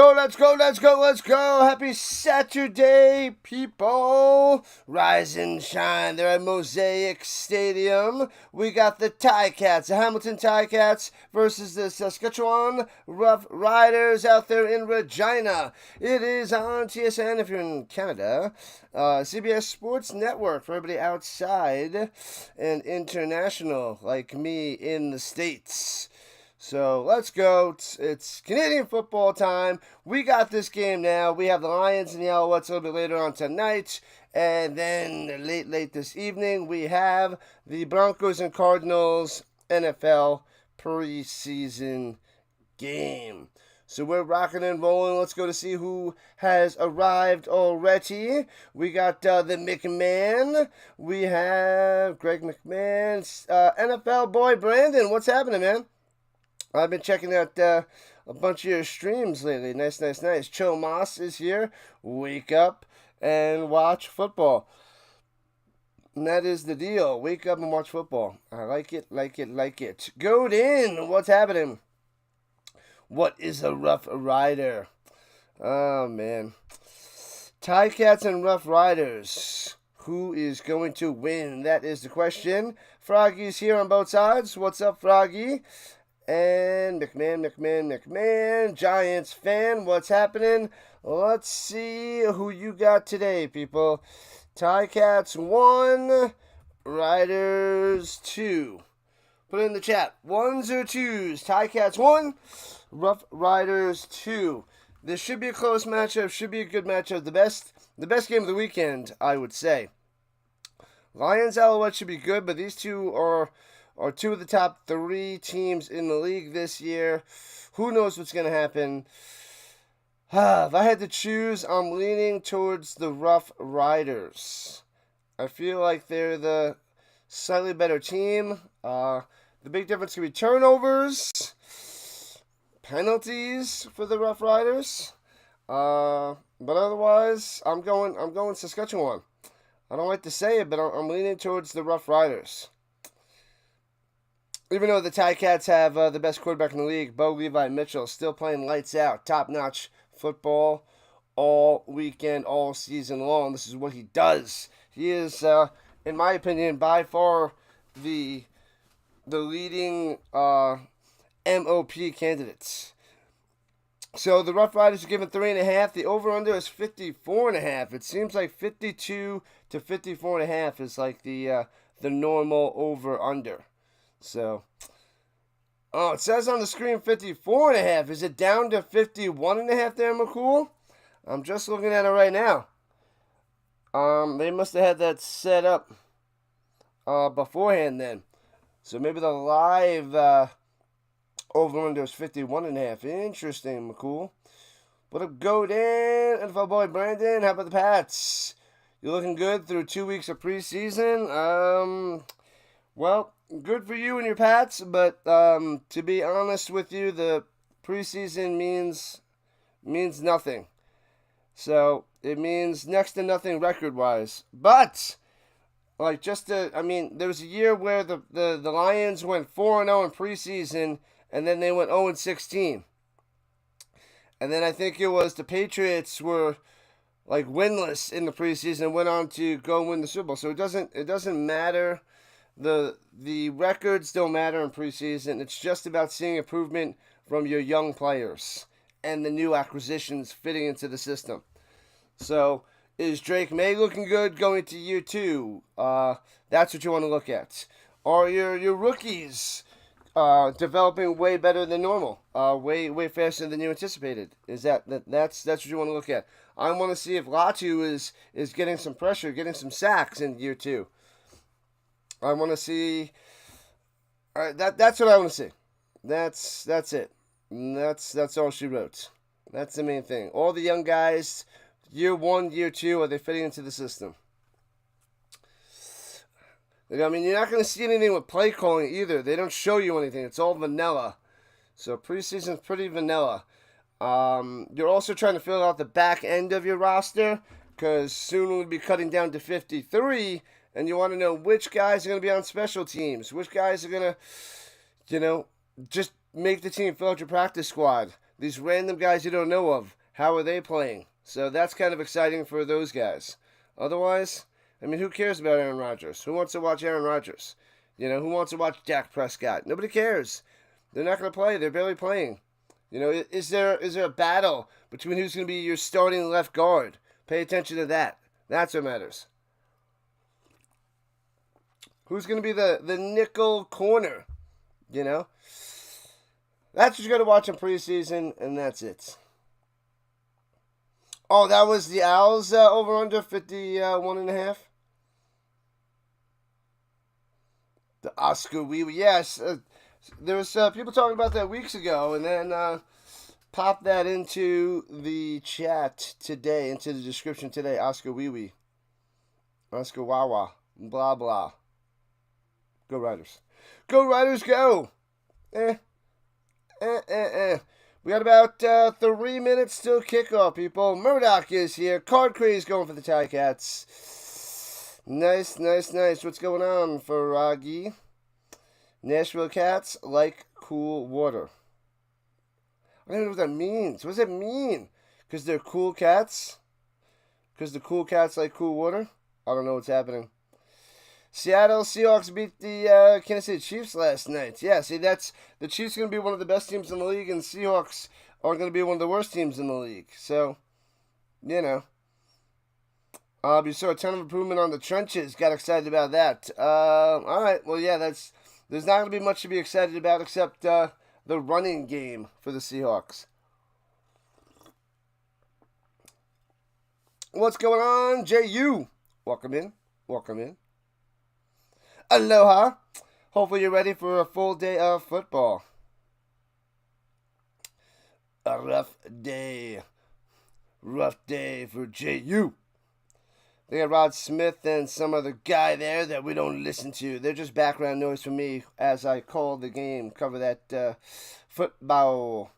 go. Happy Saturday, people. Rise and shine. They're at Mosaic Stadium. We got the Ticats, the Hamilton Ticats versus the Saskatchewan Roughriders out there in Regina. It is on TSN if you're in Canada. CBS Sports Network for everybody outside and international like me in the States. So let's go. It's Canadian football time. We got this game now. We have the Lions and the Alouettes a little bit later on tonight. And then late this evening, we have the Broncos and Cardinals NFL preseason game. So we're rocking and rolling. Let's go to see who has arrived already. We got the McMahon. We have Greg McMahon. NFL boy Brandon. What's happening, man? I've been checking out a bunch of your streams lately. Nice. Cho Moss is here. Wake up and watch football. And that is the deal. Wake up and watch football. I like it. Goat in. What's happening? What is a Rough Rider? Oh, man. Ticats and Rough Riders. Who is going to win? That is the question. Froggy's here on both sides. What's up, Froggy? And McMahon, Giants fan, what's happening? Let's see who you got today, people. Ticats 1, Riders 2. Put it in the chat. 1s or 2s. Ticats 1, Rough Riders 2. This should be a close matchup. Should be a good matchup. The best game of the weekend, I would say. Lions Alouettes should be good, but these two are two of the top 3 teams in the league this year. Who knows what's going to happen? If I had to choose, I'm leaning towards the Rough Riders. I feel like they're the slightly better team. The big difference could be turnovers, penalties for the Rough Riders. But otherwise, I'm going Saskatchewan. I don't like to say it, but I'm leaning towards the Rough Riders. Even though the Ticats have the best quarterback in the league, Bo Levi Mitchell, still playing lights out, top-notch football all weekend, all season long. This is what he does. He is, in my opinion, by far the leading MOP candidates. So the Rough Riders are given 3.5. The over/under is 54.5. It seems like 52 to 54.5 is like the normal over/under. So, it says on the screen 54.5. Is it down to 51.5 there, McCool? I'm just looking at it right now. They must have had that set up beforehand then. So maybe the live over-under is 51.5. Interesting, McCool. What up, Goat in? NFL boy Brandon, how about the Pats? You're looking good through 2 weeks of preseason. Well, good for you and your Pats, but to be honest with you, the preseason means nothing. So it means next to nothing record-wise. But there was a year where the Lions went 4-0 in preseason, and then they went 0-16. And then I think it was the Patriots were like winless in the preseason and went on to go win the Super Bowl. So it doesn't matter. The records don't matter in preseason. It's just about seeing improvement from your young players and the new acquisitions fitting into the system. So, is Drake May looking good going to year 2? That's what you want to look at. Are your rookies developing way better than normal? Way faster than you anticipated? That's what you want to look at. I want to see if Latu is getting some pressure, getting some sacks in year 2. I want to see. All right, that's what I want to see. That's it. That's all she wrote. That's the main thing. All the young guys, year 1, year 2, are they fitting into the system? I mean, you're not going to see anything with play calling either. They don't show you anything. It's all vanilla. So preseason's pretty vanilla. You're also trying to fill out the back end of your roster because soon we'll be cutting down to 53. And you want to know which guys are going to be on special teams, which guys are going to, just make the team, fill out your practice squad. These random guys you don't know of, how are they playing? So that's kind of exciting for those guys. Otherwise, I mean, who cares about Aaron Rodgers? Who wants to watch Aaron Rodgers? You know, who wants to watch Dak Prescott? Nobody cares. They're not going to play. They're barely playing. You know, is there a battle between who's going to be your starting left guard? Pay attention to that. That's what matters. Who's going to be the nickel corner? You know? That's what you got to watch in preseason, and that's it. Oh, that was the Owls over-under 51.5. The Oskee Wee Wee. Yes, there was people talking about that weeks ago, and then popped that into the chat today, into the description today. Oskee Wee Wee. Oskee Wawa. Blah, blah. Go Riders. Go Riders, go! We got about 3 minutes till kickoff, people. Murdoch is here. Card Craze going for the Ticats. Nice, nice, nice. What's going on for Raggy? Nashville Cats like cool water. I don't know what that means. What does that mean? Because they're cool cats? Because the cool cats like cool water? I don't know what's happening. Seattle Seahawks beat the Kansas City Chiefs last night. Yeah, see, the Chiefs are going to be one of the best teams in the league, and the Seahawks are going to be one of the worst teams in the league. So, you know. You saw a ton of improvement on the trenches. Got excited about that. All right, well, yeah, there's not going to be much to be excited about except the running game for the Seahawks. What's going on, J.U.? Welcome in. Welcome in. Aloha. Hopefully you're ready for a full day of football. A rough day. Rough day for J.U. They got Rod Smith and some other guy there that we don't listen to. They're just background noise for me as I call the game. Cover that football.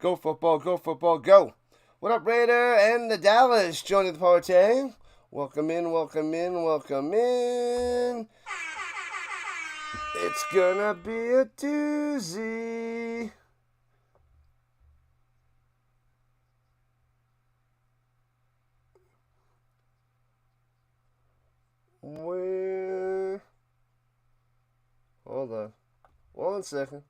Go football, go football, go. What up, Raider and the Dallas joining the party. Welcome in, welcome in, welcome in. It's gonna be a doozy. Where? Hold on. 1 second.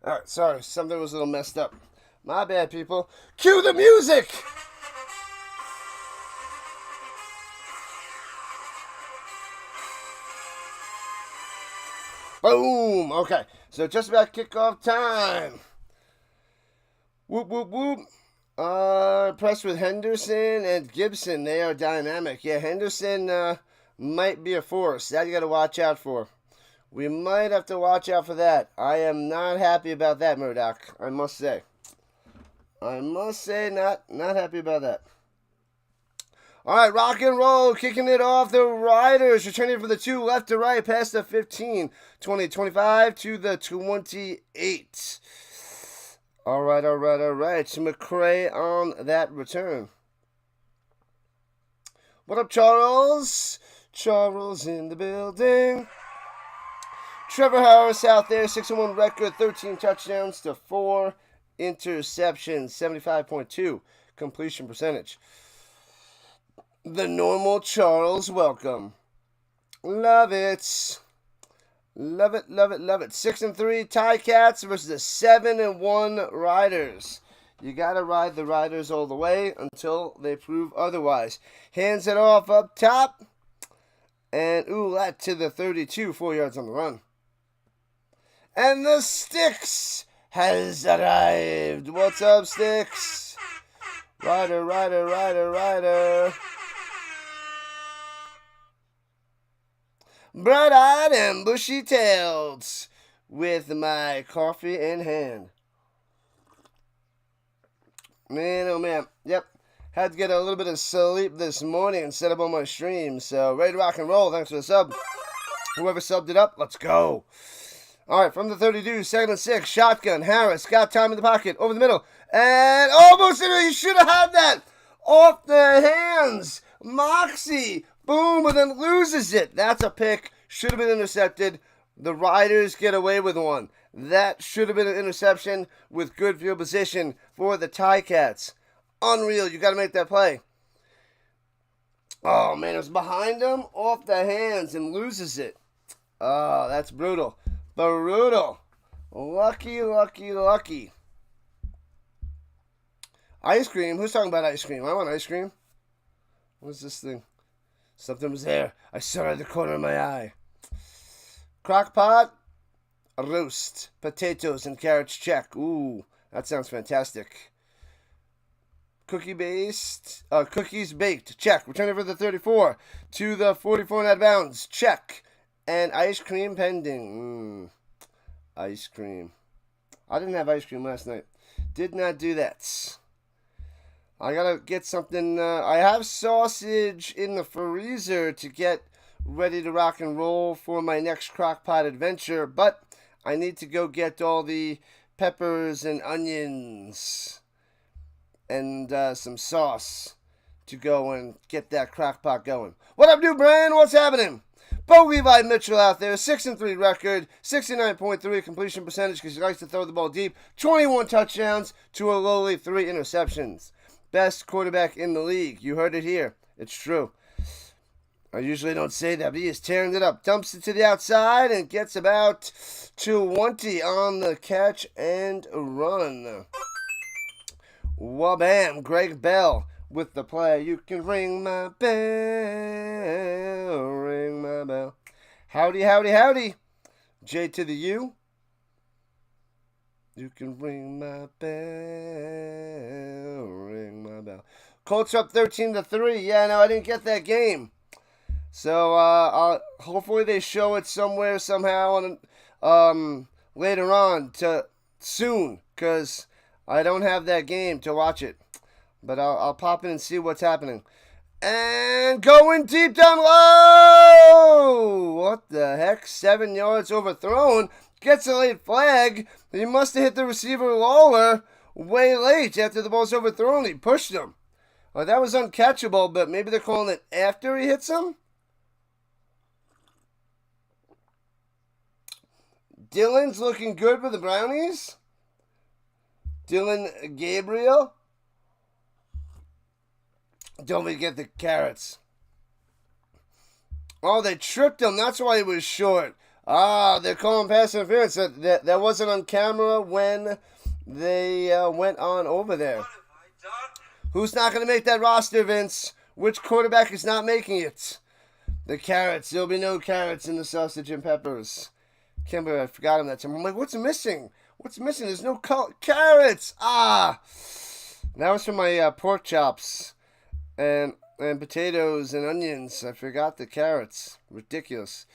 Alright, sorry. Something was a little messed up. My bad, people. Cue the music! Boom! Okay, so just about kickoff time. Whoop, whoop, whoop. Pressed with Henderson and Gibson. They are dynamic. Yeah, Henderson might be a force. That you got to watch out for. We might have to watch out for that. I am not happy about that, Murdoch. I must say. Not happy about that. All right, rock and roll, kicking it off. The Riders returning from the 2 left to right, past the 15, 20, 25 to the 28. All right. McCray on that return. What up, Charles? Charles in the building. Trevor Harris out there, 6-1 record, 13 touchdowns to 4 interceptions, 75.2 completion percentage. The normal Charles, welcome. Love it. Love it. 6-3 Ticats versus the 7-1 Riders. You gotta ride the Riders all the way until they prove otherwise. Hands it off up top. And that to the 32, 4 yards on the run. And the Sticks has arrived. What's up, Sticks? Rider. Bright-eyed and bushy-tailed with my coffee in hand. Man, oh man. Yep. Had to get a little bit of sleep this morning and set up on my stream. So, ready to rock and roll. Thanks for the sub. Whoever subbed it up, let's go. All right, from the 32, 2nd and 6, shotgun. Harris got time in the pocket, over the middle, and almost in it. He should have had that. Off the hands. Moxie. Boom, and then loses it. That's a pick. Should have been intercepted. The Riders get away with one. That should have been an interception with good field position for the Ticats. Unreal. You got to make that play. Oh, man, it was behind him, off the hands, and loses it. Oh, that's brutal. Brutal. Lucky, lucky, lucky. Ice cream? Who's talking about ice cream? I want ice cream. What's this thing? Something was there. I saw it at the corner of my eye. Crock pot, roast, potatoes and carrots, check. Ooh, that sounds fantastic. Cookies baked, check. Return over the 34 to the 44 and out of bounds, check. And ice cream pending. Ice cream. I didn't have ice cream last night. Did not do that. I gotta get something. I have sausage in the freezer to get ready to rock and roll for my next crockpot adventure, but I need to go get all the peppers and onions and some sauce to go and get that crockpot going. What up, new brand? What's happening? Bo Levi Mitchell out there, 6-3 record, 69.3 completion percentage because he likes to throw the ball deep, 21 touchdowns to a lowly 3 interceptions. Best quarterback in the league. You heard it here. It's true. I usually don't say that, but he is tearing it up. Dumps it to the outside and gets about 20 on the catch and run. Wabam. Greg Bell with the play. You can ring my bell, ring my bell. Howdy, howdy, howdy. J to the U. You can ring my bell, ring my bell. Colts up 13-3. Yeah, no, I didn't get that game. So hopefully they show it somewhere, somehow, and later on soon, because I don't have that game to watch it. But I'll pop in and see what's happening. And going deep down low. What the heck? 7 yards overthrown. Gets a late flag. He must have hit the receiver Lawler way late after the ball's overthrown. He pushed him. Well, that was uncatchable, but maybe they're calling it after he hits him? Dylan's looking good for the Brownies. Dylan Gabriel. Don't forget the carrots. Oh, they tripped him. That's why he was short. They're calling pass interference. That wasn't on camera when they went on over there. Who's not going to make that roster, Vince? Which quarterback is not making it? The carrots. There'll be no carrots in the sausage and peppers. Can't believe I forgot him that time. I'm like, what's missing? What's missing? There's no carrots. That was from my pork chops and potatoes and onions. I forgot the carrots. Ridiculous.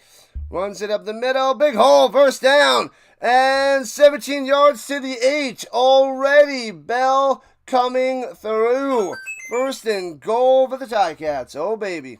Runs it up the middle. Big hole. First down. And 17 yards to the 8. Already Bell coming through. First and goal for the Ticats. Oh, baby.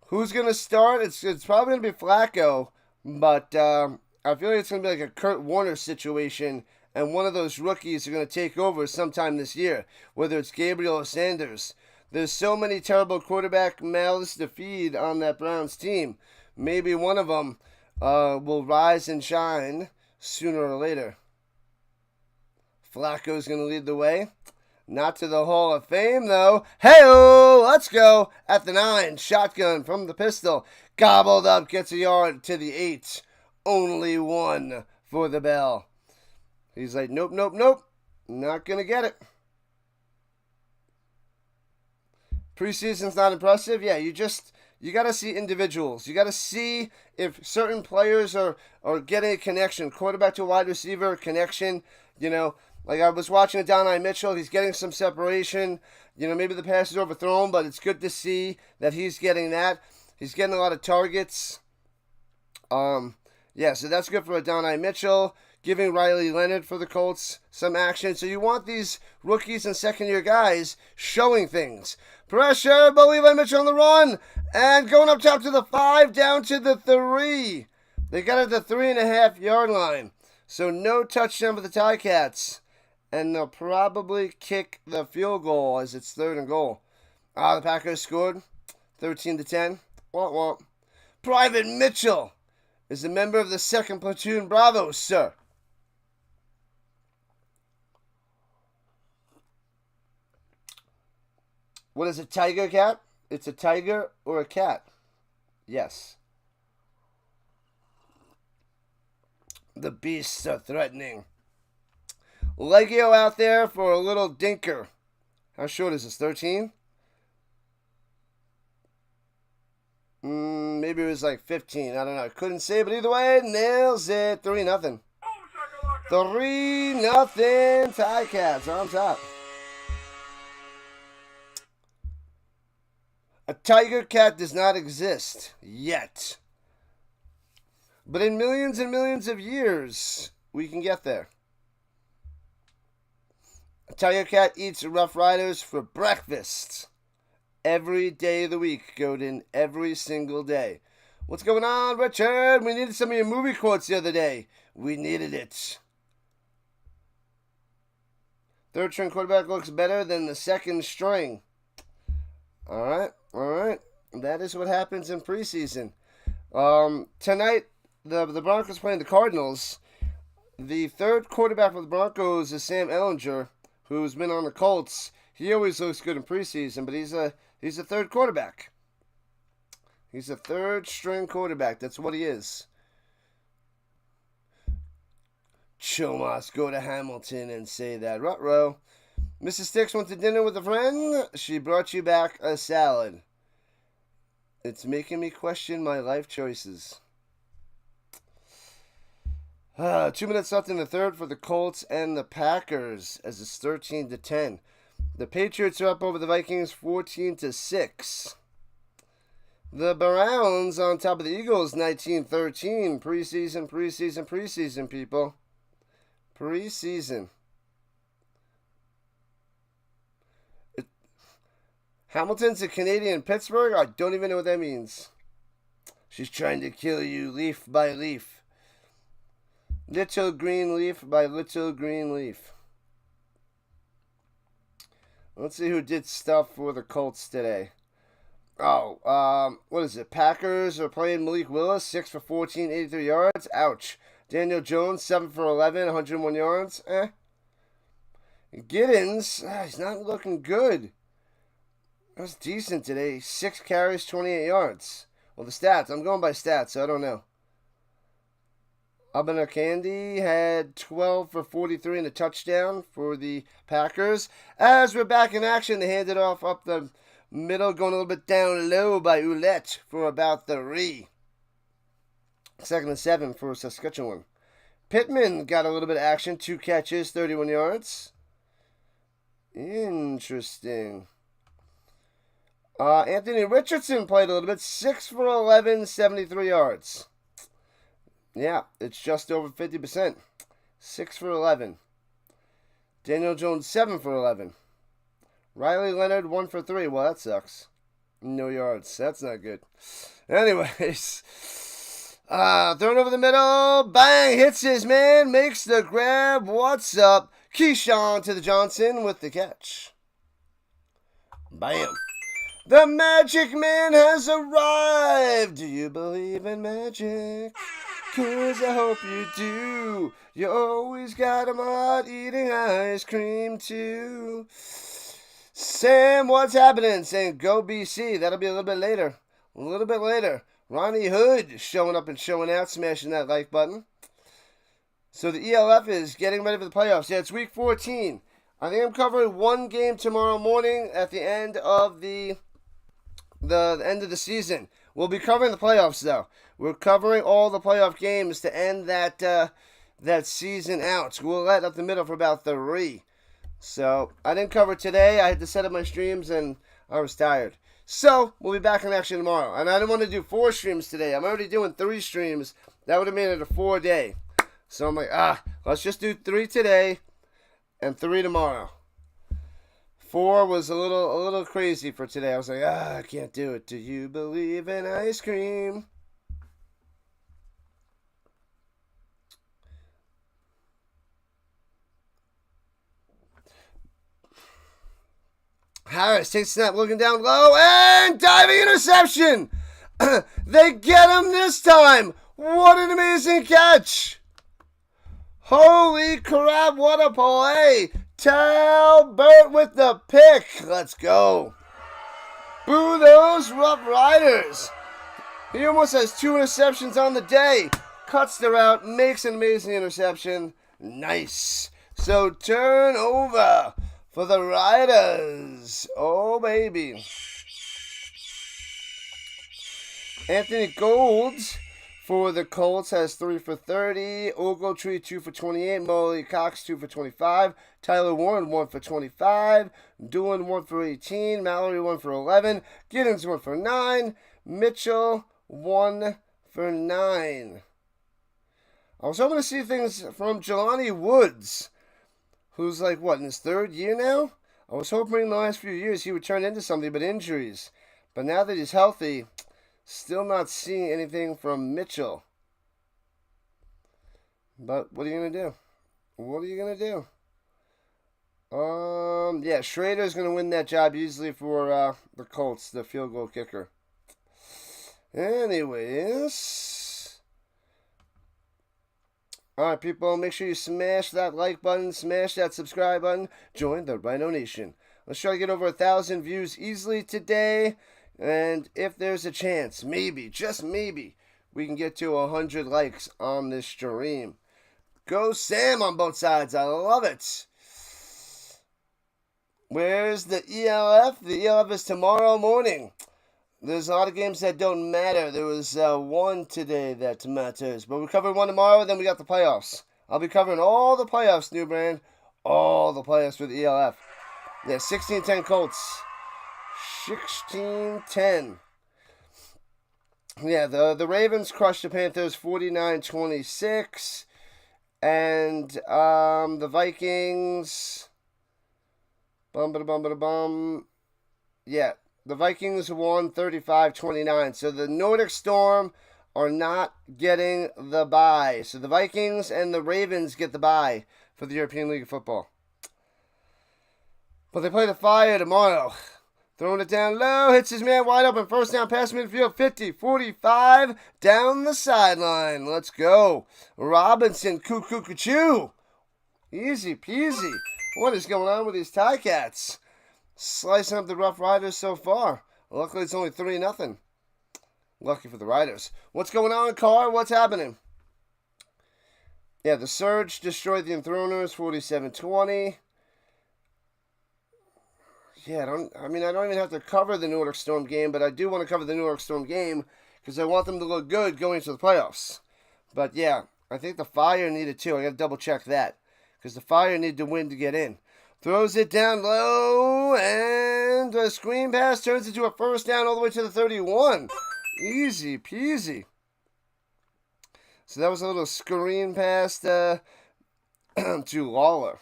Who's going to start? It's probably going to be Flacco, but I feel like it's going to be like a Kurt Warner situation, and one of those rookies are going to take over sometime this year, whether it's Gabriel or Sanders. There's so many terrible quarterback mouths to feed on that Browns team. Maybe one of them will rise and shine sooner or later. Flacco's going to lead the way. Not to the Hall of Fame, though. Hey-oh, let's go. At the 9, shotgun from the pistol. Gobbled up, gets a yard to the 8. Only 1 for the Bell. He's like, nope, nope, nope. Not going to get it. Preseason's not impressive. Yeah, you got to see individuals. You got to see if certain players are getting a connection. Quarterback to wide receiver connection, Like I was watching Adonai Mitchell, he's getting some separation. Maybe the pass is overthrown, but it's good to see that he's getting that. He's getting a lot of targets. So that's good for Adonai Mitchell. Giving Riley Leonard for the Colts some action. So you want these rookies and second-year guys showing things. Pressure, Bo Levi Mitchell on the run. And going up top to the 5, down to the 3. They got at the 3.5 yard line. So no touchdown for the Ticats. and they'll probably kick the field goal as it's 3rd and goal. The Packers scored 13-10. Womp womp. Private Mitchell is a member of the 2nd Platoon. Bravo, sir. What is a tiger cat? It's a tiger or a cat. Yes. The beasts are threatening. Legio out there for a little dinker. How short is this? 13? Maybe it was like 15. I don't know. I couldn't say, but either way, nails it. 3-0. 3-0. Ticats on top. A tiger cat does not exist yet. But in millions and millions of years, we can get there. A tiger cat eats Roughriders for breakfast. Every day of the week, Godin. Every single day. What's going on, Richard? We needed some of your movie quotes the other day. We needed it. 3rd string quarterback looks better than the 2nd string. All right. That is what happens in preseason. Tonight, the Broncos playing the Cardinals. The 3rd quarterback for the Broncos is Sam Ehlinger, who's been on the Colts. He always looks good in preseason, but he's a 3rd quarterback. He's a 3rd string quarterback. That's what he is. Chomas, go to Hamilton and say that. Ruh-roh. Mrs. Sticks went to dinner with a friend. She brought you back a salad. It's making me question my life choices. 2 minutes left in the 3rd for the Colts and the Packers as it's 13-10. The Patriots are up over the Vikings 14-6. The Browns on top of the Eagles 19-13. Preseason, people. Preseason. Hamilton's a Canadian Pittsburgh? I don't even know what that means. She's trying to kill you leaf by leaf. Little green leaf by little green leaf. Let's see who did stuff for the Colts today. What is it? Packers are playing Malik Willis, 6 for 14, 83 yards. Ouch. Daniel Jones, 7 for 11, 101 yards. Giddens, he's not looking good. That was decent today. 6 carries, 28 yards. Well, the stats. I'm going by stats, so I don't know. Abner Candy had 12 for 43 and a touchdown for the Packers. As we're back in action, they handed off up the middle, going a little bit down low by Ouellette for about 3. 2nd and 7 for Saskatchewan. Pittman got a little bit of action. 2 catches, 31 yards. Interesting. Anthony Richardson played a little bit. 6 for 11, 73 yards. Yeah, it's just over 50%. 6 for 11. Daniel Jones, 7 for 11. Riley Leonard, 1 for 3. Well, that sucks. No yards. That's not good. Anyways. Thrown over the middle. Bang! Hits his man. Makes the grab. What's up? Keyshawn to the Johnson with the catch. Bam. The Magic Man has arrived. Do you believe in magic? 'Cause I hope you do. You always got 'em hot, eating ice cream too. Sam, what's happening? Saying go BC. That'll be a little bit later. A little bit later. Ronnie Hood showing up and showing out, smashing that like button. So the ELF is getting ready for the playoffs. Yeah, it's week 14. I think I'm covering one game tomorrow morning at the end of the end of the season. We'll be covering the playoffs, though. We're covering all the playoff games to end that season out. We'll let up the middle for about 3. So, I didn't cover today. I had to set up my streams, and I was tired. So, we'll be back in action tomorrow. And I didn't want to do 4 streams today. I'm already doing 3 streams. That would have made it a 4-day. So, I'm like, let's just do 3 today and 3 tomorrow. 4 was a little crazy for today. I was like, I can't do it. Do you believe in ice cream? Harris takes snap, looking down low, and diving interception. They get him this time. What an amazing catch. Holy crap, what a play. Talbert with the pick. Let's go. Boo those Rough Riders. He almost has 2 interceptions on the day. Cuts the route, makes an amazing interception. Nice. So turnover for the Riders. Oh, baby. Anthony Golds for the Colts has 3 for 30. Ogletree 2 for 28. Molly Cox 2 for 25. Tyler Warren 1 for 25. Doolin 1 for 18. Mallory 1 for 11. Giddens 1 for 9. Mitchell 1 for 9. I was hoping to see things from Jelani Woods, who's like, what, in his 3rd year now? I was hoping in the last few years he would turn into something but injuries. But now that he's healthy, still not seeing anything from Mitchell. But what are you going to do? What are you going to do? Yeah, Schrader's going to win that job easily for the Colts, the field goal kicker. Anyways. Alright, people, make sure you smash that like button, smash that subscribe button, join the RHINO Nation. Let's try to get over 1,000 views easily today, and if there's a chance, maybe, just maybe, we can get to 100 likes on this stream. Go Sam on both sides, I love it. Where's the ELF? The ELF is tomorrow morning. There's a lot of games that don't matter. There was one today that matters. But we cover one tomorrow, then we got the playoffs. I'll be covering all the playoffs, new brand. All the playoffs for the ELF. Yeah, 16-10 Colts. 16-10. Yeah, the Ravens crushed the Panthers 49-26. And the Vikings... Yeah. The Vikings won 35-29. So the Nordic Storm are not getting the bye. So the Vikings and the Ravens get the bye for the European League of Football. But they play the Fire tomorrow. Throwing it down low. Hits his man wide open. First down pass midfield. 50-45. Down the sideline. Let's go. Robinson. Cuckoo. Easy peasy. What is going on with these Ticats? Slicing up the Rough Riders so far. Luckily, it's only 3-0. Lucky for the Riders. What's going on, Carr? What's happening? Yeah, the Surge destroyed the Enthroners, 47-20. Yeah, I don't even have to cover the Nordic Storm game, but I do want to cover the Nordic Storm game because I want them to look good going into the playoffs. But yeah, I think the Fire needed too. I got to double check that because the Fire need to win to get in. Throws it down low, and the screen pass turns into a first down all the way to the 31. Easy peasy. So that was a little screen pass to Lawler.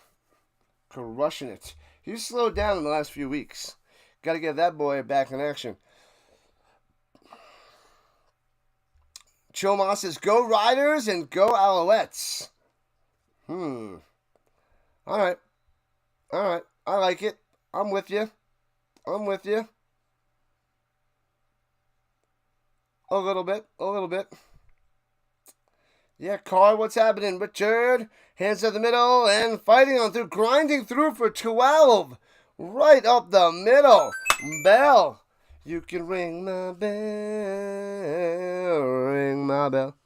Crushing it. He's slowed down in the last few weeks. Got to get that boy back in action. Chilmos says, go Riders and go Alouettes. All right. I like it. I'm with you. A little bit. Yeah, Carr, what's happening? Richard, hands up the middle and fighting on through, grinding through for 12. Right up the middle. Bell. You can ring my bell. Ring my bell.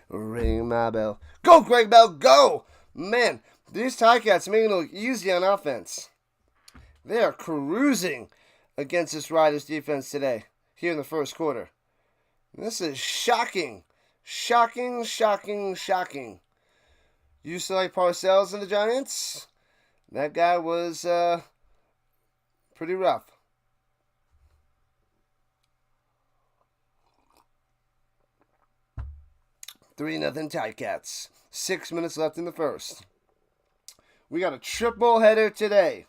Ring my bell. Go, Greg Bell, go! Man, these Ticats making it look easy on offense. They are cruising against this Riders defense today, here in the first quarter. This is shocking. Shocking. Used to like Parcells and the Giants. That guy was pretty rough. 3-0 Ticats. 6 minutes left in the first. We got a triple header today.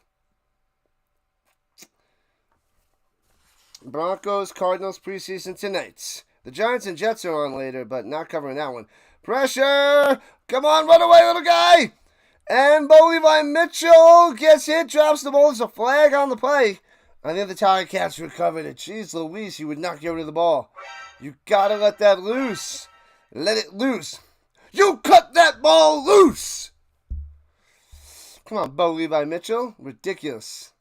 Broncos, Cardinals preseason tonight. The Giants and Jets are on later, but not covering that one. Pressure! Come on, run away, little guy! And Bo Levi Mitchell gets hit, drops the ball. There's a flag on the play. I think the Tigercats recovered it. Jeez Louise, you would not get rid of the ball. You gotta let that loose. Let it loose. You cut that ball loose! Come on, Bo Levi Mitchell. Ridiculous.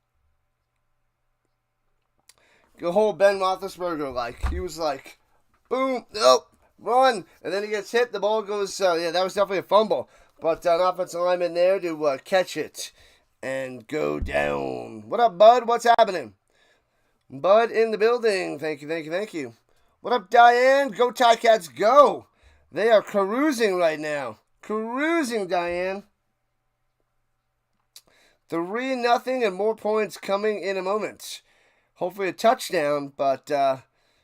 The whole Ben Roethlisberger like. He was like, boom, nope, run. And then he gets hit. The ball goes, yeah, that was definitely a fumble. But an offensive lineman there to catch it and go down. What up, Bud? What's happening? Bud in the building. Thank you, thank you, thank you. What up, Diane? Go Ticats, go. They are cruising right now. Cruising, Diane. 3-0 and more points coming in a moment. Hopefully a touchdown, but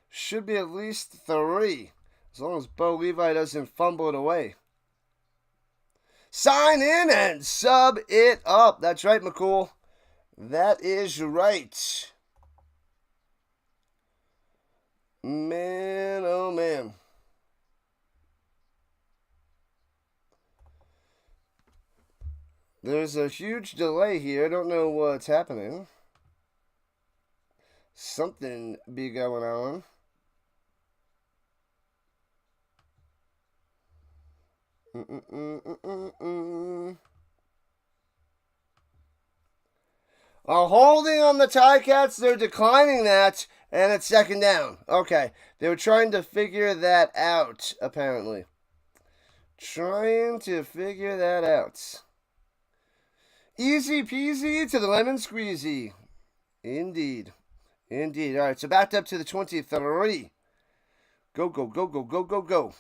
should be at least 3. As long as Bo Levi doesn't fumble it away. Sign in and sub it up. That's right, McCool. That is right. Man, oh man. There's a huge delay here. I don't know what's happening. Something be going on. Holding on the Ticats. They're declining that, and it's second down. Okay, they were trying to figure that out, apparently. Trying to figure that out. Easy peasy to the lemon squeezy. Indeed. Indeed. All right, so backed up to the 23. Go, go, go, go, go, go, go.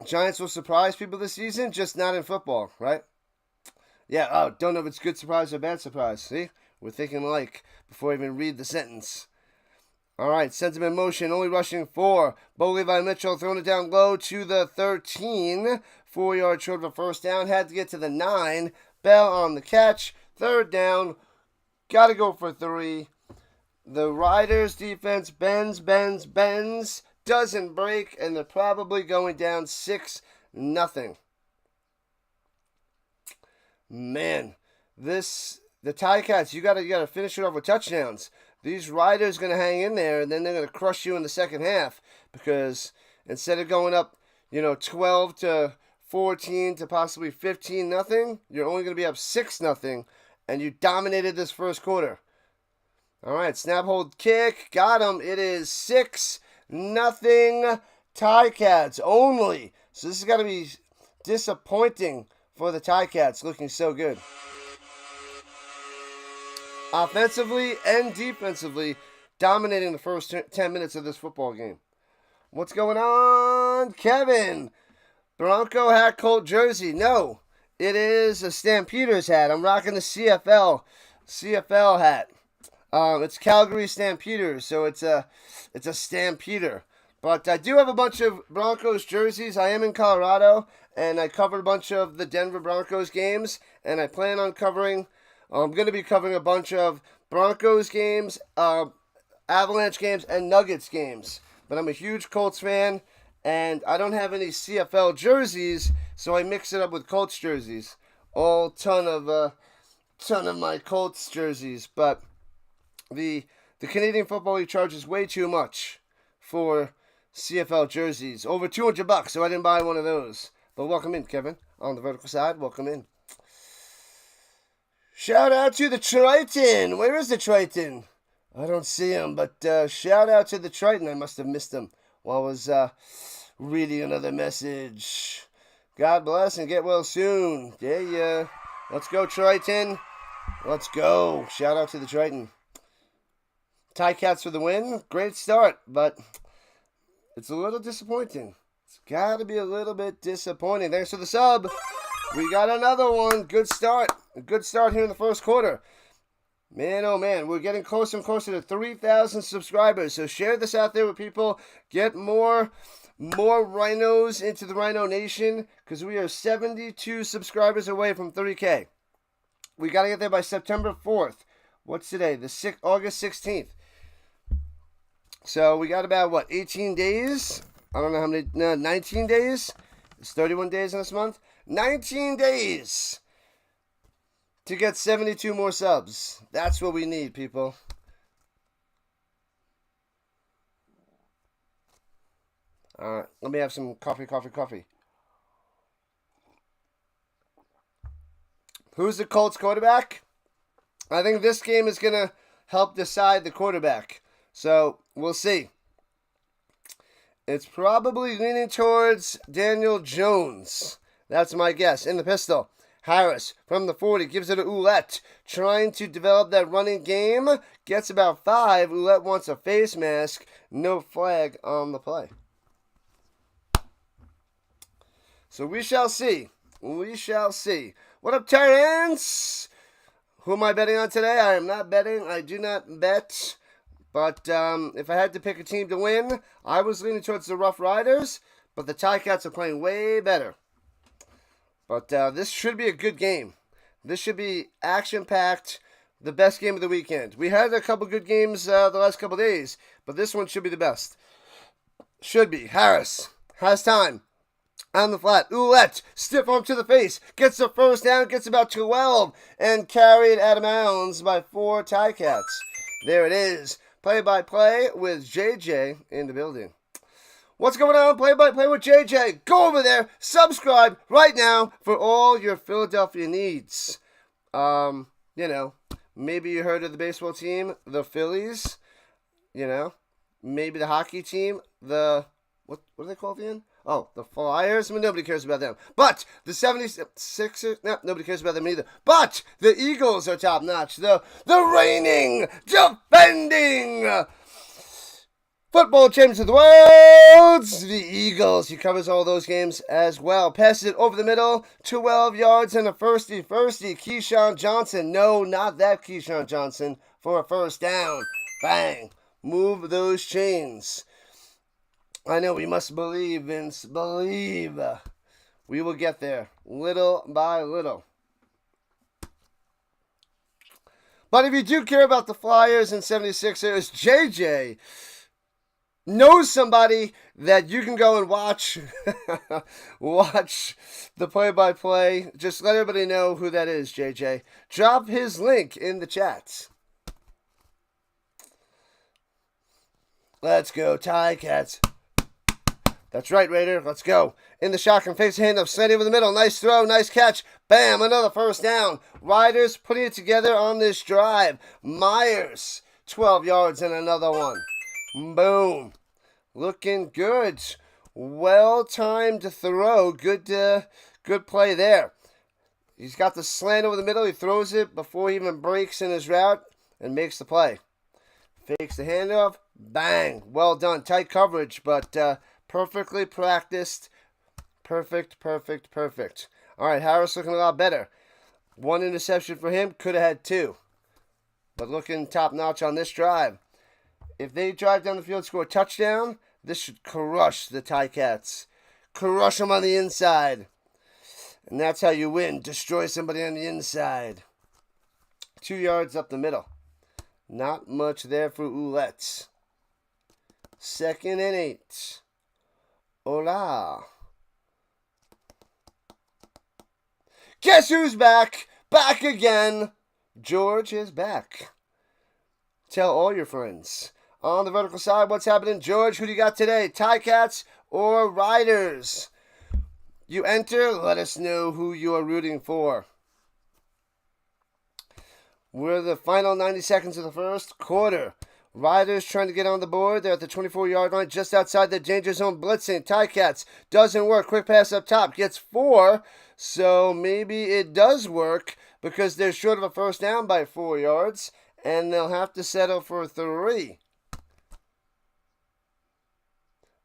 Giants will surprise people this season, just not in football, right? Yeah, oh, don't know if it's good surprise or bad surprise. See? We're thinking alike before I even read the sentence. All right, sentiment motion, only rushing 4. Bo Levi Mitchell throwing it down low to the 13. 4-yard short of a first down. Had to get to the 9. Bell on the catch. Third down. Got to go for 3. The Riders defense bends. Doesn't break, and they're probably going down 6-0. Man, the Ticats, you gotta finish it off with touchdowns. These Riders gonna hang in there, and then they're gonna crush you in the second half because instead of going up, 12 to 14 to possibly 15-0, you're only gonna be up 6-0, and you dominated this first quarter. All right, snap, hold, kick, got him. It is 6-0 Ticats only. So this has got to be disappointing for the Ticats, looking so good. Offensively and defensively, dominating the first 10 minutes of this football game. What's going on, Kevin? Bronco hat, Colt jersey. No, it is a Stampeders hat. I'm rocking the CFL hat. It's Calgary Stampeders, so it's a Stampeder. But I do have a bunch of Broncos jerseys. I am in Colorado, and I covered a bunch of the Denver Broncos games, and I plan on I'm going to be covering a bunch of Broncos games, Avalanche games, and Nuggets games. But I'm a huge Colts fan, and I don't have any CFL jerseys, so I mix it up with Colts jerseys. Ton of my Colts jerseys, but the Canadian Football League charges way too much for CFL jerseys. Over $200, so I didn't buy one of those. But welcome in, Kevin. On the vertical side, welcome in. Shout out to the Triton. Where is the Triton? I don't see him, but shout out to the Triton. I must have missed him while I was reading another message. God bless and get well soon. Yeah. Let's go, Triton. Let's go. Shout out to the Triton. Ticats for the win. Great start, but it's a little disappointing. It's got to be a little bit disappointing. Thanks for the sub. We got another one. Good start. A good start here in the first quarter. Man, oh man, we're getting closer and closer to 3,000 subscribers. So share this out there with people. Get more rhinos into the RHINO Nation because we are 72 subscribers away from 3K. We got to get there by September 4th. What's today? August 16th. So we got about, 18 days? I don't know how many, 19 days It's 31 days in this month. 19 days to get 72 more subs. That's what we need, people. All right, let me have some coffee. Who's the Colts quarterback? I think this game is going to help decide the quarterback. So, we'll see. It's probably leaning towards Daniel Jones. That's my guess. In the pistol, Harris from the 40 gives it to Ouellette. Trying to develop that running game. Gets about 5. Ouellette wants a face mask. No flag on the play. So we shall see. What up, Terrence? Who am I betting on today? I am not betting. I do not bet. But if I had to pick a team to win, I was leaning towards the Roughriders. But the Ticats are playing way better. But this should be a good game. This should be action-packed. The best game of the weekend. We had a couple good games the last couple days. But this one should be the best. Should be. Harris has time. On the flat, Ouellette, stiff arm to the face, gets the first down, gets about 12, and carried out of bounds by 4 Ticats. There it is. Play-by-play with JJ in the building. What's going on? Play-by-play with JJ. Go over there, subscribe right now for all your Philadelphia needs. Maybe you heard of the baseball team, the Phillies. Maybe the hockey team, what are they called again? Oh, the Flyers. I mean, nobody cares about them. But the 76ers, nobody cares about them either. But the Eagles are top notch. The reigning, defending football champions of the world, the Eagles. He covers all those games as well. Passes it over the middle, 12 yards and a firstie. Keyshawn Johnson. No, not that Keyshawn Johnson for a first down. Bang. Move those chains. I know we must believe, Vince. Believe. We will get there, little by little. But if you do care about the Flyers and 76ers, JJ knows somebody that you can go and watch. Watch the play-by-play. Just let everybody know who that is, JJ. Drop his link in the chats. Let's go, Ticats. That's right, Raider. Let's go. In the shotgun, face hand of Slendy over the middle. Nice throw, nice catch. Bam, another first down. Riders putting it together on this drive. Myers, 12 yards and another one. Boom. Looking good. Well-timed to throw. Good play there. He's got the slant over the middle. He throws it before he even breaks in his route and makes the play. Fakes the handoff. Bang. Well done. Tight coverage, but perfectly practiced. Perfect. All right, Harris looking a lot better. 1 interception for him. Could have had 2. But looking top-notch on this drive. If they drive down the field, score a touchdown, this should crush the Ticats. Crush them on the inside. And that's how you win. Destroy somebody on the inside. 2 yards up the middle. Not much there for Ouellette. 2nd and 8. Hola. Guess who's back? Back again. George is back. Tell all your friends. On the vertical side, what's happening? George, who do you got today? Ticats or Riders? You enter. Let us know who you are rooting for. We're the final 90 seconds of the first quarter. Riders trying to get on the board. They're at the 24-yard line, just outside the danger zone, blitzing. Ticats doesn't work. Quick pass up top. Gets 4. So maybe it does work because they're short of a first down by 4 yards. And they'll have to settle for 3.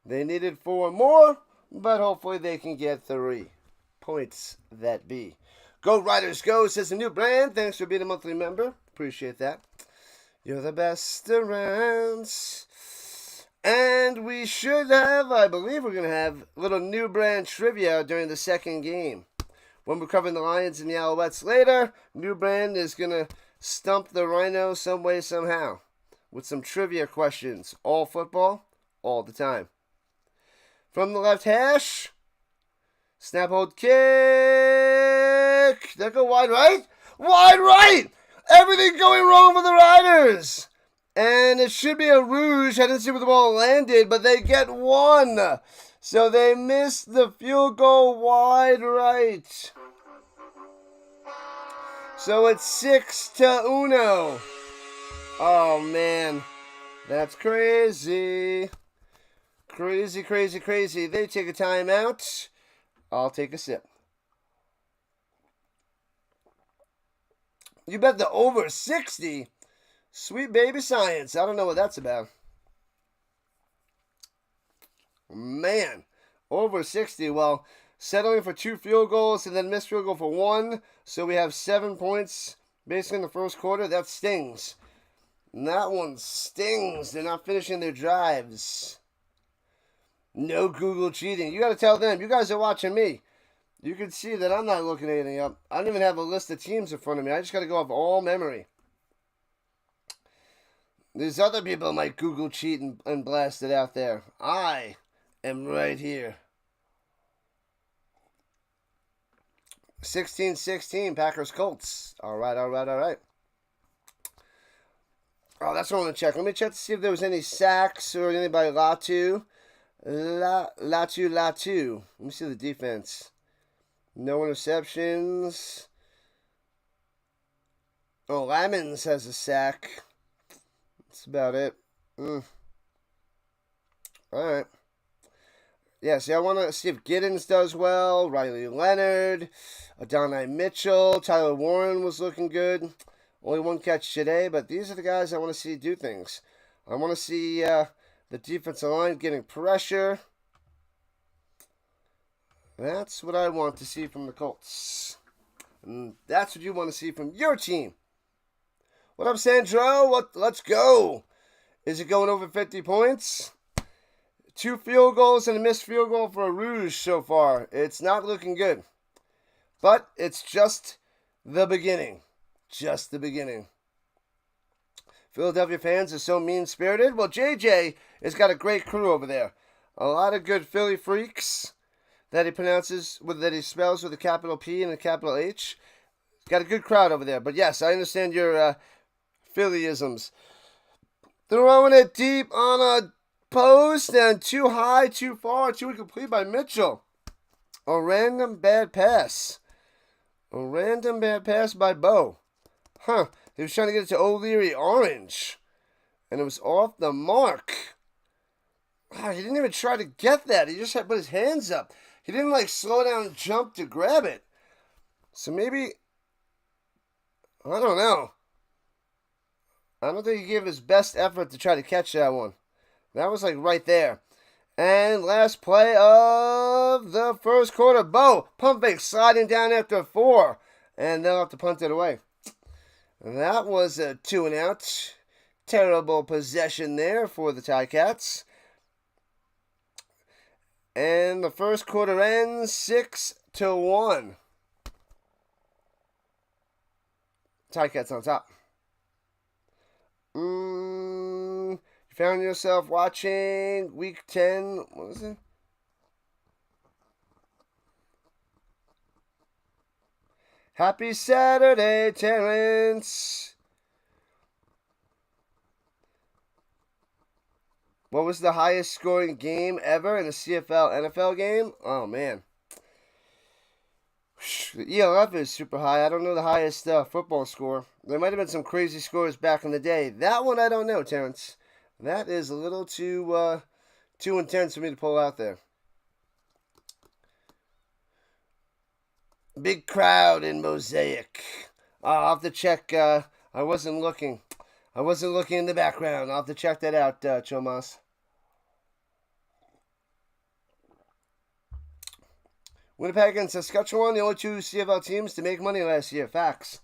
They needed 4 more, but hopefully they can get 3 points that be. Go Riders Go, says a new brand. Thanks for being a monthly member. Appreciate that. You're the best around. And we should have, I believe we're going to have a little new brand trivia during the second game. When we're covering the Lions and the Alouettes later, new brand is going to stump the Rhino some way, somehow. With some trivia questions. All football, all the time. From the left hash, Snap, hold, kick. That go wide right? Wide right! Everything going wrong for the Riders. And it should be a rouge. I didn't see where the ball landed, but they get one. So they missed the field goal wide right. So it's 6-1. Oh, man. That's crazy. Crazy, crazy, crazy. They take a timeout. I'll take a sip. You bet the over 60. Sweet baby science. I don't know what that's about. Man, over 60. Well, settling for 2 field goals and then missed field goal for 1. So we have 7 points basically in the first quarter. That stings. And that one stings. They're not finishing their drives. No Google cheating. You got to tell them. You guys are watching me. You can see that I'm not looking anything up. I don't even have a list of teams in front of me. I just got to go off all memory. These other people might Google cheat and blast it out there. I am right here. 16-16, Packers Colts. All right. Oh, that's what I want to check. Let me check to see if there was any sacks or anything by Latu. Latu. Let me see the defense. No interceptions. Oh, Lamons has a sack. That's about it. All right. Yeah, see, I want to see if Giddens does well. Riley Leonard. Adonai Mitchell. Tyler Warren was looking good. Only 1 catch today, but these are the guys I want to see do things. I want to see the defensive line getting pressure. That's what I want to see from the Colts. And that's what you want to see from your team. What up, Sandro? Let's go. Is it going over 50 points? 2 field goals and a missed field goal for a rouge so far. It's not looking good. But it's just the beginning. Just the beginning. Philadelphia fans are so mean-spirited. Well, JJ has got a great crew over there. A lot of good Philly freaks that he spells with a capital P and a capital H. Got a good crowd over there. But yes, I understand your Phillyisms. Throwing it deep on a post and too high, too far, too incomplete by Mitchell. A random bad pass. A random bad pass by Bo. Huh. He was trying to get it to O'Leary Orange. And it was off the mark. Wow, he didn't even try to get that. He just had to put his hands up. He didn't slow down and jump to grab it. So maybe, I don't know. I don't think he gave his best effort to try to catch that one. That was right there. And last play of the first quarter. Bo, pump fake, sliding down after 4. And they'll have to punt it away. That was a 2-and-out. Terrible possession there for the Ticats. And the first quarter ends 6-1. Ticats on top. You found yourself watching week 10. What was it? Happy Saturday, Terrence. What was the highest scoring game ever in a CFL NFL game? Oh, man. The ELF is super high. I don't know the highest football score. There might have been some crazy scores back in the day. That one I don't know, Terrence. That is a little too intense for me to pull out there. Big crowd in Mosaic. I'll have to check. I wasn't looking. I wasn't looking in the background. I'll have to check that out, Chomas. Winnipeg and Saskatchewan, the only 2 CFL teams to make money last year. Facts.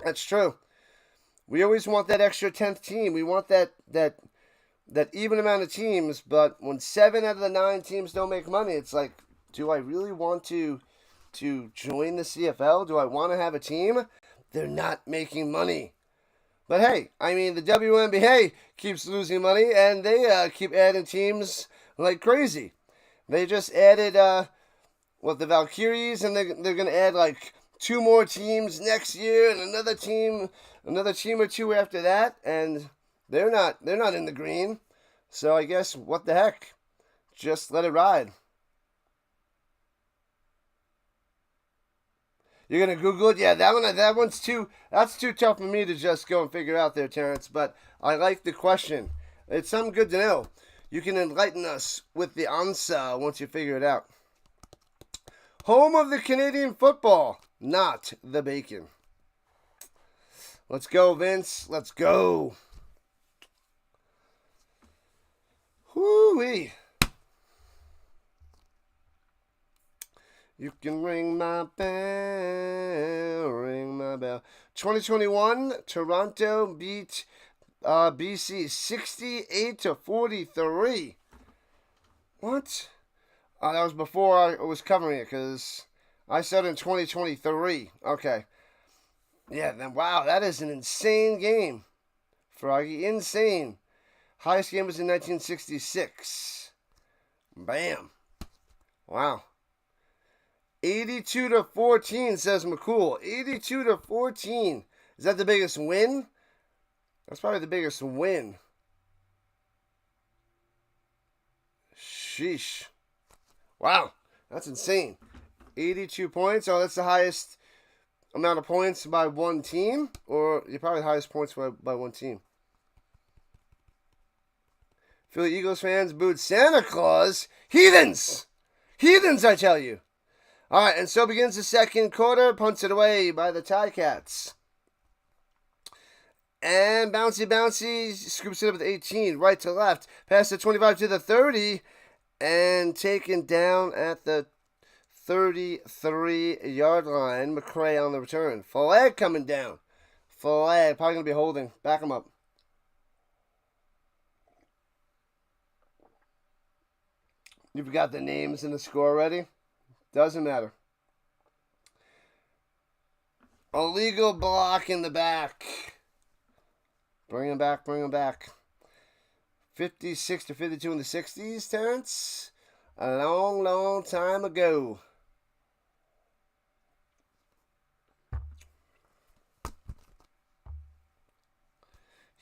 That's true. We always want that extra 10th team. We want that even amount of teams. But when 7 out of the 9 teams don't make money, it's do I really want to join the CFL? Do I want to have a team? They're not making money. But hey, I mean, the WNBA keeps losing money, and they keep adding teams like crazy. They just added with the Valkyries, and they're going to add like 2 more teams next year and another team or 2 after that, and they're not in the green. So I guess what the heck? Just let it ride. You're gonna Google it? Yeah, that's too tough for me to just go and figure out there, Terrence. But I like the question. It's something good to know. You can enlighten us with the answer once you figure it out. Home of the Canadian football, not the bacon. Let's go, Vince. Let's go. Whoo-wee. You can ring my bell, ring my bell. 2021, Toronto beat BC 68-43. What? That was before I was covering it, because I said in 2023. Okay. Yeah, then wow, that is an insane game. Froggy, insane. Highest game was in 1966. Bam. Wow. 82-14, says McCool. 82-14. Is that the biggest win? That's probably the biggest win. Sheesh. Wow. That's insane. 82 points. Oh, that's the highest amount of points by one team? Or you're probably the highest points by one team. Philly Eagles fans booed Santa Claus. Heathens! Heathens, I tell you. All right, and so begins the second quarter. Punted away by the Ticats. And bouncy scoops it up with 18, right to left. Past the 25 to the 30, and taken down at the 33-yard line. McCray on the return. Flag coming down. Flag, probably going to be holding. Back him up. You've got the names and the score ready? Doesn't matter. Illegal block in the back. Bring him back. 56-52 in the 60s, Terrence. A long time ago.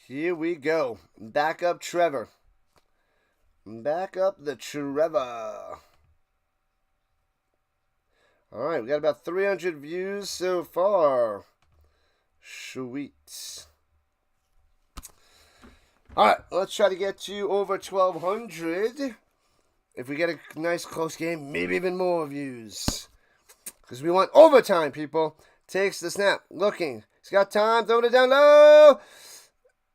Here we go. Back up Trevor. Back up the Trevor. Alright, we got about 300 views so far. Sweet. Alright, let's try to get to over 1,200. If we get a nice close game, maybe even more views. Because we want overtime, people. Takes the snap. Looking. He's got time. Throwing it down low.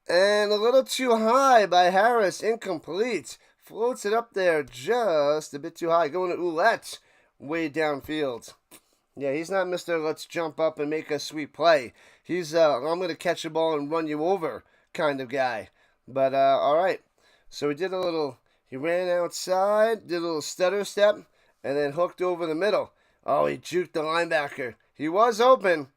And a little too high by Harris. Incomplete. Floats it up there just a bit too high. Going to Ouellette. Way downfield. Yeah, he's not Mr. Let's jump up and make a sweet play. He's I'm going to catch the ball and run you over kind of guy. But, alright. So he ran outside, did a little stutter step, and then hooked over the middle. Oh, he juked the linebacker. He was open.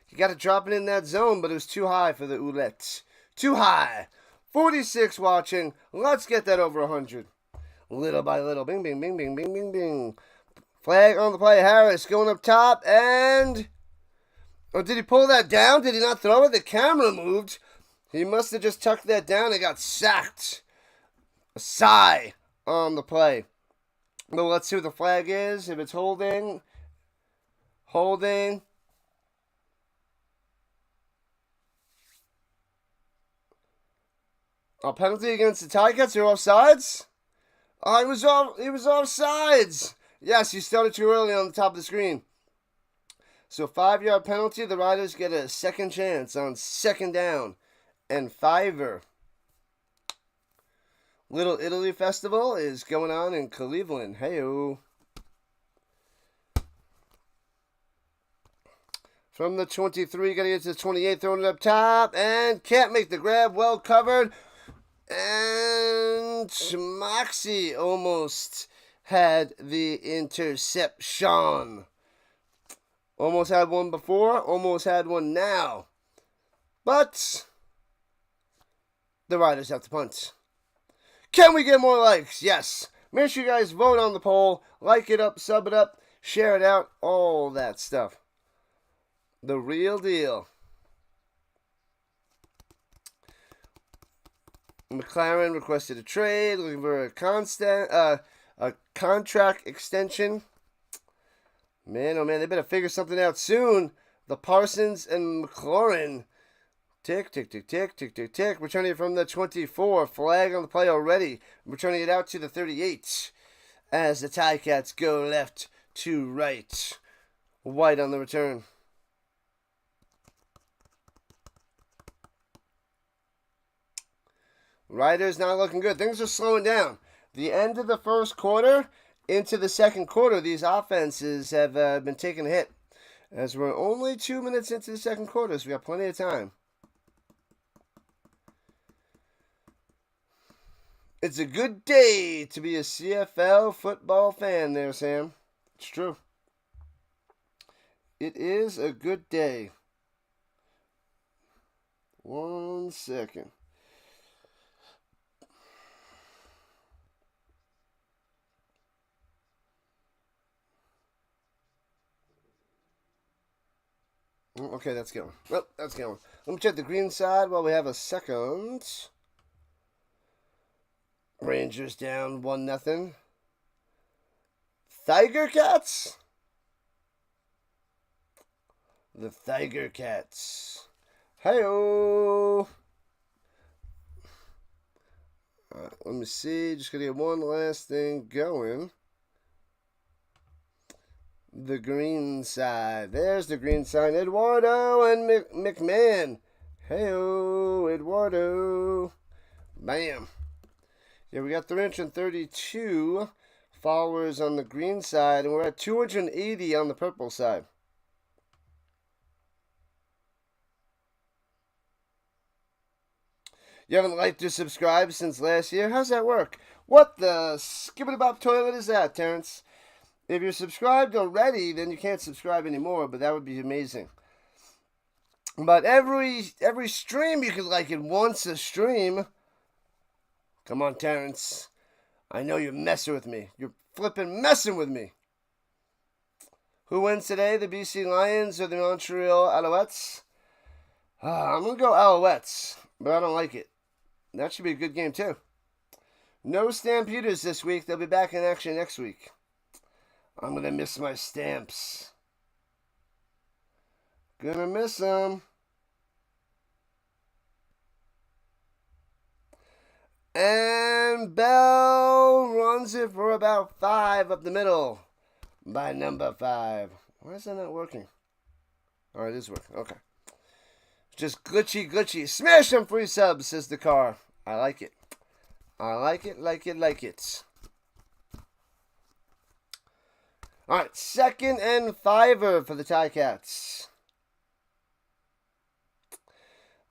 He got to drop it in that zone, but it was too high for the Ouellette. Too high. 46 watching. Let's get that over 100. Little by little. Bing, bing, bing, bing, bing, bing, bing. Flag on the play. Harris going up top, and... Oh, did he pull that down? Did he not throw it? The camera moved. He must have just tucked that down and got sacked. A sigh on the play. Well, let's see what the flag is. If it's holding. Holding. A penalty against the Ticats. They're offsides? Oh, he was offsides. Yes, you started too early on the top of the screen. So 5-yard penalty. The Riders get a second chance on second down and 5. Little Italy Festival is going on in Cleveland. Hey-o. From the 23, got to get to the 28, throwing it up top, and can't make the grab. Well covered. And Moxie almost had the interception. Almost had one before, almost had one now. But the Riders have to punt. Can we get more likes? Yes. Make sure you guys vote on the poll. Like it up, sub it up, share it out, all that stuff. The real deal. McLaren requested a trade, looking for a contract extension. Man, oh man, they better figure something out soon. The Parsons and McLaurin. Tick, tick, tick, tick, tick, tick, tick. Returning it from the 24. Flag on the play already. Returning it out to the 38. As the Ticats go left to right. White on the return. Riders not looking good. Things are slowing down. The end of the first quarter into the second quarter, these offenses have been taking a hit. As we're only 2 minutes into the second quarter, so we got plenty of time. It's a good day to be a CFL football fan there, Sam. It's true. It is a good day. 1 second. Okay, that's going. Well, that's going. Let me check the green side while we have a second. Rangers down 1-0. Tigercats? The Tigercats. Hey-oh! Alright, let me see. Just gonna get one last thing going. The green side. There's the green side. Eduardo and McMahon. Hey-oh, Eduardo. Bam. Yeah, we got 332 followers on the green side, and we're at 280 on the purple side. You haven't liked or subscribed since last year? How's that work? What the skibbity-bop toilet is that, Terrence? If you're subscribed already, then you can't subscribe anymore, but that would be amazing. But every stream, you could like it once a stream. Come on, Terrence. I know you're messing with me. You're flipping messing with me. Who wins today, the BC Lions or the Montreal Alouettes? I'm going to go Alouettes, but I don't like it. That should be a good game, too. No Stampeders this week. They'll be back in action next week. I'm going to miss my Stamps. Gonna miss them. And Bell runs it for about 5 up the middle by number 5. Why is that not working? Oh, it is working. Okay. Just glitchy. Smash them free subs, says the car. I like it. I like it. All right, 2nd and 5 for the Ticats.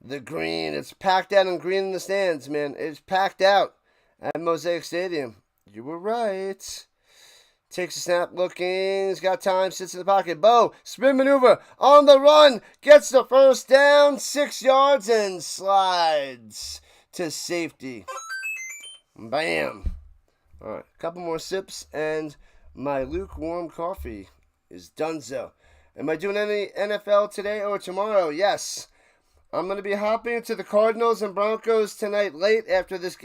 The green, it's packed out and green in the stands, man. It's packed out at Mosaic Stadium. You were right. Takes a snap, looking. He's got time, sits in the pocket. Bo, spin maneuver, on the run. Gets the first down, 6 yards, and slides to safety. Bam. All right, a couple more sips, and my lukewarm coffee is donezo. Am I doing any NFL today or tomorrow? Yes. I'm going to be hopping to the Cardinals and Broncos tonight late after this,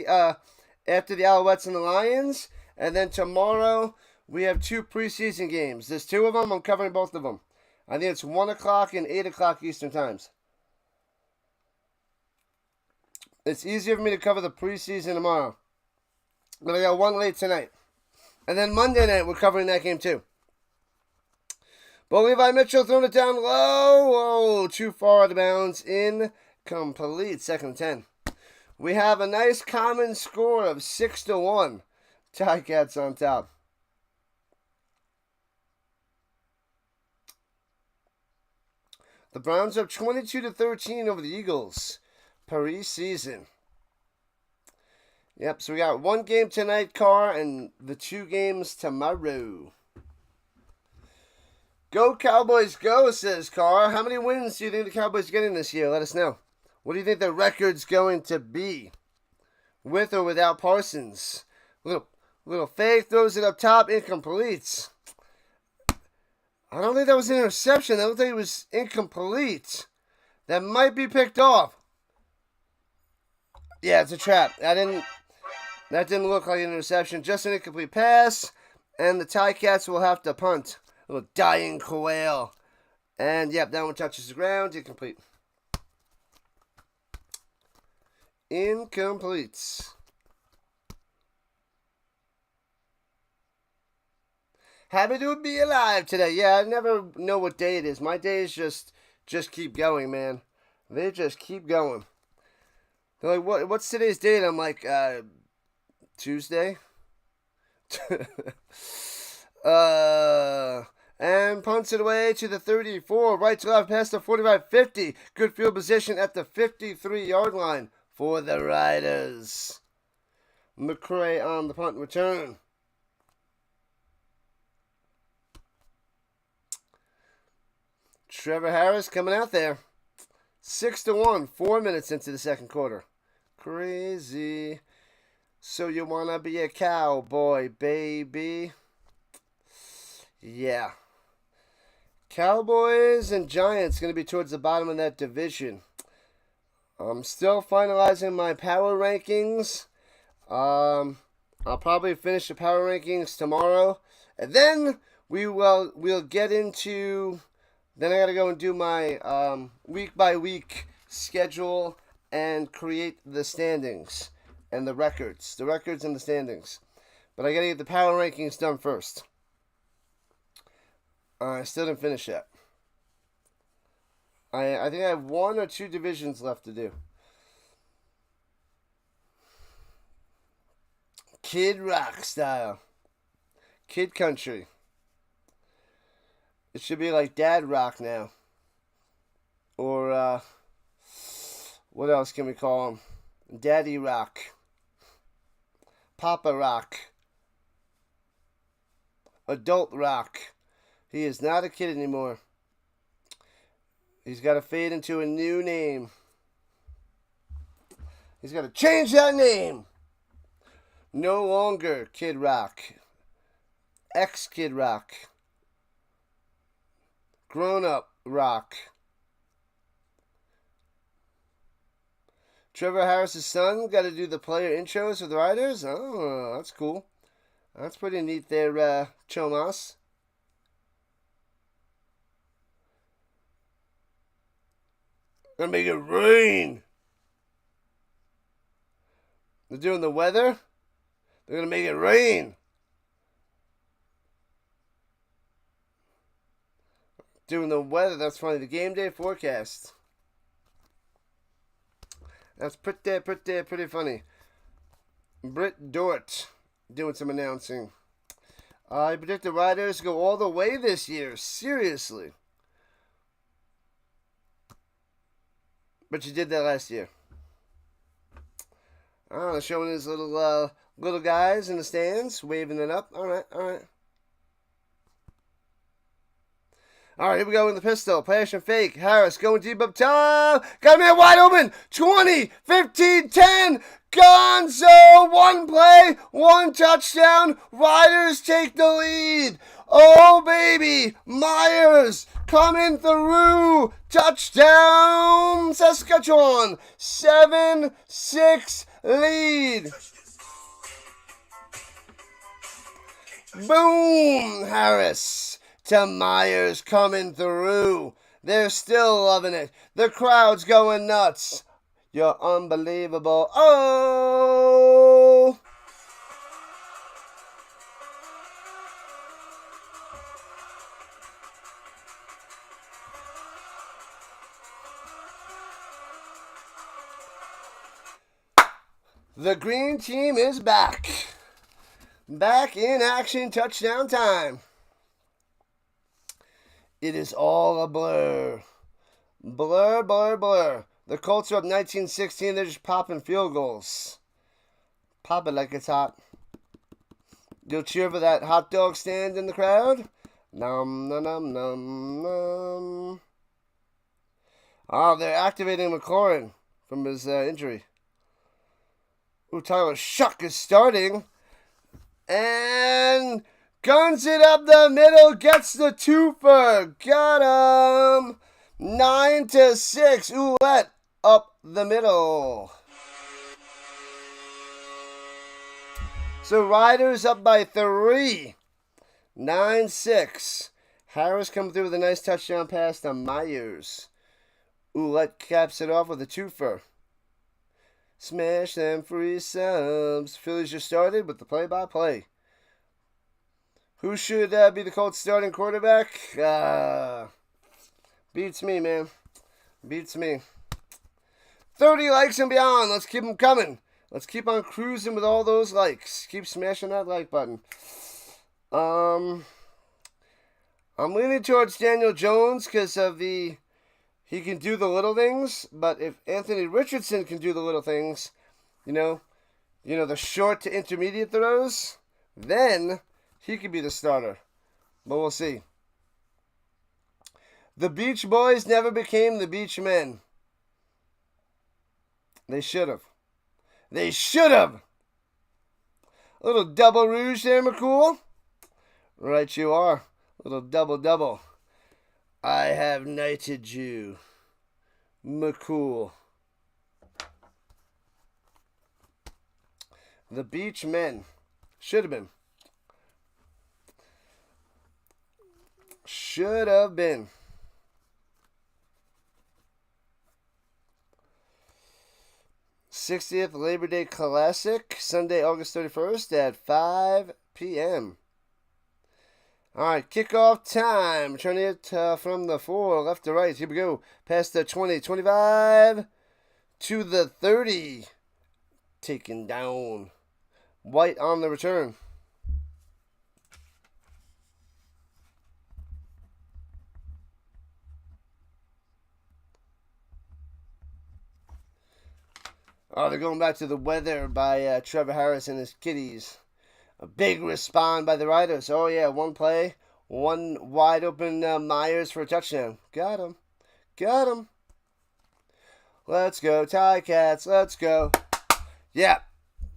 after the Alouettes and the Lions. And then tomorrow, we have 2 preseason games. There's 2 of them. I'm covering both of them. I think it's 1 o'clock and 8 o'clock Eastern times. It's easier for me to cover the preseason tomorrow. But I got 1 late tonight. And then Monday night, we're covering that game too. But Levi Mitchell throwing it down low. Whoa, too far out of bounds. Incomplete. 2nd and 10. We have a nice common score of 6-1. Ticats on top. The Browns up 22-13 over the Eagles. Pre-season. Yep, so we got 1 game tonight, Carr, and the 2 games tomorrow. Go Cowboys, go, says Carr. How many wins do you think the Cowboys are getting this year? Let us know. What do you think the record's going to be? With or without Parsons? Little fake, throws it up top, incomplete. I don't think that was an interception. That looked like it was incomplete. That might be picked off. Yeah, it's a trap. That didn't look like an interception. Just an incomplete pass. And the Ticats will have to punt. A little dying quail. And, yep, that one touches the ground. Incomplete. Incomplete. Happy to be alive today. Yeah, I never know what day it is. My days just keep going, man. They just keep going. They're like, what's today's date? I'm like, Tuesday. And punts it away to the 34. Right to left past the 45-50. Good field position at the 53-yard line for the Riders. McCray on the punt return. Trevor Harris coming out there. 6-1, 4 minutes into the second quarter. Crazy. So you want to be a cowboy, baby? Yeah. Cowboys and Giants going to be towards the bottom of that division. I'm still finalizing my power rankings. I'll probably finish the power rankings tomorrow. And then we'll get into... Then I got to go and do my week-by-week schedule and create the standings and the records. The records and the standings. But I got to get the power rankings done first. I still didn't finish yet. I think I have 1 or 2 divisions left to do. Kid Rock style. Kid Country. It should be like Dad Rock now. Or, what else can we call him? Daddy Rock. Papa Rock. Adult Rock. He is not a kid anymore. He's got to fade into a new name. He's got to change that name. No longer Kid Rock. Ex-Kid Rock. Grown-up Rock. Trevor Harris' son got to do the player intros for the Riders. Oh, that's cool. That's pretty neat there, Chomas. Gonna make it rain. They're doing the weather. They're gonna make it rain. Doing the weather. That's funny. The game day forecast. That's pretty funny. Britt Dort doing some announcing. I predict the Riders go all the way this year. Seriously. But you did that last year. Oh, showing his little guys in the stands, waving it up. All right. All right, here we go in the pistol. Passion fake. Harris going deep up top. Got a man wide open. 20, 15, 10. Gonzo. One play, one touchdown. Riders take the lead. Oh, baby. Myers coming through. Touchdown, Saskatchewan. 7-6 lead. Boom, Harris to Myers coming through. They're still loving it. The crowd's going nuts. You're unbelievable. Oh! The green team is back. Back in action, touchdown time. It is all a blur. Blur. The Colts are up 19-16. They're just popping field goals. Pop it like it's hot. You'll cheer for that hot dog stand in the crowd? Nom. Oh, they're activating McLaurin from his injury. Ooh, Tyler Shuck is starting. And Guns it up the middle, gets the twofer. Got him. 9-6. Ouellette up the middle. So Riders up by 3. 9-6. Harris comes through with a nice touchdown pass to Myers. Ouellette caps it off with a twofer. Smash them free subs. Phillies just started with the play-by-play. Who should be the Colts starting quarterback? Beats me, man. Beats me. 30 likes and beyond. Let's keep them coming. Let's keep on cruising with all those likes. Keep smashing that like button. I'm leaning towards Daniel Jones because of he can do the little things. But if Anthony Richardson can do the little things, you know, the short to intermediate throws, then he could be the starter. But we'll see. The Beach Boys never became the Beach Men. They should have. They should have. A little double rouge there, McCool. Right you are. A little double. I have knighted you, McCool. The Beach Men. Should have been. Should have been. '60th Labor Day Classic, Sunday, August 31st at 5 p.m. All right, kickoff time. Turn it from the 4, left to right. Here we go. Past the 20, 25 to the 30. Taken down. White on the return. Oh, they're going back to the weather by Trevor Harris and his Kitties. A big respond by the Riders. Oh, yeah, one play. One wide open Myers for a touchdown. Got him. Got him. Let's go, Ticats. Let's go. Yeah.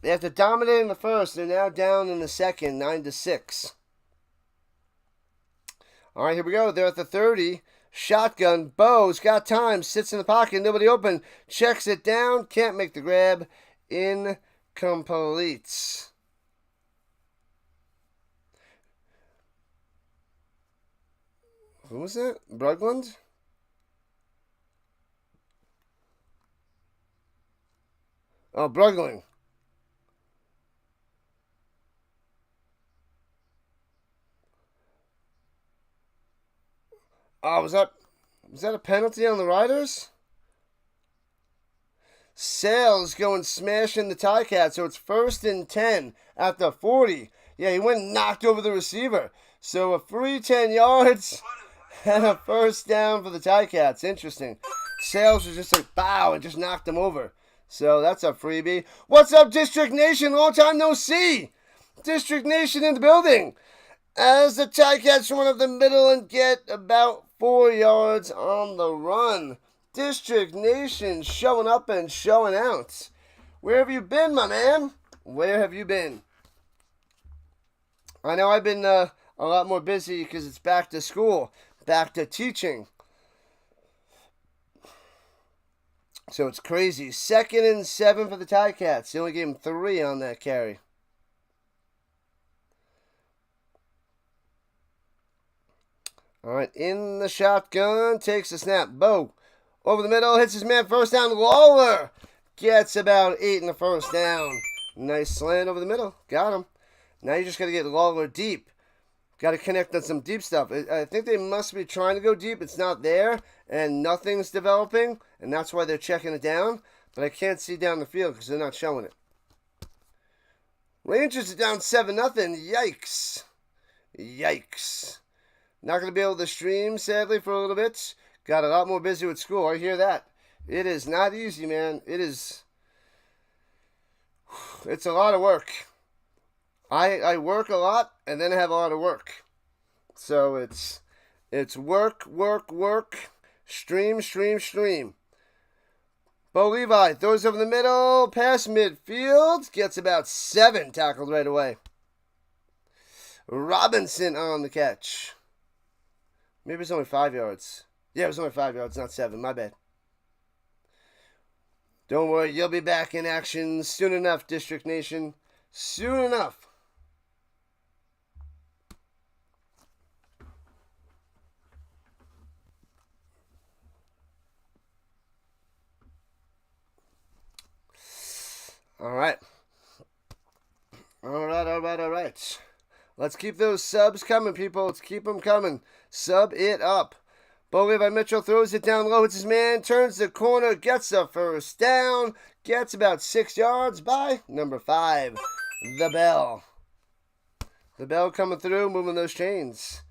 After dominating the first, they're now down in the second, 9-6. All right, here we go. They're at the 30. Shotgun. Bo's got time. Sits in the pocket. Nobody open. Checks it down. Can't make the grab. Incomplete. Who was that? Brugland? Oh, Brugling. Oh, was that a penalty on the Riders? Sales going smashing the Ticats, so it's 1st and 10 at the 40. Yeah, he went and knocked over the receiver. So a free 10 yards and a first down for the Ticats. Interesting. Sales was just like, bow, and just knocked him over. So that's a freebie. What's up, District Nation? Long time no see. District Nation in the building. As the Ticats run up the middle and get about 4 yards on the run. District Nation showing up and showing out. Where have you been, my man? Where have you been? I know I've been a lot more busy because it's back to school, back to teaching. So it's crazy. 2nd and 7 for the Ticats. They only gave him 3 on that carry. All right, in the shotgun, takes a snap. Bo, over the middle, hits his man, first down. Lawler gets about 8 in the first down. Nice slant over the middle. Got him. Now you just got to get Lawler deep. Got to connect on some deep stuff. I think they must be trying to go deep. It's not there, and nothing's developing, and that's why they're checking it down. But I can't see down the field because they're not showing it. Rangers are down 7-0. Yikes. Yikes. Not going to be able to stream, sadly, for a little bit. Got a lot more busy with school. I hear that. It is not easy, man. It's a lot of work. I work a lot, and then I have a lot of work. So it's work, stream. Bo Levi throws over the middle, past midfield, gets about 7, tackled right away. Robinson on the catch. Maybe it's only 5 yards. Yeah, it was only 5 yards, not 7. My bad. Don't worry, you'll be back in action soon enough, District Nation. Soon enough. All right. All right. Let's keep those subs coming, people. Let's keep them coming. Sub it up. Bo Levi Mitchell throws it down low. It's his man. Turns the corner. Gets a first down. Gets about 6 yards by number 5, the Bell. The Bell coming through, moving those chains.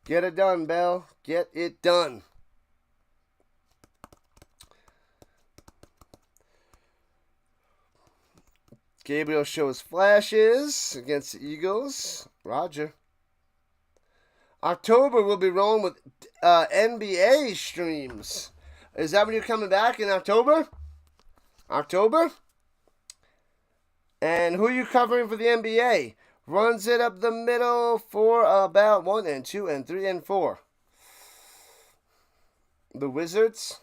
Get it done, Bell. Get it done. Gabriel shows flashes against the Eagles. Roger. October, we'll be rolling with NBA streams. Is that when you're coming back in October? October? And who are you covering for the NBA? Runs it up the middle for about 1 and 2 and 3 and 4. The Wizards?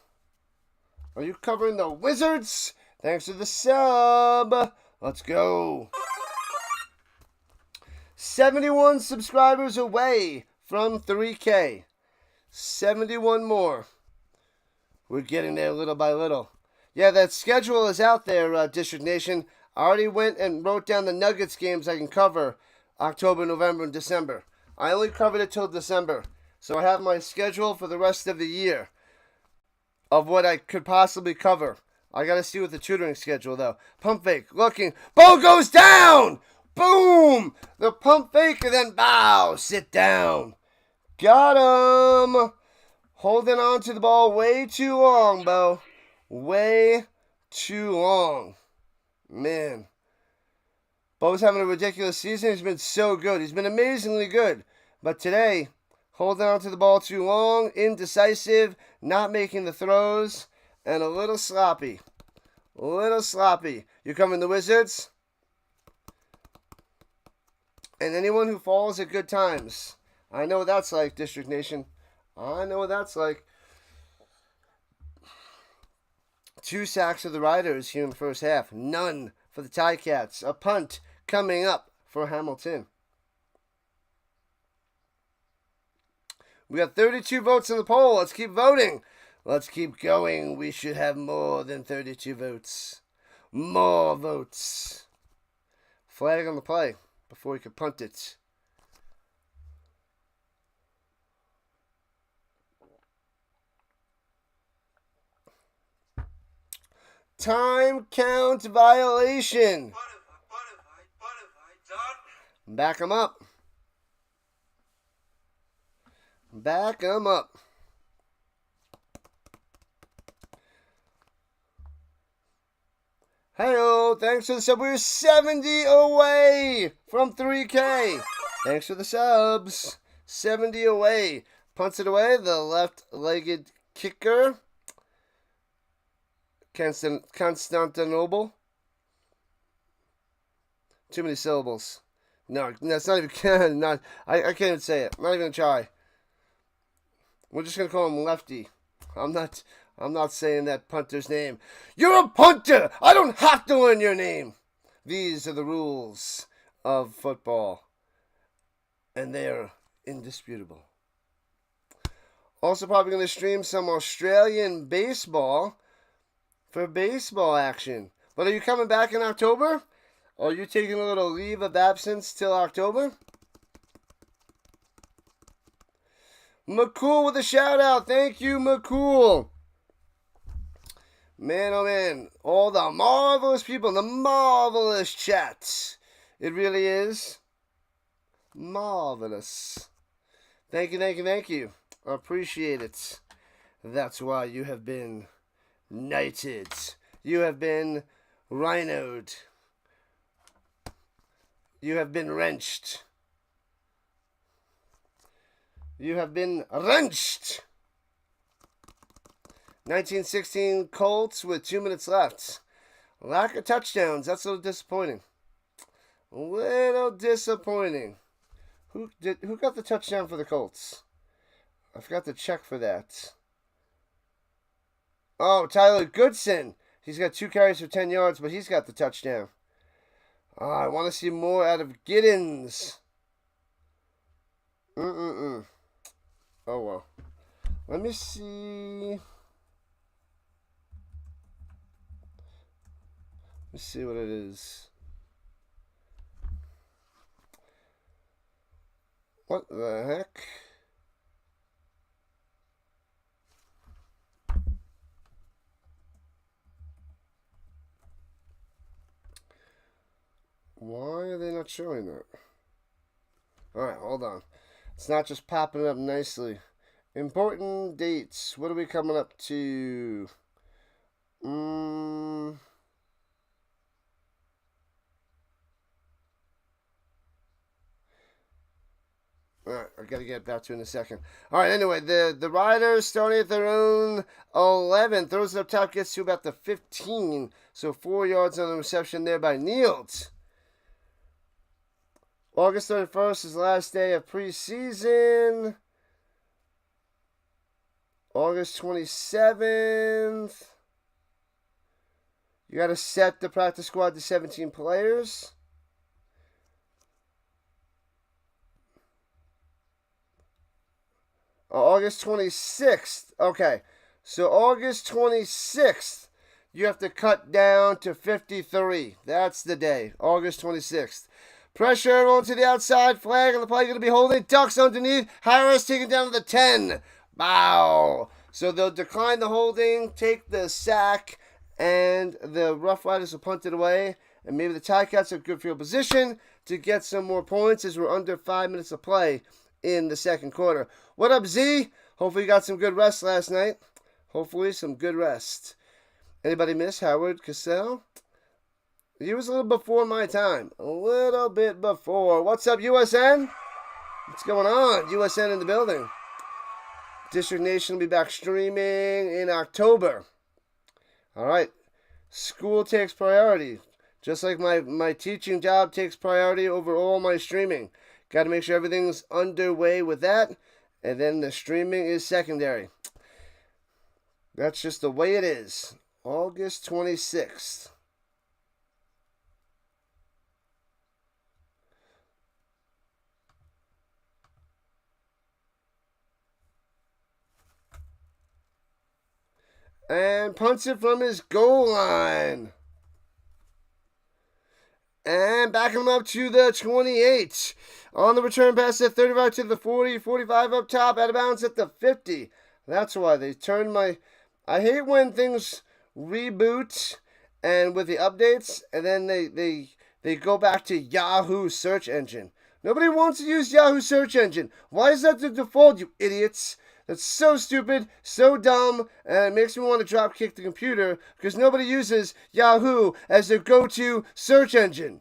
Are you covering the Wizards? Thanks for the sub. Let's go. 71 subscribers away from 3K. 71 more. We're getting there little by little. Yeah, that schedule is out there, District Nation. I already went and wrote down the Nuggets games I can cover October, November, and December. I only covered it till December. So I have my schedule for the rest of the year of what I could possibly cover. I got to see with the tutoring schedule, though. Pump fake, looking. Ball goes down! Boom! The pump fake, and then bow. Sit down. Got him! Holding on to the ball way too long, Bo. Way too long. Man. Bo's having a ridiculous season. He's been so good. He's been amazingly good. But today, holding on to the ball too long, indecisive, not making the throws, and a little sloppy. A little sloppy. You coming the Wizards? And anyone who falls at good times. I know what that's like, District Nation. I know what that's like. 2 sacks of the Riders here in the first half. None for the Ticats. A punt coming up for Hamilton. We got 32 votes in the poll. Let's keep voting. Let's keep going. We should have more than 32 votes. More votes. Flag on the play before we can punt it. Time count violation. What have I done? Back them up. Back them up. Hey-o, thanks for the sub. We're 70 away from 3K. Thanks for the subs. 70 away. Punts it away. The left-legged kicker. Constantinople. Too many syllables. No, that's not even. I can't even say it. I'm not even gonna try. We're just gonna call him Lefty. I'm not saying that punter's name. You're a punter! I don't have to learn your name! These are the rules of football. And they're indisputable. Also probably going to stream some Australian baseball for baseball action. But are you coming back in October? Or are you taking a little leave of absence till October? McCool with a shout out. Thank you, McCool. Man, oh man. All the marvelous people in the marvelous chat. It really is marvelous. Thank you. I appreciate it. That's why you have been knighted. You have been rhinoed. You have been wrenched. You have been wrenched. 1916 Colts with 2 minutes left. Lack of touchdowns. That's a little disappointing. A little disappointing Who got the touchdown for the Colts? I forgot to check for that. Oh, Tyler Goodson. He's got 2 carries for 10 yards, but he's got the touchdown. I want to see more out of Giddens. Oh, well. Let me see. Let's see what it is. What the heck? Why are they not showing that? Alright, hold on. It's not just popping up nicely. Important dates. What are we coming up to? Alright, I gotta get back to it in a second. Alright, anyway, the Riders starting at their own 11. Throws it up top, gets to about the 15. So 4 yards on the reception there by Niels. August 31st is the last day of preseason. August 27th. You got to set the practice squad to 17 players. August 26th. Okay. So August 26th, you have to cut down to 53. That's the day. August 26th. Pressure on to the outside. Flag on the play. Going to be holding. Ducks underneath. Harris taken down to the 10. Bow. So they'll decline the holding, take the sack, and the Roughriders will punt it away. And maybe the Ticats are in good field position to get some more points as we're under 5 minutes of play in the second quarter. What up, Z? Hopefully you got some good rest last night. Hopefully some good rest. Anybody miss Howard Cassell? He was a little before my time. A little bit before. What's up, USN? What's going on? USN in the building. District Nation will be back streaming in October. All right. School takes priority. Just like my teaching job takes priority over all my streaming. Got to make sure everything's underway with that. And then the streaming is secondary. That's just the way it is. August 26th. And punts it from his goal line. And backing him up to the 28. On the return pass at 35 to the 40. 45 up top. Out of bounds at the 50. That's why they turned my... I hate when things reboot and with the updates. And then they go back to Yahoo search engine. Nobody wants to use Yahoo search engine. Why is that the default, you idiots? That's so stupid, so dumb, and it makes me want to drop kick the computer because nobody uses Yahoo as their go-to search engine.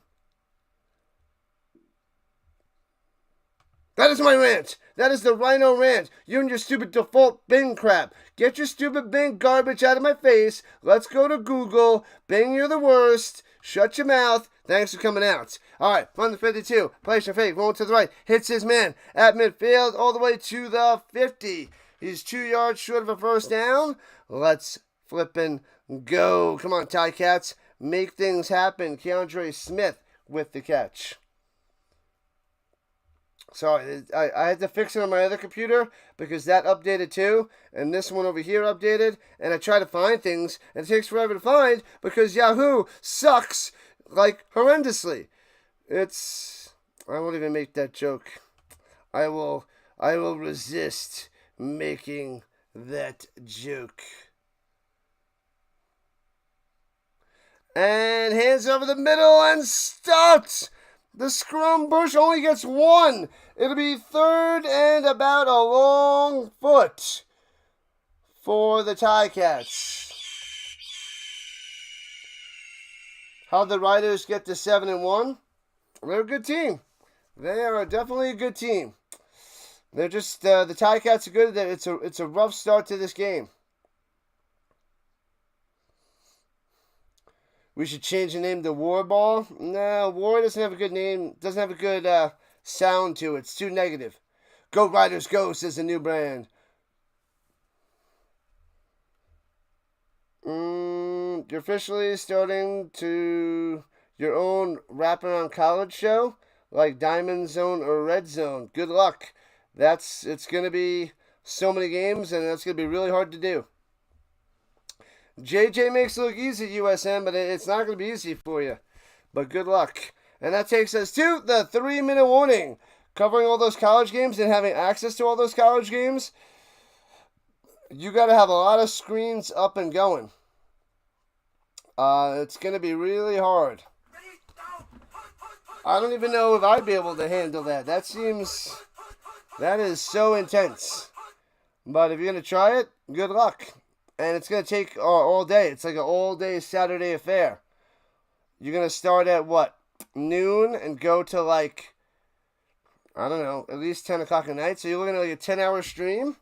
That is my rant. That is the RHINO rant. You and your stupid default Bing crap. Get your stupid Bing garbage out of my face. Let's go to Google. Bing, you're the worst. Shut your mouth. Thanks for coming out. All right, from the 52. Plays your fake. Rolling to the right. Hits his man at midfield all the way to the 50. He's 2 yards short of a first down. Let's flippin' go. Come on, Ticats. Make things happen. Keandre Smith with the catch. Sorry, I had to fix it on my other computer because that updated too, and this one over here updated, and I try to find things, and it takes forever to find because Yahoo sucks, like, horrendously. I won't even make that joke. I will resist making that joke. And hands over the middle and stopped. The scrum bush only gets 1. It'll be 3rd and about a long foot for the Ticats. How'd the Riders get to 7-1? They're a good team. They are definitely a good team. They're just the Ticats are good. It's a rough start to this game. We should change the name to War Ball. No, War doesn't have a good name. Doesn't have a good sound to it. It's too negative. Go Riders Go, says the new brand. You're officially starting to your own wraparound college show like Diamond Zone or Red Zone. Good luck. It's going to be so many games, and that's going to be really hard to do. JJ makes it look easy, USM, but it's not going to be easy for you. But good luck. And that takes us to the 3-minute warning. Covering all those college games and having access to all those college games, you got to have a lot of screens up and going. It's going to be really hard. I don't even know if I'd be able to handle that. That is so intense. But if you're going to try it, good luck. And it's going to take all day. It's like an all-day Saturday affair. You're going to start at, what, noon and go to, like, I don't know, at least 10 o'clock at night. So you're looking at like a 10-hour stream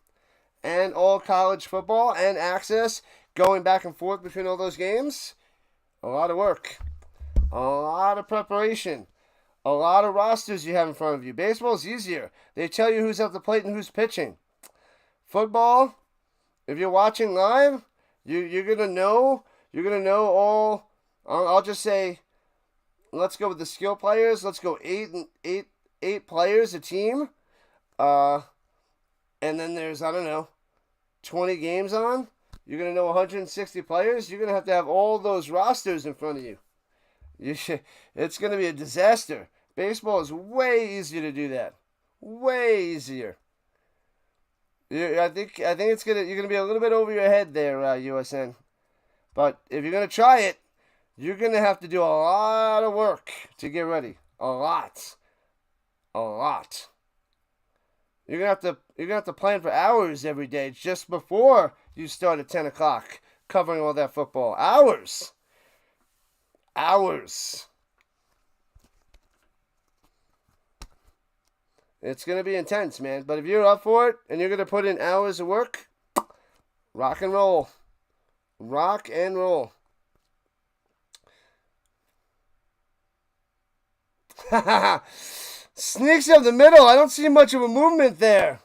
and all college football and access going back and forth between all those games. A lot of work. A lot of preparation. A lot of rosters you have in front of you. Baseball's easier. They tell you who's at the plate and who's pitching. Football, if you're watching live, you're gonna know all. I'll just say, let's go with the skill players. Let's go eight players a team. And then there's, I don't know, 20 games on. You're gonna know 160 players. You're gonna have all those rosters in front of you. It's gonna be a disaster. Baseball is way easier to do that. Way easier. I think you're gonna be a little bit over your head there, USN. But if you're gonna try it, you're gonna have to do a lot of work to get ready. A lot. You're gonna have to plan for hours every day just before you start at 10 o'clock covering all that football. Hours. It's going to be intense, man. But if you're up for it and you're going to put in hours of work, rock and roll. Rock and roll. Sneaks up the middle. I don't see much of a movement there.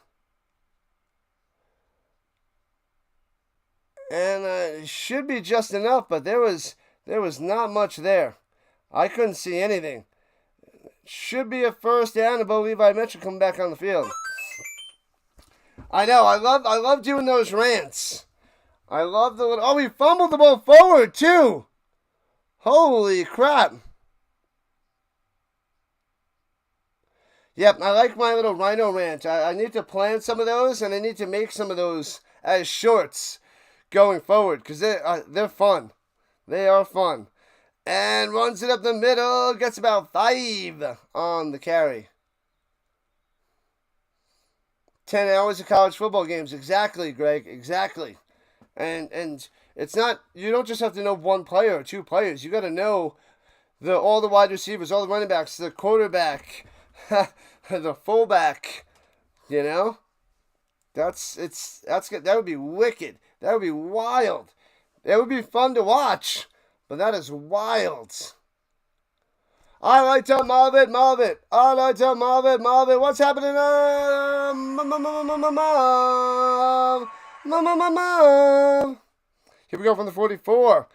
And it should be just enough, but there was not much there. I couldn't see anything. Should be a first down, and Bo Levi Mitchell come back on the field. I know. I love doing those rants. I love the little. Oh, he fumbled the ball forward too. Holy crap! Yep, I like my little RHINO rant. I need to plan some of those, and I need to make some of those as shorts going forward because they're fun. They are fun. And runs it up the middle. Gets about 5 on the carry. 10 hours of college football games. Exactly, Greg. Exactly. And it's not, you don't just have to know one player or two players. You got to know all the wide receivers, all the running backs, the quarterback, the fullback. You know? That's good. That would be wicked. That would be wild. That would be fun to watch. But that is wild. I like to mob it. I like to mob it. What's happening? Here we go from the 44.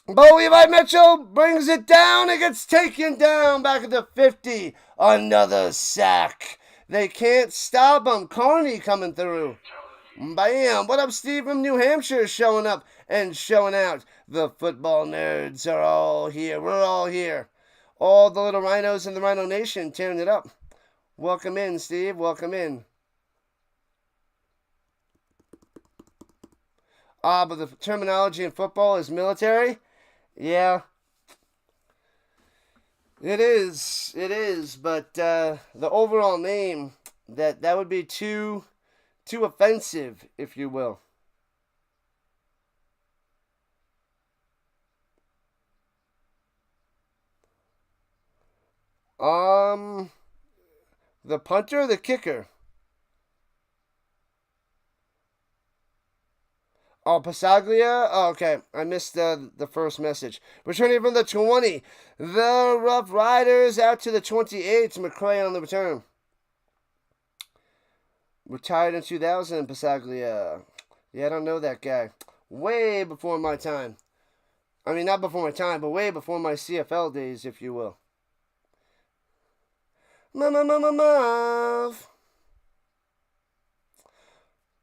Bo Levi Mitchell brings it down. It gets taken down back at the 50. Another sack. They can't stop him. Carney coming through. Bam. What up, Steve from New Hampshire showing up and showing out. The football nerds are all here. We're all here. All the little rhinos in the RHINO Nation tearing it up. Welcome in, Steve. Welcome in. But the terminology in football is military. Yeah. It is. But the overall name, that would be too offensive, if you will. The punter or the kicker? Oh, Pasaglia? Oh, okay. I missed the first message. Returning from the 20. The Rough Riders out to the 28. McCray on the return. Retired in 2000, Pasaglia. Yeah, I don't know that guy. Way before my time. I mean, not before my time, but way before my CFL days, if you will. Mav.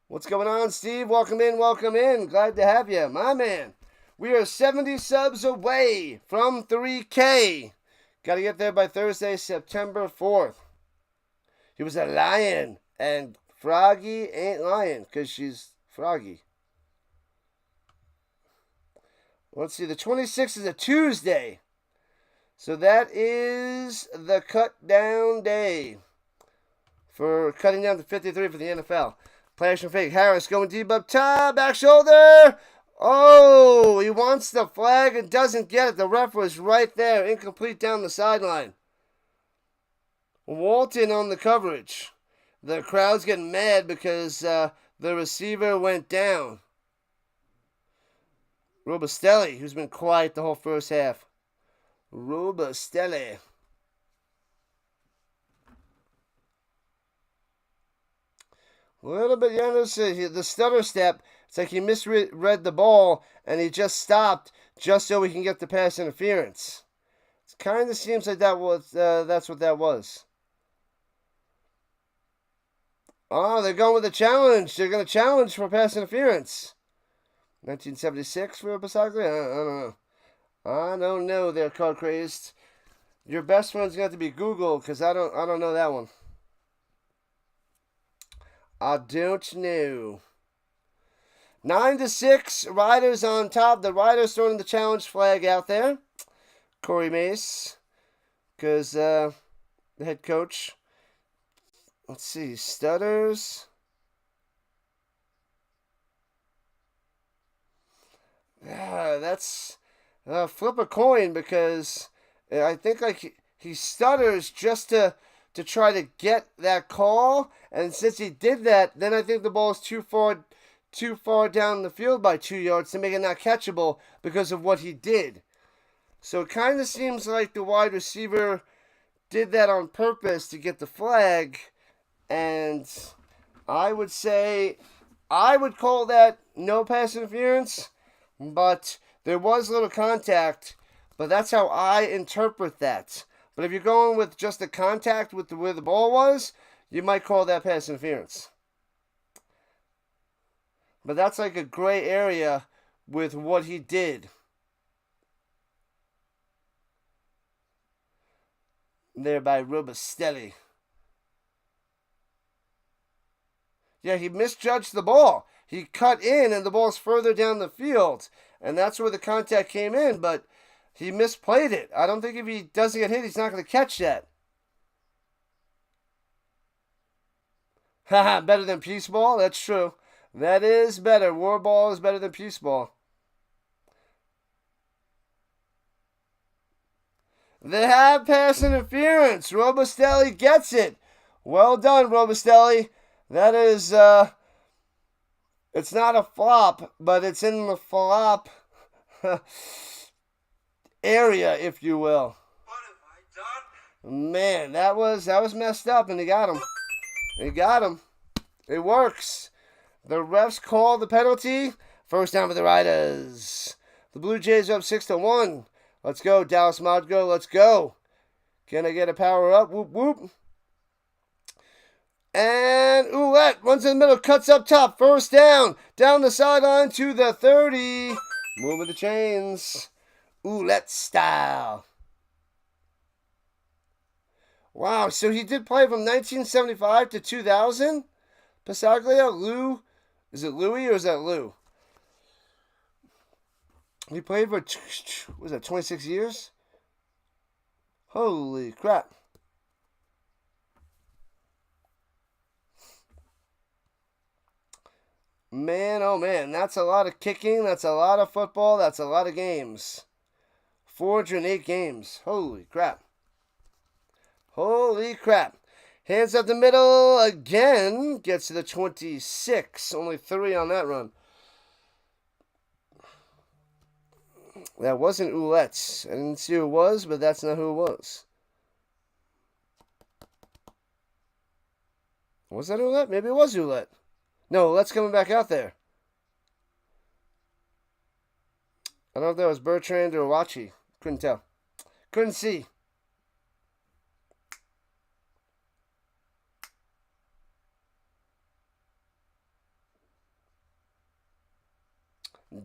What's going on, Steve? Welcome in, welcome in. Glad to have you, my man. We are 70 subs away from 3K. Got to get there by Thursday, September 4th. He was a lion, and Froggy ain't lying because she's Froggy. Let's see, the 26th is a Tuesday. So that is the cut down day for cutting down to 53 for the NFL. Players from fake. Harris going deep up top. Back shoulder. Oh, he wants the flag and doesn't get it. The ref was right there. Incomplete down the sideline. Walton on the coverage. The crowd's getting mad because the receiver went down. Robustelli, who's been quiet the whole first half. Robustelli. A little bit, notice the stutter step. It's like he misread the ball and he just stopped just so he can get the pass interference. It kind of seems like that's what that was. Oh, they're going with a challenge. They're going to challenge for pass interference. 1976 for Pasaglia? I don't know. I don't know there, card crazed. Your best friend's going to have to be Google because I don't know that one. I don't know. 9-6, Riders on top. The Riders throwing the challenge flag out there. Corey Mace, because the head coach. Let's see, stutters. Yeah, that's flip a coin because I think like he stutters just to try to get that call, and since he did that, then I think the ball is too far down the field by 2 yards to make it not catchable because of what he did. So it kind of seems like the wide receiver did that on purpose to get the flag, and I would say I would call that no pass interference, but there was little contact, but that's how I interpret that. But if you're going with just the contact with where the ball was, you might call that pass interference. But that's like a gray area with what he did. There by Robustelli. Yeah, he misjudged the ball. He cut in and the ball's further down the field. And that's where the contact came in, but he misplayed it. I don't think if he doesn't get hit, he's not going to catch that. Haha, better than Peace Ball? That's true. That is better. War Ball is better than Peace Ball. They have pass interference. Robustelli gets it. Well done, Robustelli. That is, it's not a flop, but it's in the flop area, if you will. What have I done? Man, that was messed up, and he got him. He got him. It works. The refs call the penalty. First down for the Riders. The Blue Jays are up 6-1. Let's go, Dallas Modgo. Let's go. Can I get a power up? Whoop, whoop. And Ouellette runs in the middle, cuts up top. First down. Down the sideline to the 30. Moving the chains. Ouellette style. Wow, so he did play from 1975 to 2000? Pasaglia, Lou. Is it Louis or is that Lou? He played for, what was that, 26 years? Holy crap. Man, oh man, that's a lot of kicking, that's a lot of football, that's a lot of games. 408 games. Holy crap. Holy crap. Hands up the middle again. Gets to the 26. Only 3 on that run. That wasn't Ouellette. I didn't see who it was, but that's not who it was. Was that Ouellette? Maybe it was Ouellette. No, Ouellette's coming back out there. I don't know if that was Bertrand or Wachi. Couldn't tell. Couldn't see.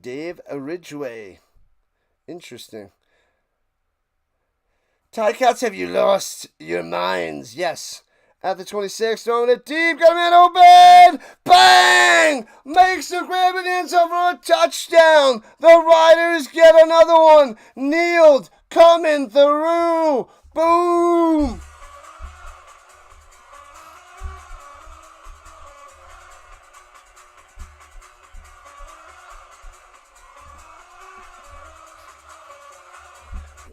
Dave Ridgway. Interesting. Ticats, have you lost your minds? Yes. At the 26, throwing it deep, got a man open! Bang! Makes the grab in the end zone for a touchdown! The Riders get another one! Kneeled, coming through! Boom!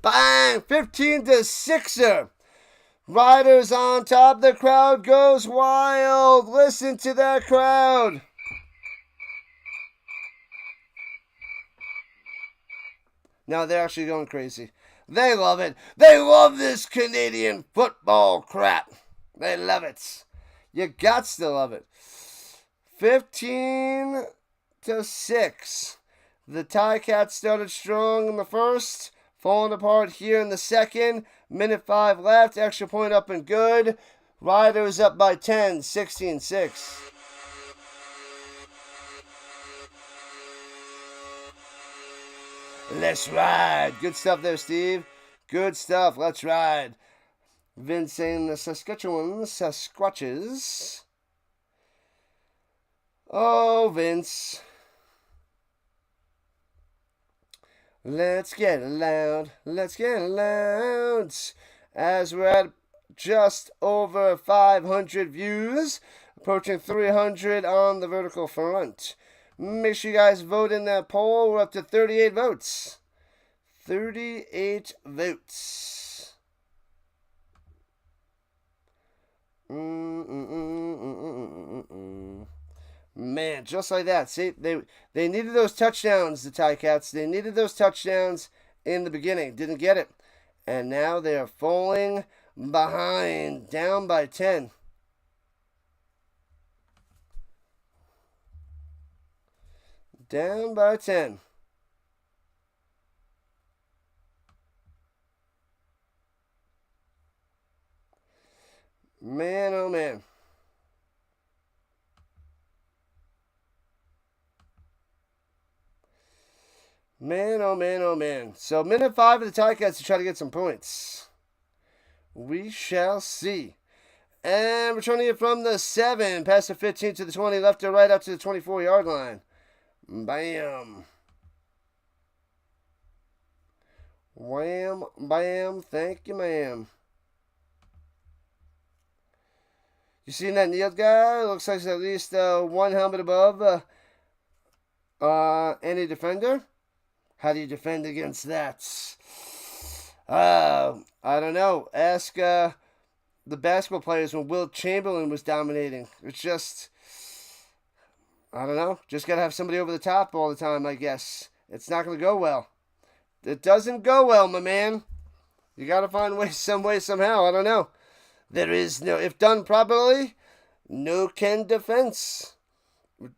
Bang! 15-6er. Riders on top. The crowd goes wild. Listen to that crowd. Now they're actually going crazy. They love it. They love this Canadian football crap. They love it. You got to love it. 15-6. The Ticats started strong in the first. Falling apart here in the second. Minute 5 left. Extra point up and good. Riders up by 10. 16-6. Let's ride. Good stuff there, Steve. Good stuff. Let's ride. Vince saying the Saskatchewan Sasquatches. Oh, Vince. Let's get loud, let's get loud, as we're at just over 500 views, approaching 300 on the vertical front. Make sure you guys vote in that poll. We're up to 38 votes. 38 votes. Man, just like that. See, they needed those touchdowns, the Ticats. They needed those touchdowns in the beginning. Didn't get it. And now they are falling behind. Down by 10. Down by 10. Man, oh man. Man, oh man, oh man. So, minute 5 of the Ticats to try to get some points. We shall see. And returning it from the 7, past the 15 to the 20, left to right up to the 24-yard line. Bam. Wham, bam, thank you, ma'am. You seen that kneeled guy? Looks like he's at least one helmet above any defender. How do you defend against that? I don't know. Ask the basketball players when Wilt Chamberlain was dominating. It's just, I don't know. Just got to have somebody over the top all the time, I guess. It's not going to go well. It doesn't go well, my man. You got to find some way, somehow. I don't know. There is no, if done properly, no can defense.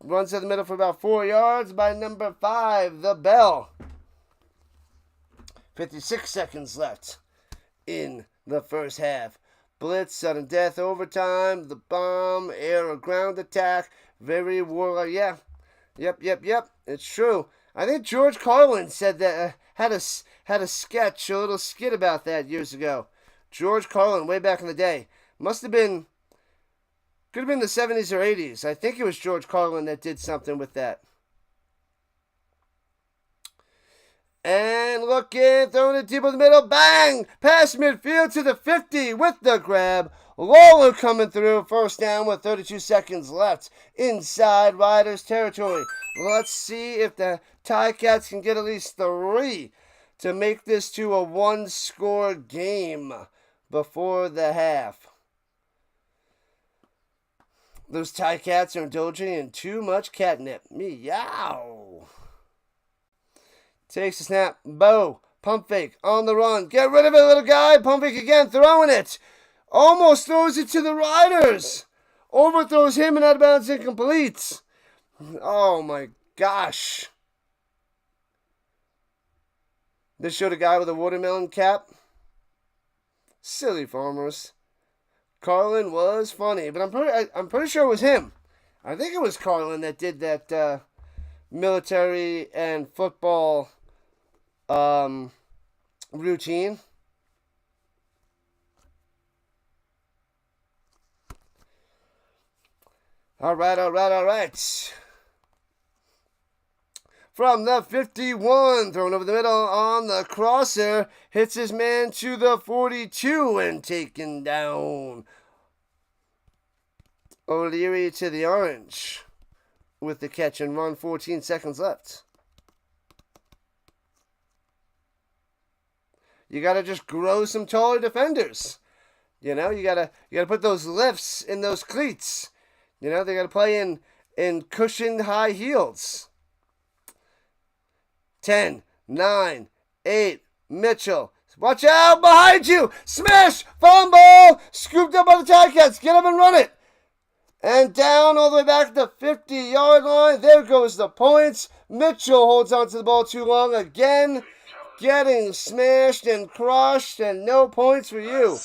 Runs to the middle for about 4 yards by number 5, the Bell. 56 seconds left in the first half. Blitz, sudden death, overtime, the bomb, air or ground attack, very warlike. Yeah, yep. It's true. I think George Carlin said that had a sketch, a little skit about that years ago. George Carlin, way back in the day, could have been the 70s or 80s. I think it was George Carlin that did something with that. And looking, throwing it deep in the middle, bang! Past midfield to the 50 with the grab. Lawler coming through, first down with 32 seconds left inside Riders territory. Let's see if the Ticats can get at least 3 to make this to a 1-score game before the half. Those Ticats are indulging in too much catnip. Meow. Takes a snap. Bo. Pump fake. On the run. Get rid of it, little guy. Pump fake again. Throwing it. Almost throws it to the Riders. Overthrows him and out of bounds, incomplete. Oh my gosh. This showed a guy with a watermelon cap. Silly farmers. Carlin was funny, but I'm pretty sure it was him. I think it was Carlin that did that military and football routine. All right. From the 51, thrown over the middle on the crosser, hits his man to the 42 and taken down. O'Leary to the orange with the catch and run, 14 seconds left. You got to just grow some taller defenders. You know, you got to put those lifts in those cleats. You know, they got to play in cushioned high heels. 10, 9, 8, Mitchell. Watch out behind you. Smash, fumble, scooped up by the Ticats. Get up and run it. And down all the way back to the 50-yard line. There goes the points. Mitchell holds on to the ball too long again. Getting smashed and crushed and no points for you.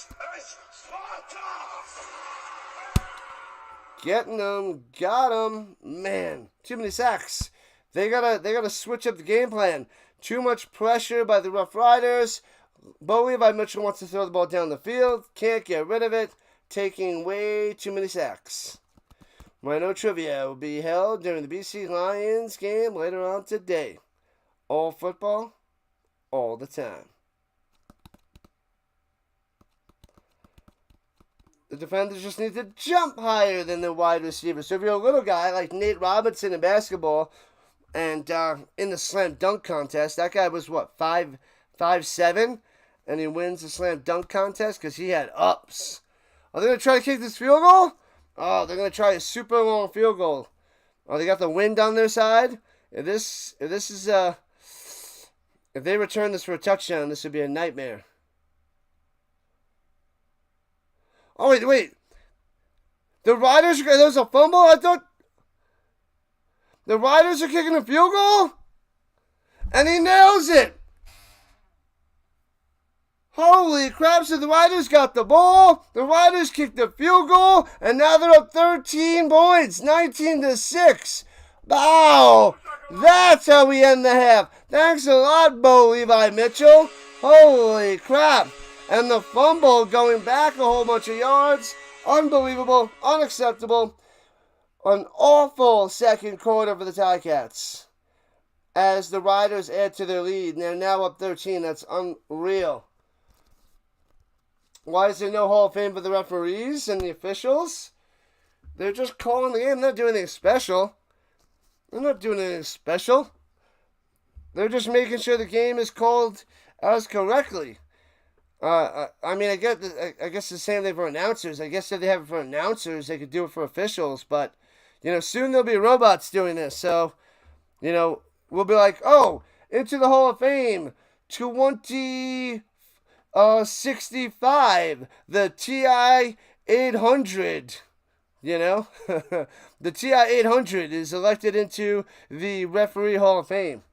Getting them, got them. Man, too many sacks. They gotta switch up the game plan. Too much pressure by the Rough Riders. Bo Levi Mitchell wants to throw the ball down the field. Can't get rid of it. Taking way too many sacks. RHINO Trivia will be held during the BC Lions game later on today. All football, all the time. The defenders just need to jump higher than the wide receivers. So if you're a little guy like Nate Robinson in basketball, and in the slam dunk contest, that guy was what, 5'7", and he wins the slam dunk contest because he had ups. Are they gonna try to kick this field goal? Oh, they're gonna try a super long field goal. Oh, they got the wind on their side. If they return this for a touchdown, this would be a nightmare. Oh wait. The Riders, there was a fumble? I thought the Riders are kicking a field goal? And he nails it! Holy crap, so the Riders got the ball, the Riders kicked the field goal, and now they're up 13 points, 19-6. Wow! That's how we end the half. Thanks a lot, Bo Levi Mitchell. Holy crap. And the fumble going back a whole bunch of yards. Unbelievable, unacceptable. An awful second quarter for the Ticats as the Riders add to their lead. And they're now up 13. That's unreal. Why is there no Hall of Fame for the referees and the officials? They're just calling the game. They're not doing anything special. They're just making sure the game is called as correctly. I guess the same thing for announcers. I guess if they have it for announcers, they could do it for officials. But, soon there'll be robots doing this. So, we'll be like, oh, into the Hall of Fame, 65, the TI 800. The TI 800 is elected into the Referee Hall of Fame.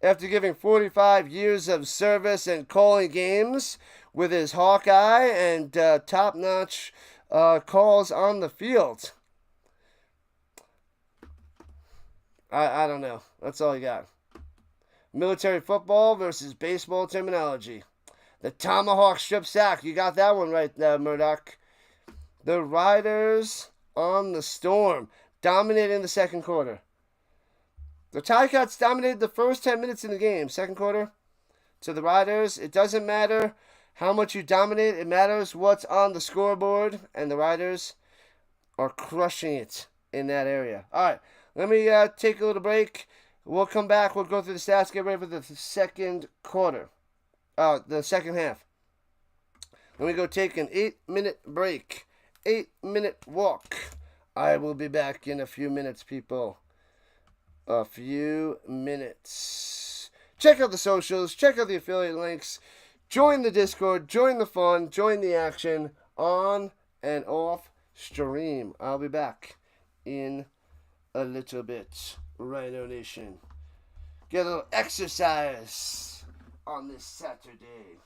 After giving 45 years of service and calling games with his Hawkeye and top-notch calls on the field. I don't know. That's all you got. Military football versus baseball terminology. The tomahawk strip sack. You got that one right there, Murdoch. The Riders on the storm. Dominating the second quarter. The Ticats dominated the first 10 minutes in the game. Second quarter, to the Riders, it doesn't matter how much you dominate. It matters what's on the scoreboard. And the Riders are crushing it in that area. All right, let me take a little break. We'll come back. We'll go through the stats. Get ready for the second quarter. The second half. Let me go take an 8-minute break. 8-minute walk. I will be back in a few minutes, people. A few minutes. Check out the socials, check out the affiliate links, join the Discord, join the fun, join the action on and off stream. I'll be back in a little bit. RHINO Nation. Get a little exercise on this Saturday.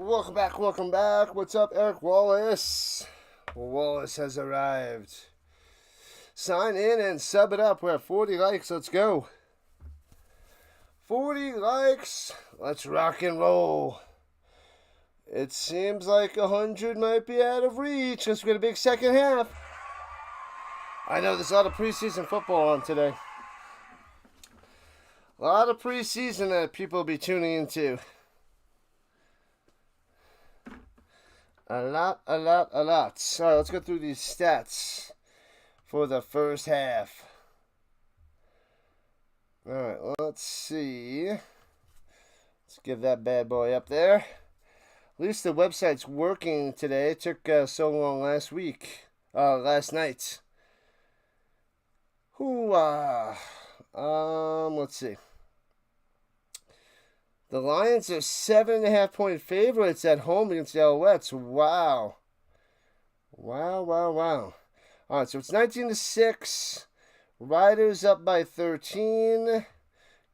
welcome back. What's up, Eric Wallace? Wallace has arrived. Sign in and sub it up. We're at 40 likes. Let's go. 40 likes. Let's rock and roll. It seems like 100 might be out of reach because we got a big second half. I know there's a lot of preseason football on today. A lot of preseason that people will be tuning into. A lot. All right, let's go through these stats for the first half. All right, let's see. Let's get that bad boy up there. At least the website's working today. It took so long last night. Let's see. The Lions are 7.5-point favorites at home against the Alouettes. Wow. All right, so it's 19-6. Riders up by 13.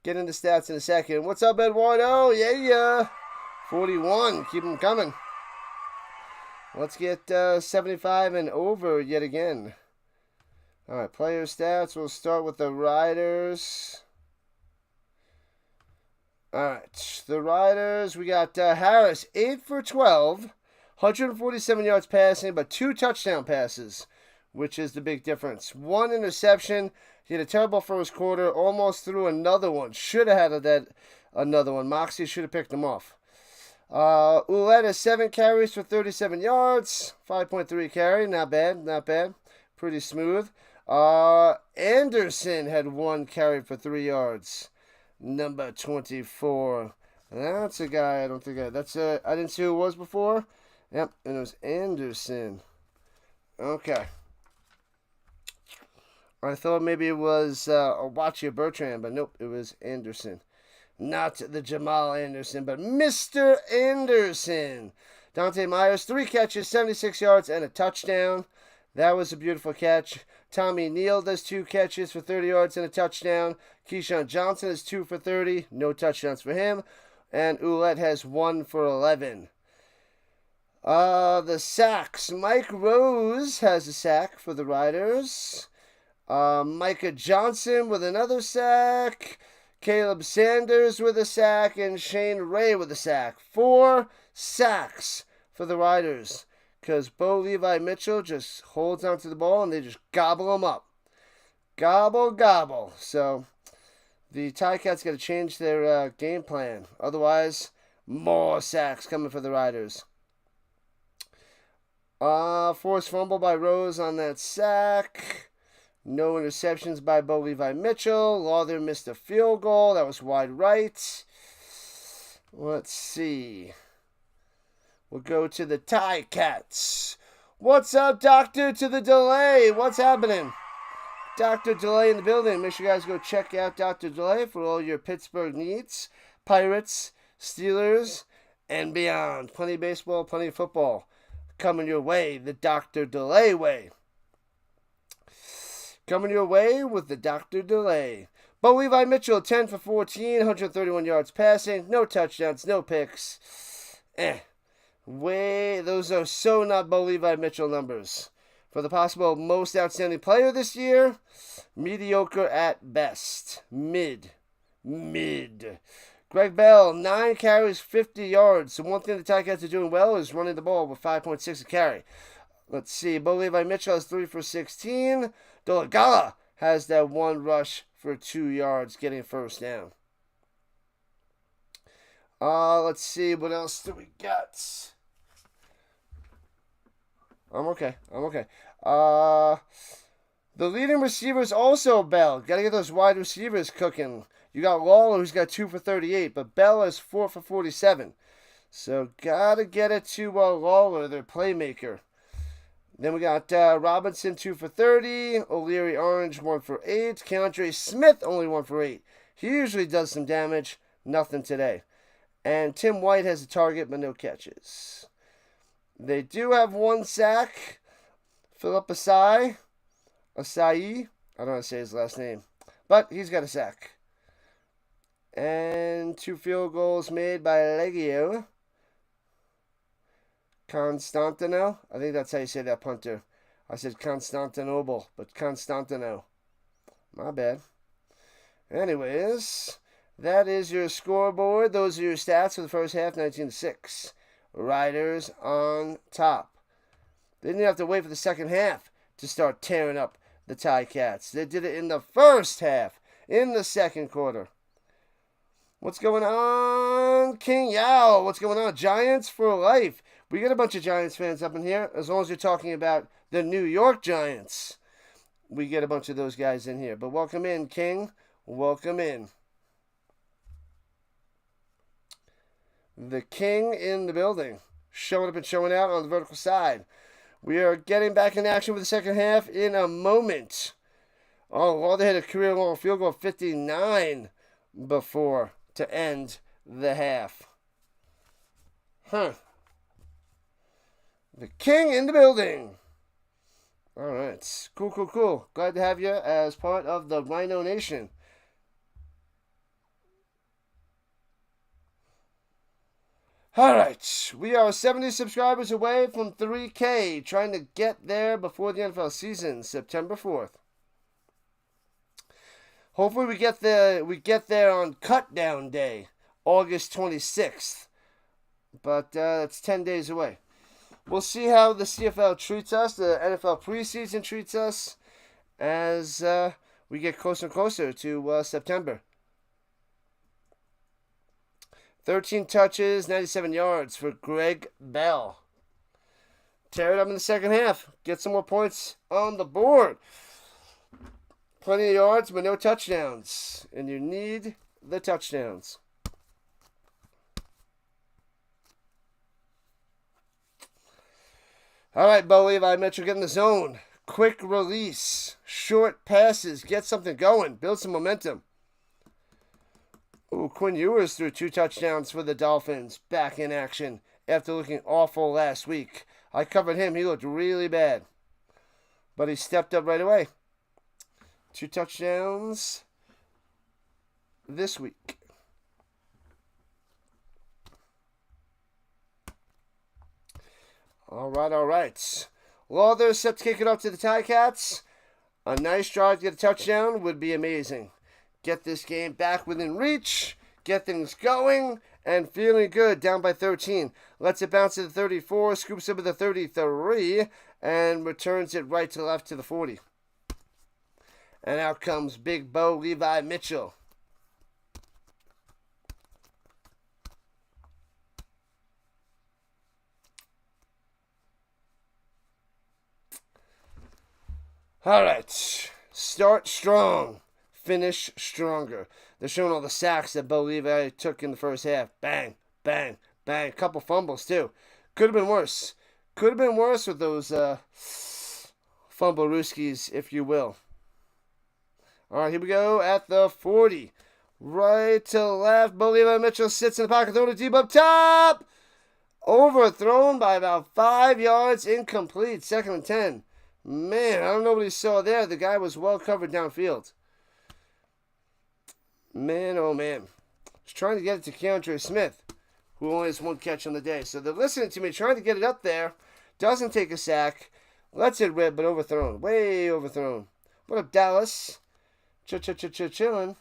Get into stats in a second. What's up, Eduardo? Yeah. 41. Keep them coming. Let's get 75 and over yet again. All right, player stats. We'll start with the Riders. All right, the Riders, we got Harris, 8 for 12, 147 yards passing, but 2 touchdown passes, which is the big difference. 1 interception. He had a terrible first quarter, almost threw another one. Should have had another one. Moxie should have picked him off. Ouellette has 7 carries for 37 yards, 5.3 carry, not bad. Pretty smooth. Anderson had 1 carry for 3 yards. Number 24. That's a guy I didn't see who it was before. Yep, and it was Anderson. Okay. I thought maybe it was Awachia Bertrand, but nope, it was Anderson. Not the Jamal Anderson, but Mr. Anderson. Dante Myers, 3 catches, 76 yards, and a touchdown. That was a beautiful catch. Tommy Neal does 2 catches for 30 yards and a touchdown. Keyshawn Johnson is 2 for 30. No touchdowns for him. And Ouellette has 1 for 11. The sacks. Mike Rose has a sack for the Riders. Micah Johnson with another sack. Caleb Sanders with a sack. And Shane Ray with a sack. 4 sacks for the Riders. Because Bo Levi Mitchell just holds onto the ball and they just gobble them up. Gobble. So the Ticats got to change their game plan. Otherwise, more sacks coming for the Riders. Forced fumble by Rose on that sack. No interceptions by Bo Levi Mitchell. Lawther missed a field goal. That was wide right. Let's see. We'll go to the Ticats. What's up, Doctor to the Delay? What's happening? Dr. Delay in the building. Make sure you guys go check out Dr. Delay for all your Pittsburgh needs. Pirates, Steelers, and beyond. Plenty of baseball, plenty of football. Coming your way, the Dr. Delay way. Coming your way with the Dr. Delay. Bo Levi Mitchell, 10 for 14, 131 yards passing. No touchdowns, no picks. Those are so not Bo Levi Mitchell numbers. For the possible most outstanding player this year, mediocre at best. Mid. Greg Bell, 9 carries, 50 yards. The one thing the Ticats are doing well is running the ball with 5.6 a carry. Let's see. Bo Levi Mitchell has 3 for 16. Dolagala has that 1 rush for 2 yards, getting first down. Let's see. What else do we got? I'm okay. The leading receivers also Bell. Got to get those wide receivers cooking. You got Lawler, who's got 2 for 38, but Bell is 4 for 47. So got to get it to Lawler, their playmaker. Then we got Robinson, 2 for 30. O'Leary Orange, 1 for 8. Keandre Smith, only 1 for 8. He usually does some damage. Nothing today. And Tim White has a target, but no catches. They do have 1 sack. Philip Asai. I don't know how to say his last name. But he's got a sack. And 2 field goals made by Legio. Constantino? I think that's how you say that, punter. I said Constantinople, but Constantino. My bad. Anyways, that is your scoreboard. Those are your stats for the first half, 19-6. Riders on top. They didn't have to wait for the second half to start tearing up the Ticats. They did it in the first half, in the second quarter. What's going on, King Yao? What's going on? Giants for life. We get a bunch of Giants fans up in here, as long as you're talking about the New York Giants. We get a bunch of those guys in here. But welcome in, King. Welcome in. The King in the building. Showing up and showing out on the vertical side. We are getting back in action with the second half in a moment. Oh, Walder hit a career-long field goal of 59 before to end the half. The King in the building. All right. Cool. Glad to have you as part of the RHINO Nation. All right. We are 70 subscribers away from 3K, trying to get there before the NFL season, September 4th. Hopefully we get there on cut down day, August 26th. But that's 10 days away. We'll see how the CFL treats us, the NFL preseason treats us, as we get closer and closer to September. 13 touches, 97 yards for Greg Bell. Tear it up in the second half. Get some more points on the board. Plenty of yards, but no touchdowns. And you need the touchdowns. All right, Bo Levi, Metro, get in the zone. Quick release. Short passes. Get something going. Build some momentum. Ooh, Quinn Ewers threw 2 touchdowns for the Dolphins. Back in action after looking awful last week. I covered him. He looked really bad. But he stepped up right away. 2 touchdowns this week. All right. Lauder set to kick it up to the Ticats. A nice drive to get a touchdown would be amazing. Get this game back within reach. Get things going. And feeling good. Down by 13. Lets it bounce to the 34. Scoops up at the 33. And returns it right to left to the 40. And out comes Big Bo Levi Mitchell. All right. Start strong. Finish stronger. They're showing all the sacks that Bo Levi took in the first half. Bang, bang, bang. A couple fumbles, too. Could have been worse. Could have been worse with those fumble-rooskies, if you will. All right, here we go at the 40. Right to left. Bo Levi Mitchell sits in the pocket. Throw it deep up top. Overthrown by about 5 yards. Incomplete. 2nd and 10. Man, I don't know what he saw there. The guy was well covered downfield. Man, oh man. He's trying to get it to Keandre Smith, who only has 1 catch on the day. So they're listening to me, trying to get it up there. Doesn't take a sack. Lets it rip, but overthrown. Way overthrown. What up, Dallas? Chillin'.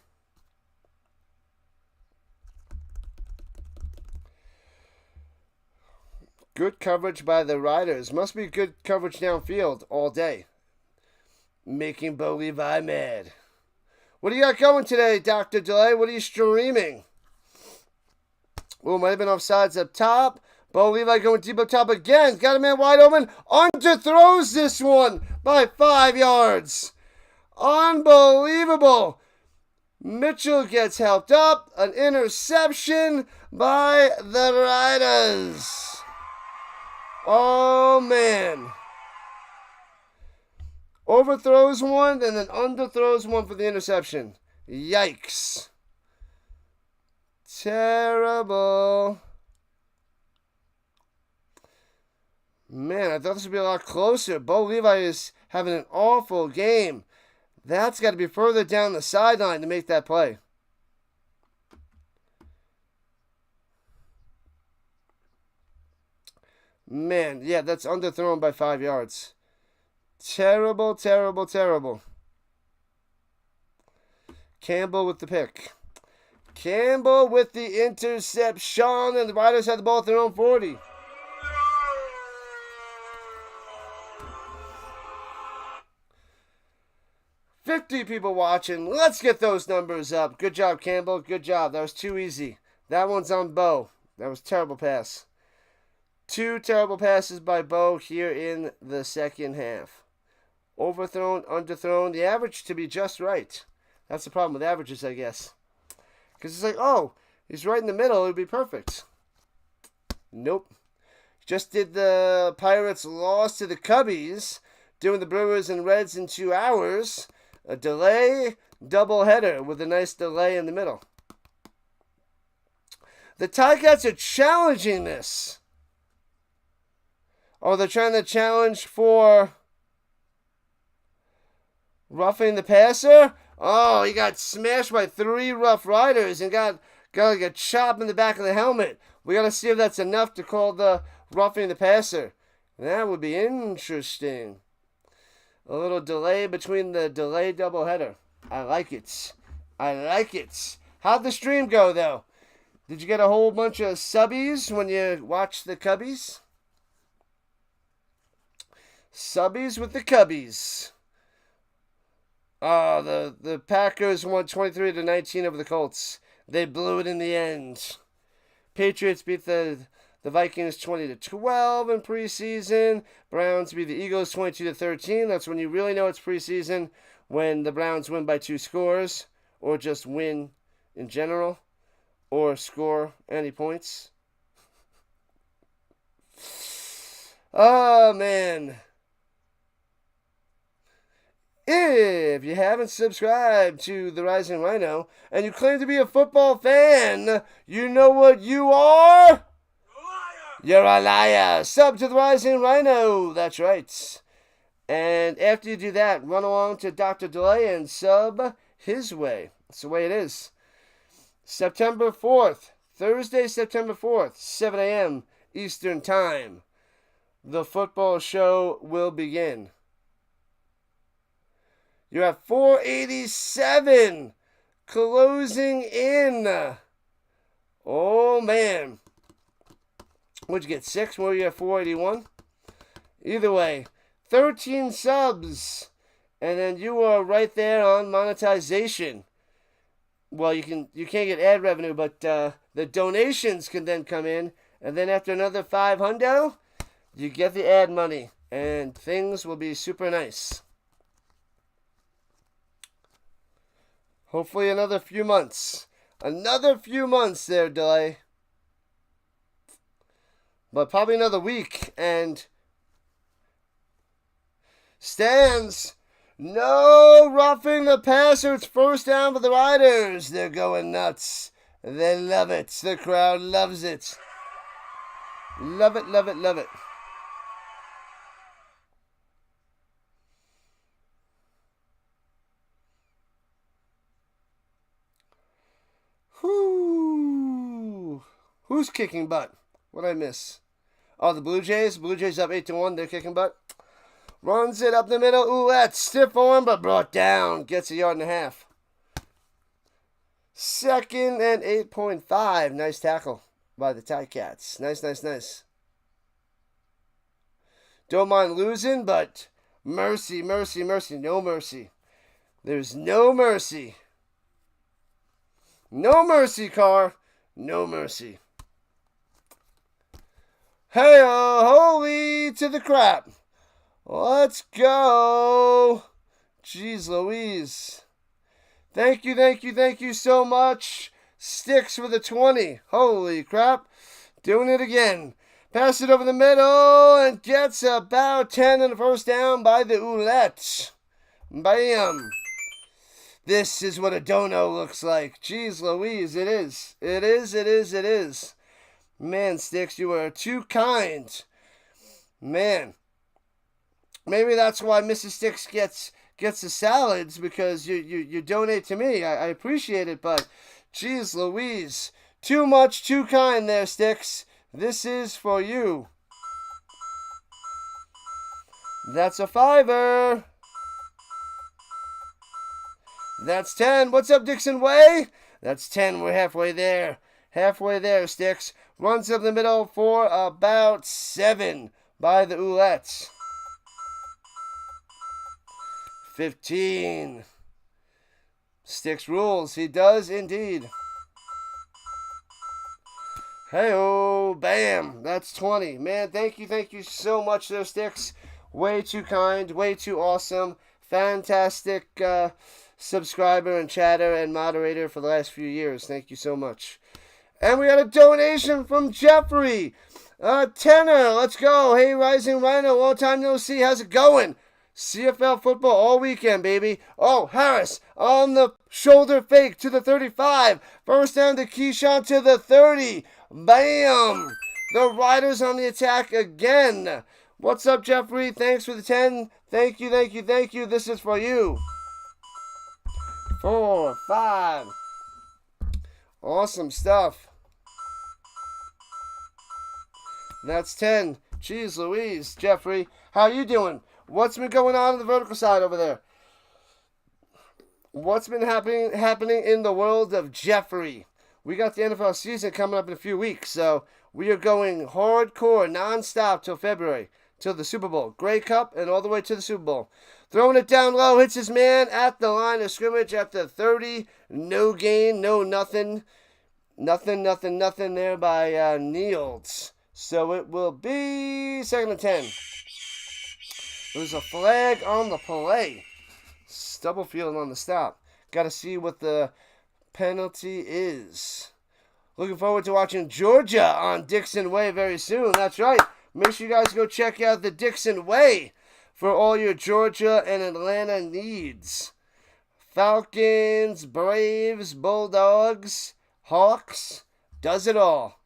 Good coverage by the Riders. Must be good coverage downfield all day. Making Bo Levi mad. What do you got going today, Dr. Delay? What are you streaming? Oh, might have been offsides up top. Bo Levi going deep up top again. Got a man wide open. Underthrows this one by 5 yards. Unbelievable. Mitchell gets helped up. An interception by the Riders. Oh, man. Overthrows one and then underthrows one for the interception. Yikes. Terrible. Man, I thought this would be a lot closer. Bo Levi is having an awful game. That's got to be further down the sideline to make that play. Man, yeah, that's underthrown by 5 yards. Terrible, terrible, terrible. Campbell with the pick. Campbell with the interception, and the Riders had the ball at their own 40. $50 people watching. Let's get those numbers up. Good job, Campbell. Good job. That was too easy. That one's on Bo. That was a terrible pass. 2 terrible passes by Bo here in the second half. Overthrown, underthrown. The average to be just right. That's the problem with averages, I guess. Because it's like, oh, he's right in the middle. It would be perfect. Nope. Just did the Pirates' loss to the Cubbies, doing the Brewers and Reds in 2 hours. A delay, doubleheader with a nice delay in the middle. The Ticats are challenging this. Oh, they're trying to challenge for roughing the passer? Oh, he got smashed by 3 Roughriders and got like a chop in the back of the helmet. We got to see if that's enough to call the roughing the passer. That would be interesting. A little delay between the delay doubleheader. I like it. I like it. How'd the stream go, though? Did you get a whole bunch of subbies when you watched the Cubbies? Subbies with the Cubbies. Oh, the Packers won 23-19 over the Colts. They blew it in the end. Patriots beat the Vikings 20-12 in preseason. Browns beat the Eagles 22-13. That's when you really know it's preseason, when the Browns win by 2 scores, or just win in general, or score any points. Oh, man. If you haven't subscribed to the Rising Rhino and you claim to be a football fan, you know what you are? Liar! You're a liar. Sub to the Rising Rhino. That's right. And after you do that, run along to Dr. Delay and sub his way. That's the way it is. September 4th, Thursday, September 4th, 7 a.m. Eastern Time. The football show will begin. You're at 487, closing in. Oh, man. What'd you get, 6? Were you at 481? Either way, 13 subs, and then you are right there on monetization. Well, you can't get ad revenue, but the donations can then come in, and then after another 500, you get the ad money, and things will be super nice. Hopefully another few months. Another few months there, Delay. But probably another week. And stands. No roughing the passer. It's first down for the Riders. They're going nuts. They love it. The crowd loves it. Love it, love it, love it. Who's kicking butt? What'd I miss? Oh, the Blue Jays. Blue Jays up 8-1. They're kicking butt. Runs it up the middle. Ooh, that's stiff arm, but brought down. Gets a 1.5 yards. Second and 8.5. Nice tackle by the Ticats. Nice, nice, nice. Don't mind losing, but mercy, mercy, mercy. No mercy. There's no mercy. No mercy, Carr. No mercy. Hey-oh, holy to the crap. Let's go. Jeez Louise. Thank you, thank you, thank you so much. Sticks with a 20. Holy crap. Doing it again. Pass it over the middle and gets about 10 in the first down by the Oulette. Bam. This is what a dono looks like. Jeez Louise, it is. It is, it is, it is. Man, Sticks, you are too kind. Man. Maybe that's why Mrs. Sticks gets the salads, because you donate to me. I appreciate it, but geez Louise. Too much, too kind there, Sticks. This is for you. That's a $5. That's 10. What's up, Dixon Way? That's 10. We're halfway there. Halfway there, Sticks. Runs up the middle for about 7 by the Oulettes. 15. Sticks rules. He does indeed. Hey-oh, bam. That's 20. Man, thank you so much there, Sticks. Way too kind, way too awesome. Fantastic subscriber and chatter and moderator for the last few years. Thank you so much. And we got a donation from Jeffrey. Tenor, let's go. Hey, Rising Rhino, long time no see. How's it going? CFL football all weekend, baby. Oh, Harris on the shoulder fake to the 35. First down to Keyshawn to the 30. Bam! The Riders on the attack again. What's up, Jeffrey? Thanks for the 10. Thank you. This is for you. 4, 5. Awesome stuff. That's 10. Jeez Louise, Jeffrey. How you doing? What's been going on the vertical side over there? What's been happening in the world of Jeffrey? We got the NFL season coming up in a few weeks, so we are going hardcore, non-stop till February, till the Super Bowl. Grey Cup and all the way to the Super Bowl. Throwing it down low, hits his man at the line of scrimmage at the 30. No gain, no nothing. Nothing there by Niels. So it will be 2nd and 10. There's a flag on the play. Stubblefield on the stop. Got to see what the penalty is. Looking forward to watching Georgia on Dixon Way very soon. That's right. Make sure you guys go check out the Dixon Way for all your Georgia and Atlanta needs. Falcons, Braves, Bulldogs, Hawks. Does it all.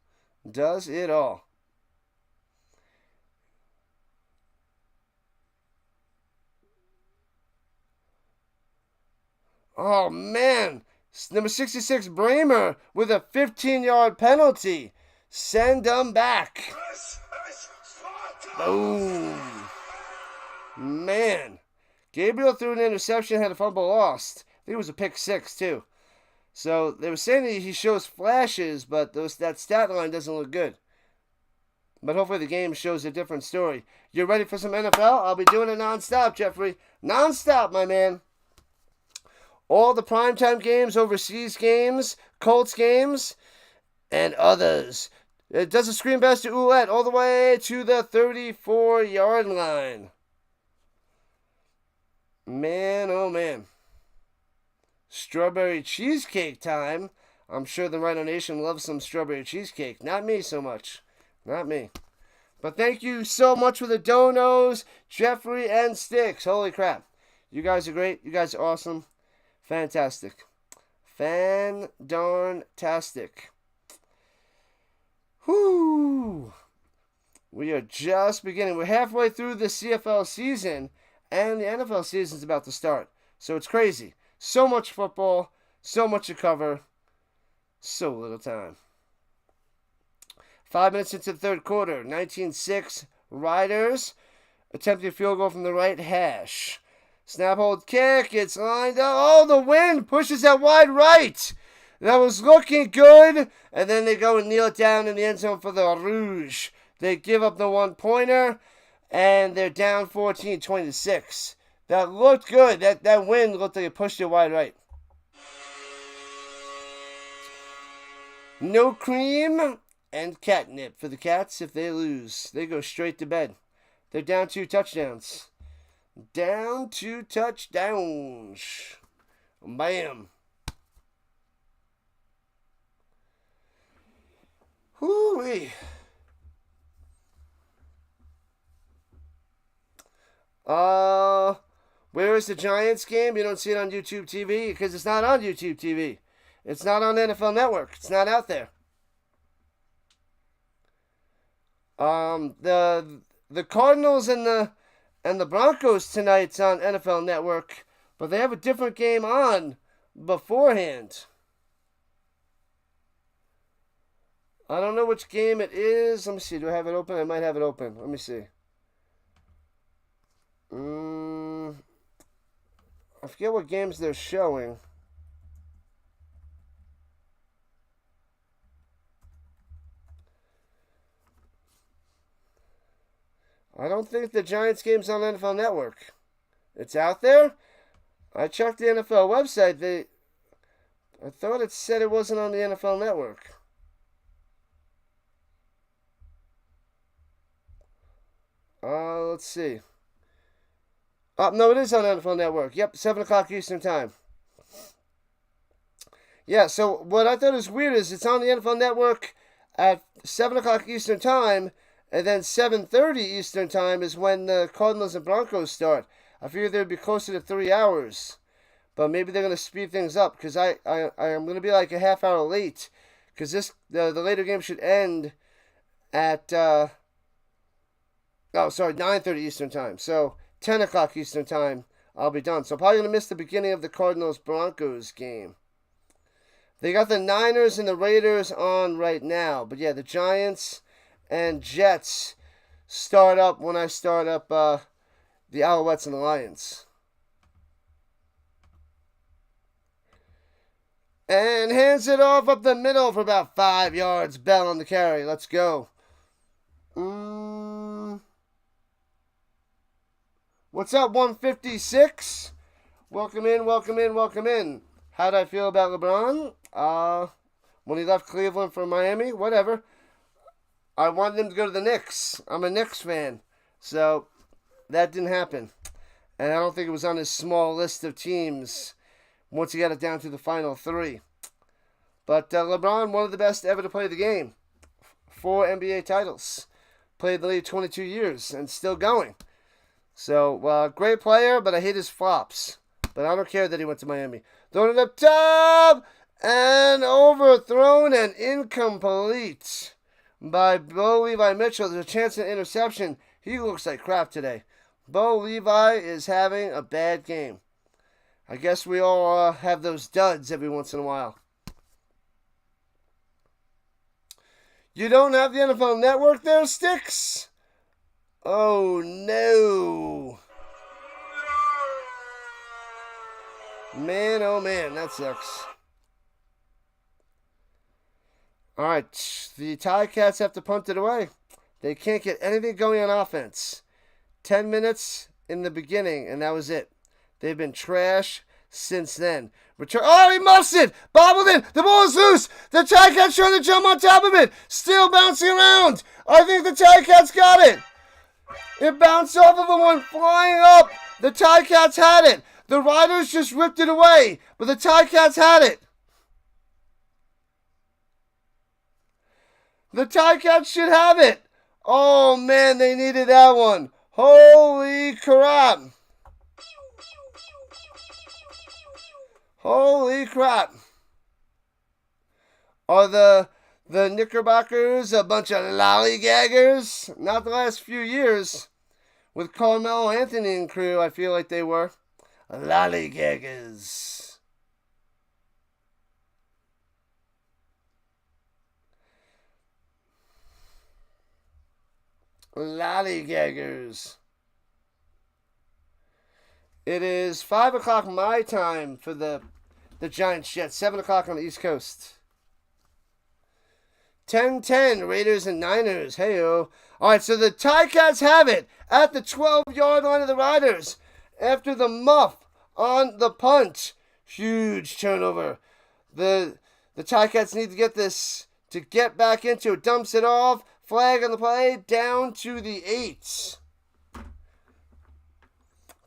Does it all. Oh, man. Number 66, Bramer, with a 15-yard penalty. Send them back. Boom. Man. Gabriel threw an interception, had a fumble lost. I think it was a pick 6, too. So they were saying that he shows flashes, but that stat line doesn't look good. But hopefully the game shows a different story. You ready for some NFL? I'll be doing it nonstop, Jeffrey. Nonstop, my man. All the primetime games, overseas games, Colts games, and others. It does a screen pass to Oulette all the way to the 34-yard line. Man, oh man. Strawberry cheesecake time. I'm sure the RHINO Nation loves some strawberry cheesecake. Not me so much. Not me. But thank you so much for the donos, Jeffrey and Sticks. Holy crap. You guys are great. You guys are awesome. Fantastic. Fan-darn-tastic. Whoo! We are just beginning. We're halfway through the CFL season, and the NFL season is about to start. So it's crazy. So much football, so much to cover, so little time. 5 minutes into the third quarter, 19-6 Riders attempting a field goal from the right hash. Snap, hold, kick. It's lined up. Oh, the wind pushes that wide right. That was looking good. And then they go and kneel it down in the end zone for the Rouge. They give up the one-pointer, and they're down 14-26. That looked good. That wind looked like it pushed it wide right. No cream and catnip for the Cats. If they lose, they go straight to bed. They're down 2 touchdowns. Down 2 touchdowns. Bam. Hoo-wee. Where is the Giants game? You don't see it on YouTube TV because it's not on YouTube TV. It's not on NFL Network. It's not out there. The Cardinals and the Broncos tonight's on NFL Network, but they have a different game on beforehand. I don't know which game it is. Let me see. Do I have it open? I might have it open. Let me see. I forget what games they're showing. I don't think the Giants game's on NFL Network. It's out there. I checked the NFL website. I thought it said it wasn't on the NFL Network. Let's see. No, it is on NFL Network. Yep, 7 o'clock Eastern Time. Yeah, so what I thought was weird is it's on the NFL Network at 7 o'clock Eastern Time, and then 7:30 Eastern Time is when the Cardinals and Broncos start. I figured they'd be closer to 3 hours, but maybe they're going to speed ththings up because I am going to be like a half hour late because the later game should end at 9:30 Eastern Time. So 10 o'clock Eastern Time, I'll be done. So I'm probably going to miss the beginning of the Cardinals-Broncos game. They got the Niners and the Raiders on right now. But yeah, the Giants and Jets start up when I start up the Alouettes and the Lions. And hands it off up the middle for about 5 yards. Bell on the carry. Let's go. What's up, 156? Welcome in, welcome in, welcome in. How'd I feel about LeBron? When he left Cleveland for Miami? Whatever. I wanted him to go to the Knicks. I'm a Knicks fan. So, that didn't happen. And I don't think it was on his small list of teams once he got it down to the final 3. But LeBron, one of the best ever to play the game. 4 NBA titles. Played the league 22 years and still going. So, great player, but I hate his flops. But I don't care that he went to Miami. Thrown it up top and overthrown and incomplete by Bo Levi Mitchell. There's a chance at interception. He looks like crap today. Bo Levi is having a bad game. I guess we all have those duds every once in a while. You don't have the NFL Network there, Sticks? Oh, no. Man, oh man, that sucks. Alright, the Ticats have to punt it away. They can't get anything going on offense. 10 minutes in the beginning, and that was it. They've been trash since then. Return. Oh, he muffs it! Bobbled it! The ball is loose! The Ticats trying to jump on top of it! Still bouncing around! I think the Ticats got it! It bounced off of him, went flying up! The Ticats had it! The Riders just ripped it away, but the Ticats had it. The Ticats should have it. Oh, man, they needed that one. Holy crap. Holy crap. Are the Knickerbockers a bunch of lollygaggers? Not the last few years. With Carmelo Anthony and crew, I feel like they were. Lollygaggers. Lollygaggers. It is 5 o'clock my time for the Giants Jets. 7 o'clock on the East Coast. 10-10, Raiders and Niners. Hey-o. All right, so the Ticats have it at the 12-yard line of the Riders. After the muff on the punt. Huge turnover. The Ticats need to get this to get back into it. Dumps it off. Flag on the play. Down to the 8.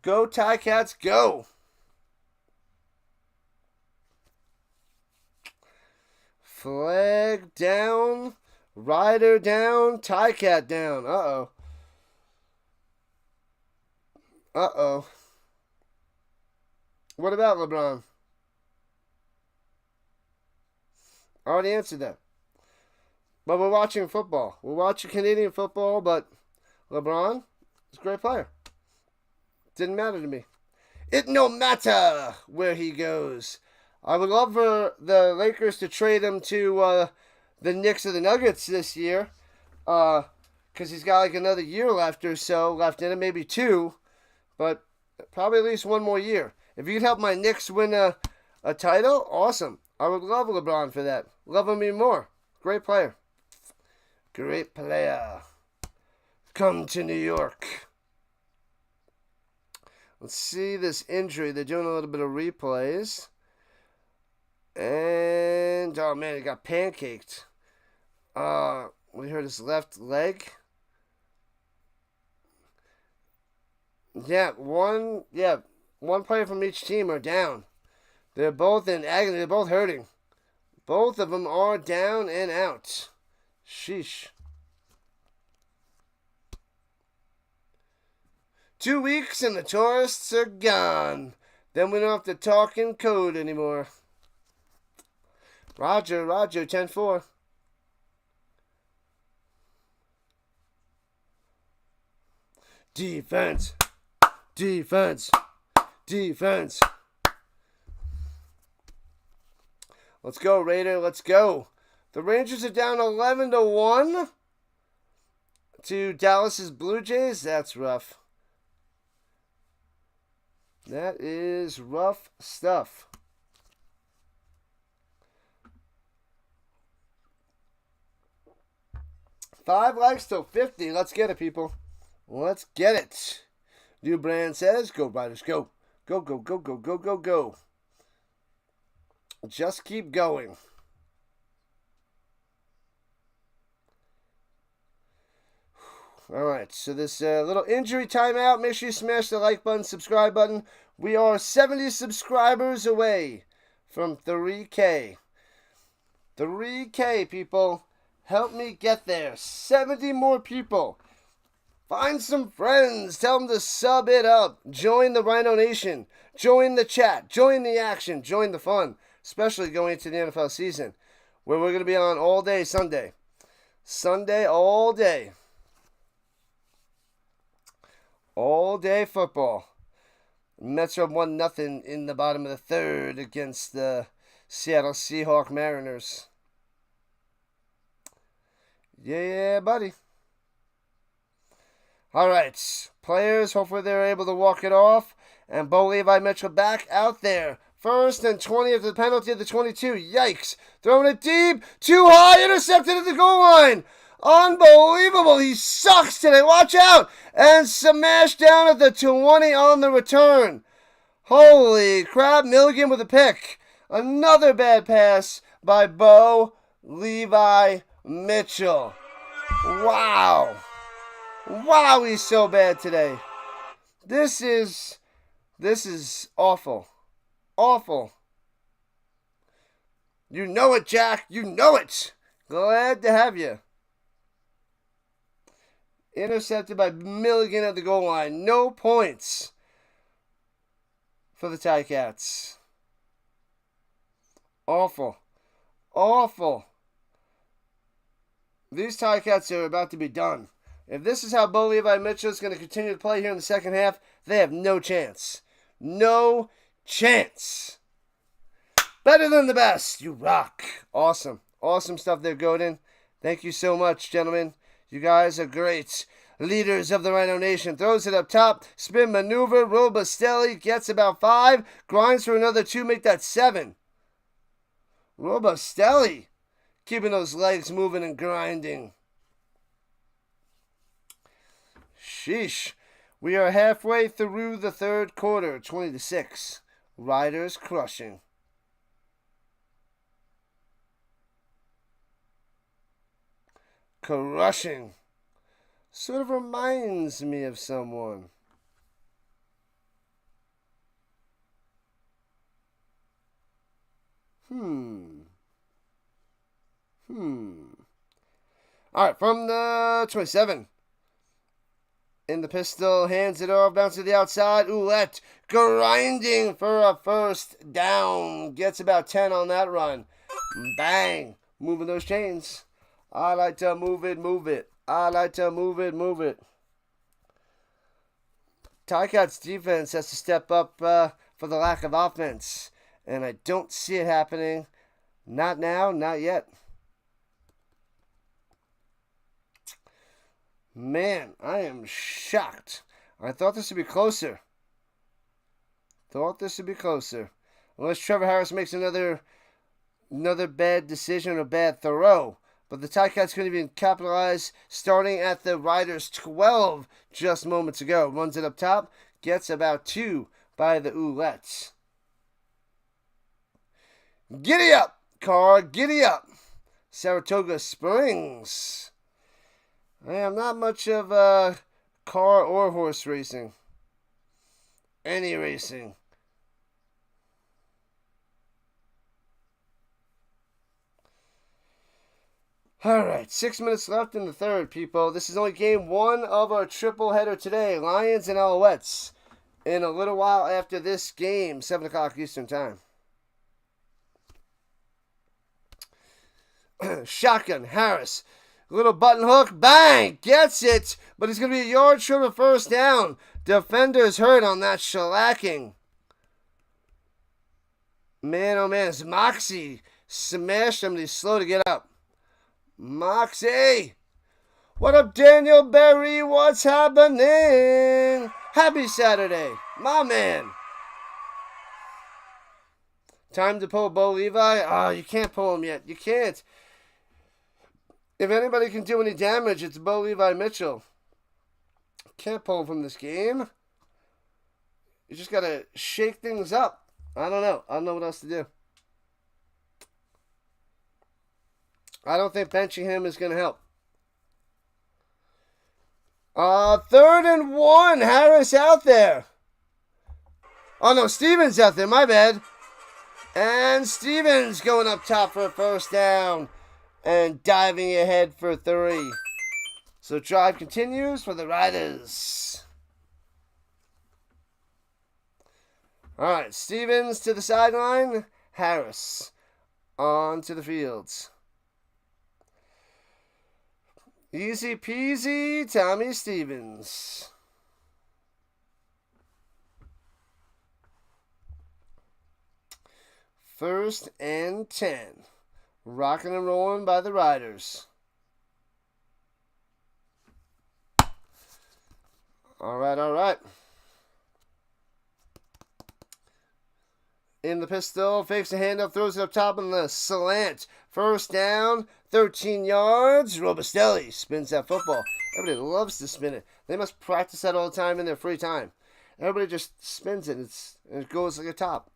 Go Ticats, go. Flag down. Rider down. Ticat down. Uh-oh. Uh-oh. What about LeBron? I already answered that. But we're watching football. We're watching Canadian football, but LeBron is a great player. Didn't matter to me. It no matter where he goes. I would love for the Lakers to trade him to the Knicks or the Nuggets this year. Because he's got like another year left or so left in it, maybe 2. but probably at least one more year. If you could help my Knicks win a title, awesome. I would love LeBron for that. Love him even more. Great player. Great player. Come to New York. Let's see this injury. They're doing a little bit of replays. And, oh man, he got pancaked. We heard his left leg. One player from each team are down. They're both in agony. They're both hurting. Both of them are down and out. Sheesh. 2 weeks and the tourists are gone. Then we don't have to talk in code anymore. Roger, 10-4. Defense. Let's go, Raider. Let's go. The Rangers are down 11-1 to Dallas's Blue Jays. That's rough. That is rough stuff. Five likes till 50. Let's get it, people. Let's get it. New brand says, go Riders, go. Go. Just keep going. All right, so this little injury timeout. Make sure you smash the like button, subscribe button. We are 70 subscribers away from 3K. 3K, people. Help me get there. 70 more people. Find some friends. Tell them to sub it up. Join the RHINO Nation. Join the chat. Join the action. Join the fun. Especially going into the NFL season, where we're going to be on all day Sunday. Sunday all day. All day football. Mets are 1-0 in the bottom of the third against the Seattle Seahawks Mariners. Yeah, buddy. All right. Players, hopefully they're able to walk it off. And Bo Levi Mitchell back out there. 1st and 20 after the penalty at the 22. Yikes. Throwing it deep. Too high. Intercepted at the goal line. Unbelievable. He sucks today. Watch out. And smashed down at the 20 on the return. Holy crap. Milligan with a pick. Another bad pass by Bo Levi Mitchell. Wow. Wow, he's so bad today. This is awful. Awful. You know it, Jack. You know it. Glad to have you. Intercepted by Milligan at the goal line. No points for the Ticats. Awful. Awful. These Ticats are about to be done. If this is how Bo Levi Mitchell is going to continue to play here in the second half, they have no chance. No chance. Better than the best. You rock. Awesome. Awesome stuff there, Godin. Thank you so much, gentlemen. You guys are great. Leaders of the RHINO Nation. Throws it up top. Spin maneuver. Robustelli gets about 5. Grinds for another 2. Make that 7. Robustelli. Keeping those legs moving and grinding. Sheesh. We are halfway through the third quarter. 20-6. Riders crushing. Crushing. Sort of reminds me of someone. All right, from the 27. In the pistol, hands it off, bounce to the outside. Ouellette grinding for a first down. Gets about 10 on that run. Bang. Moving those chains. I like to move it. I like to move it. Ticats defense has to step up for the lack of offense. And I don't see it happening. Not now, not yet. Man, I am shocked. I thought this would be closer. Thought this would be closer. Unless Trevor Harris makes another bad decision or bad throw. But the Ticats couldn't even capitalize, starting at the Riders 12 just moments ago. Runs it up top, gets about 2 by the Oulettes. Giddy up, car, giddy up. Saratoga Springs. I am not much of car or horse racing. Any racing. Alright, 6 minutes left in the third, people. This is only game 1 of our triple header today. Lions and Alouettes. In a little while after this game, 7 o'clock Eastern Time. Shotgun, Harris. Little button hook, bang! Gets it, but he's going to be a yard short of first down. Defenders hurt on that shellacking. Man, oh man, it's Moxie. Smashed him, but he's slow to get up. Moxie! What up, Daniel Berry? What's happening? Happy Saturday, my man. Time to pull Bo Levi. Oh, you can't pull him yet. You can't. If anybody can do any damage, it's Bo Levi Mitchell. Can't pull him from this game. You just got to shake things up. I don't know. I don't know what else to do. I don't think benching him is going to help. 3rd and 1. Harris out there. Oh, no. Stevens out there. My bad. And Stevens going up top for a first down. And diving ahead for 3. So drive continues for the Riders. All right. Stevens to the sideline. Harris onto the fields. Easy peasy, Tommy Stevens. First and 10. Rocking and rolling by the Riders. All right. In the pistol, fakes a handoff, throws it up top in the slant. First down, 13 yards. Robustelli spins that football. Everybody loves to spin it. They must practice that all the time in their free time. Everybody just spins it. And it goes like a top.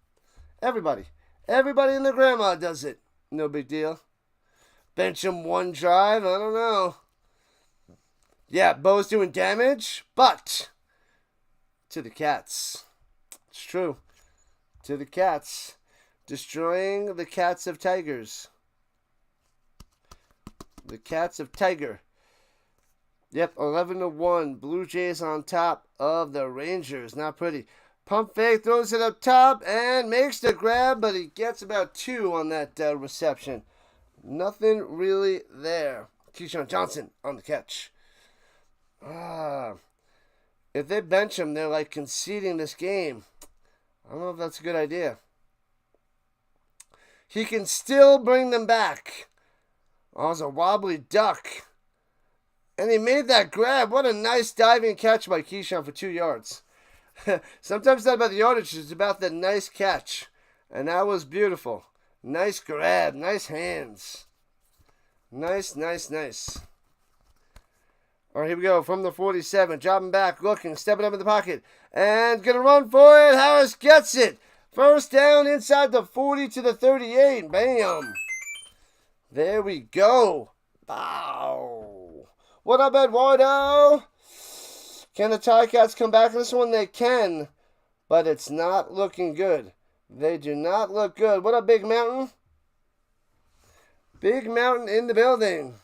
Everybody and their grandma does it. No big deal. Bench him one drive. I don't know. Yeah, Bo's doing damage, but to the Cats. It's true. To the Cats. Destroying the Cats of Tigers. The Cats of Tiger. Yep, 11-1. Blue Jays on top of the Rangers. Not pretty. Pump fake, throws it up top, and makes the grab, but he gets about 2 on that reception. Nothing really there. Keyshawn Johnson on the catch. If they bench him, they're like conceding this game. I don't know if that's a good idea. He can still bring them back. Oh, it was a wobbly duck. And he made that grab. What a nice diving catch by Keyshawn for 2 yards. Sometimes it's not about the yardage, it's about the nice catch. And that was beautiful. Nice grab, nice hands. Nice. All right, here we go. From the 47, dropping back, looking, stepping up in the pocket. And going to run for it. Harris gets it. First down inside the 40 to the 38. Bam. There we go. Bow. What up, Eduardo? Can the Ticats come back in this one? They can, but it's not looking good. They do not look good. What up, Big Mountain? Big Mountain in the building.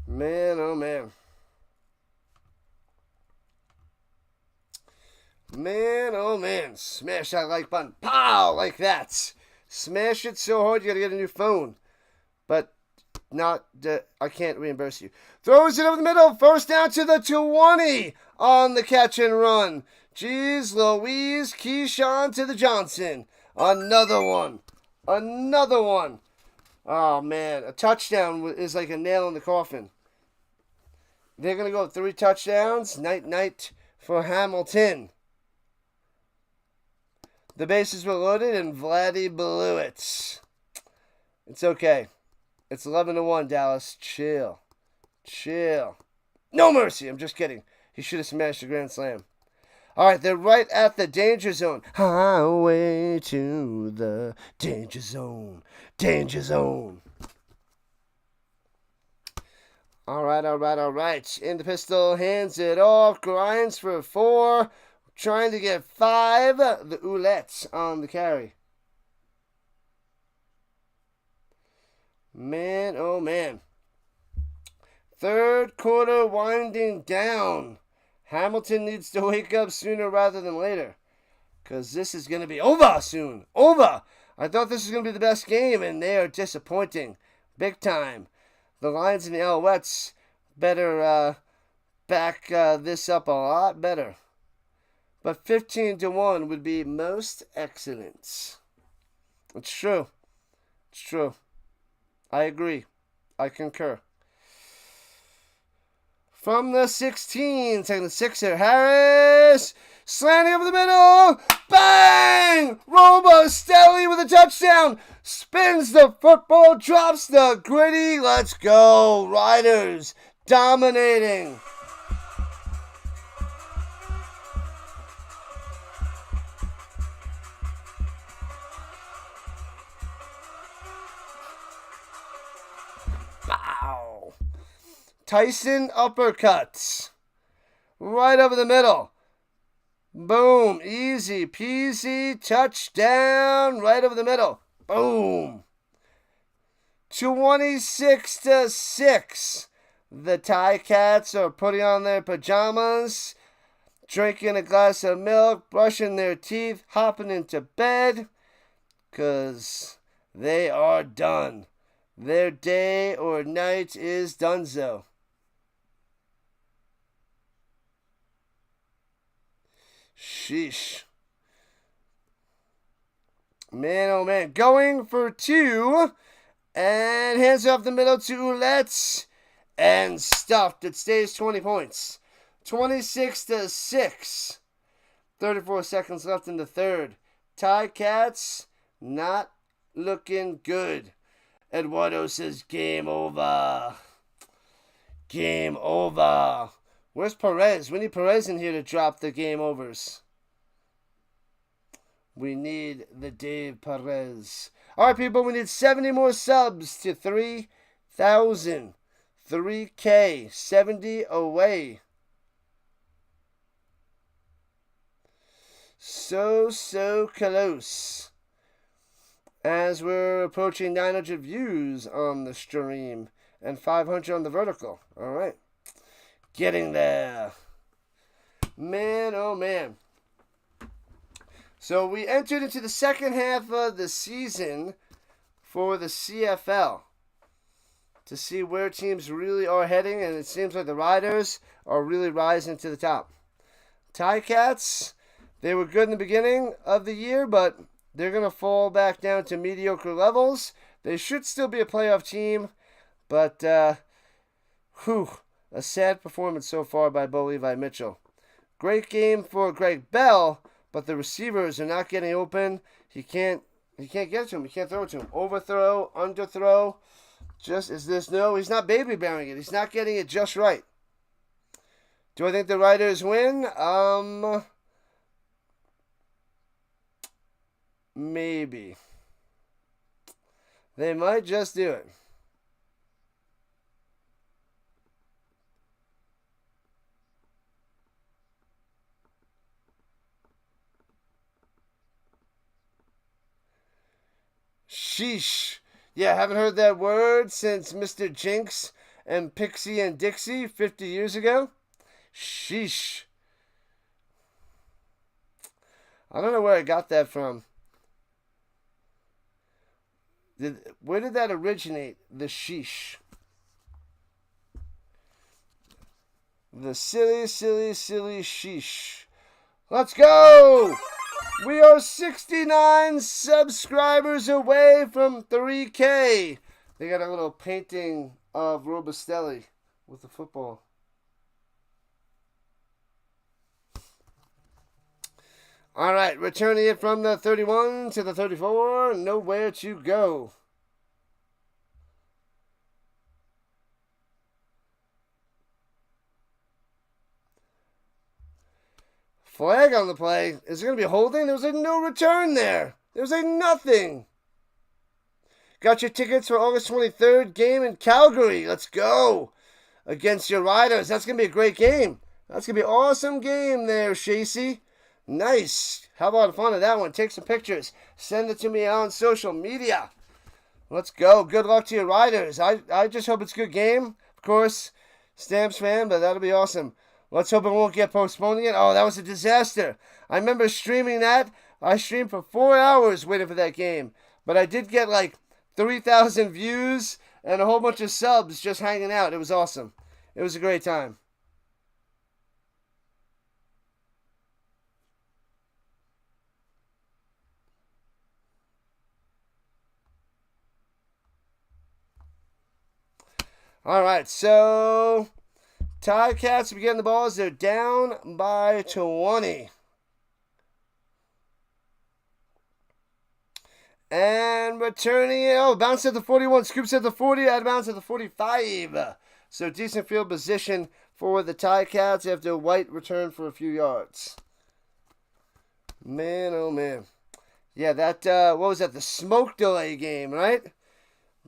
Man, oh man. Man, oh man. Smash that like button. Pow! Like that. Smash it so hard you gotta get a new phone. But I can't reimburse you. Throws it over the middle. First down to the 20 on the catch and run. Jeez Louise. Keyshawn to the Johnson. Another one. Oh, man. A touchdown is like a nail in the coffin. They're going to go 3 touchdowns. Night for Hamilton. The bases were loaded, and Vladdy blew it. It's okay. It's 11-1, Dallas. Chill. No mercy. I'm just kidding. He should have smashed a grand slam. All right, they're right at the danger zone. Highway to the danger zone. Danger zone. All right. In the pistol, hands it off. Grinds for 4. Trying to get 5. The Oulettes on the carry. Man, oh man. Third quarter winding down. Hamilton needs to wake up sooner rather than later. Because this is going to be over soon. Over! I thought this was going to be the best game, and they are disappointing. Big time. The Lions and the Alouettes better back this up a lot better. But 15-1 would be most excellent. It's true. I agree. I concur. From the 16, taking the 6 Harris, slanting over the middle, bang! Robostelli with a touchdown, spins the football, drops the gritty, let's go, Riders, dominating. Wow. Tyson uppercuts. Right over the middle. Boom. Easy peasy. Touchdown. Right over the middle. Boom. 26-6. The Ticats are putting on their pajamas, drinking a glass of milk, brushing their teeth, hopping into bed, because they are done. Their day or night is donezo. Sheesh. Man, oh man. Going for 2. And hands off the middle to Oulettes. And stuffed. It stays 20 points. 26-6. 34 seconds left in the third. Ticats not looking good. Eduardo says game over. Game over. Where's Perez? We need Perez in here to drop the game overs. We need the Dave Perez. All right, people, we need 70 more subs to 3,000. 3K. 70 away. So close. As we're approaching 900 views on the stream and 500 on the vertical. All right. Getting there. Man, oh man. So we entered into the second half of the season for the CFL to see where teams really are heading, and it seems like the Riders are really rising to the top. Ticats, they were good in the beginning of the year, but they're going to fall back down to mediocre levels. They should still be a playoff team, but a sad performance so far by Bo Levi Mitchell. Great game for Greg Bell, but the receivers are not getting open. He can't get to him. He can't throw it to him. Overthrow, underthrow. He's not baby bearing it. He's not getting it just right. Do I think the Riders win? Maybe. They might just do it. Sheesh. Yeah, haven't heard that word since Mr. Jinx and Pixie and Dixie 50 years ago. Sheesh. I don't know where I got that from. Where did that originate? The sheesh. The silly sheesh. Let's go! We are 69 subscribers away from 3K. They got a little painting of Robustelli with the football. All right, returning it from the 31 to the 34. Nowhere to go. Flag on the play. Is there going to be a holding? There was a no return there. There was a nothing. Got your tickets for August 23rd game in Calgary. Let's go. Against your Riders. That's going to be a great game. That's going to be an awesome game there, Shacey. Nice. Have a lot of fun at that one. Take some pictures. Send it to me on social media. Let's go. Good luck to your Riders. I just hope it's a good game. Of course, Stamps fan, but that'll be awesome. Let's hope it won't get postponed again. Oh, that was a disaster. I remember streaming that. I streamed for 4 hours waiting for that game. But I did get like 3,000 views and a whole bunch of subs just hanging out. It was awesome. It was a great time. All right, so Ticats begin the ball as they're down by 20. And returning it. Oh, bounce at the 41. Scoops at the 40. Out of bounds at the 45. So decent field position for the Ticats after White returned for a few yards. Man, oh man. Yeah, that, what was that? The smoke delay game, right?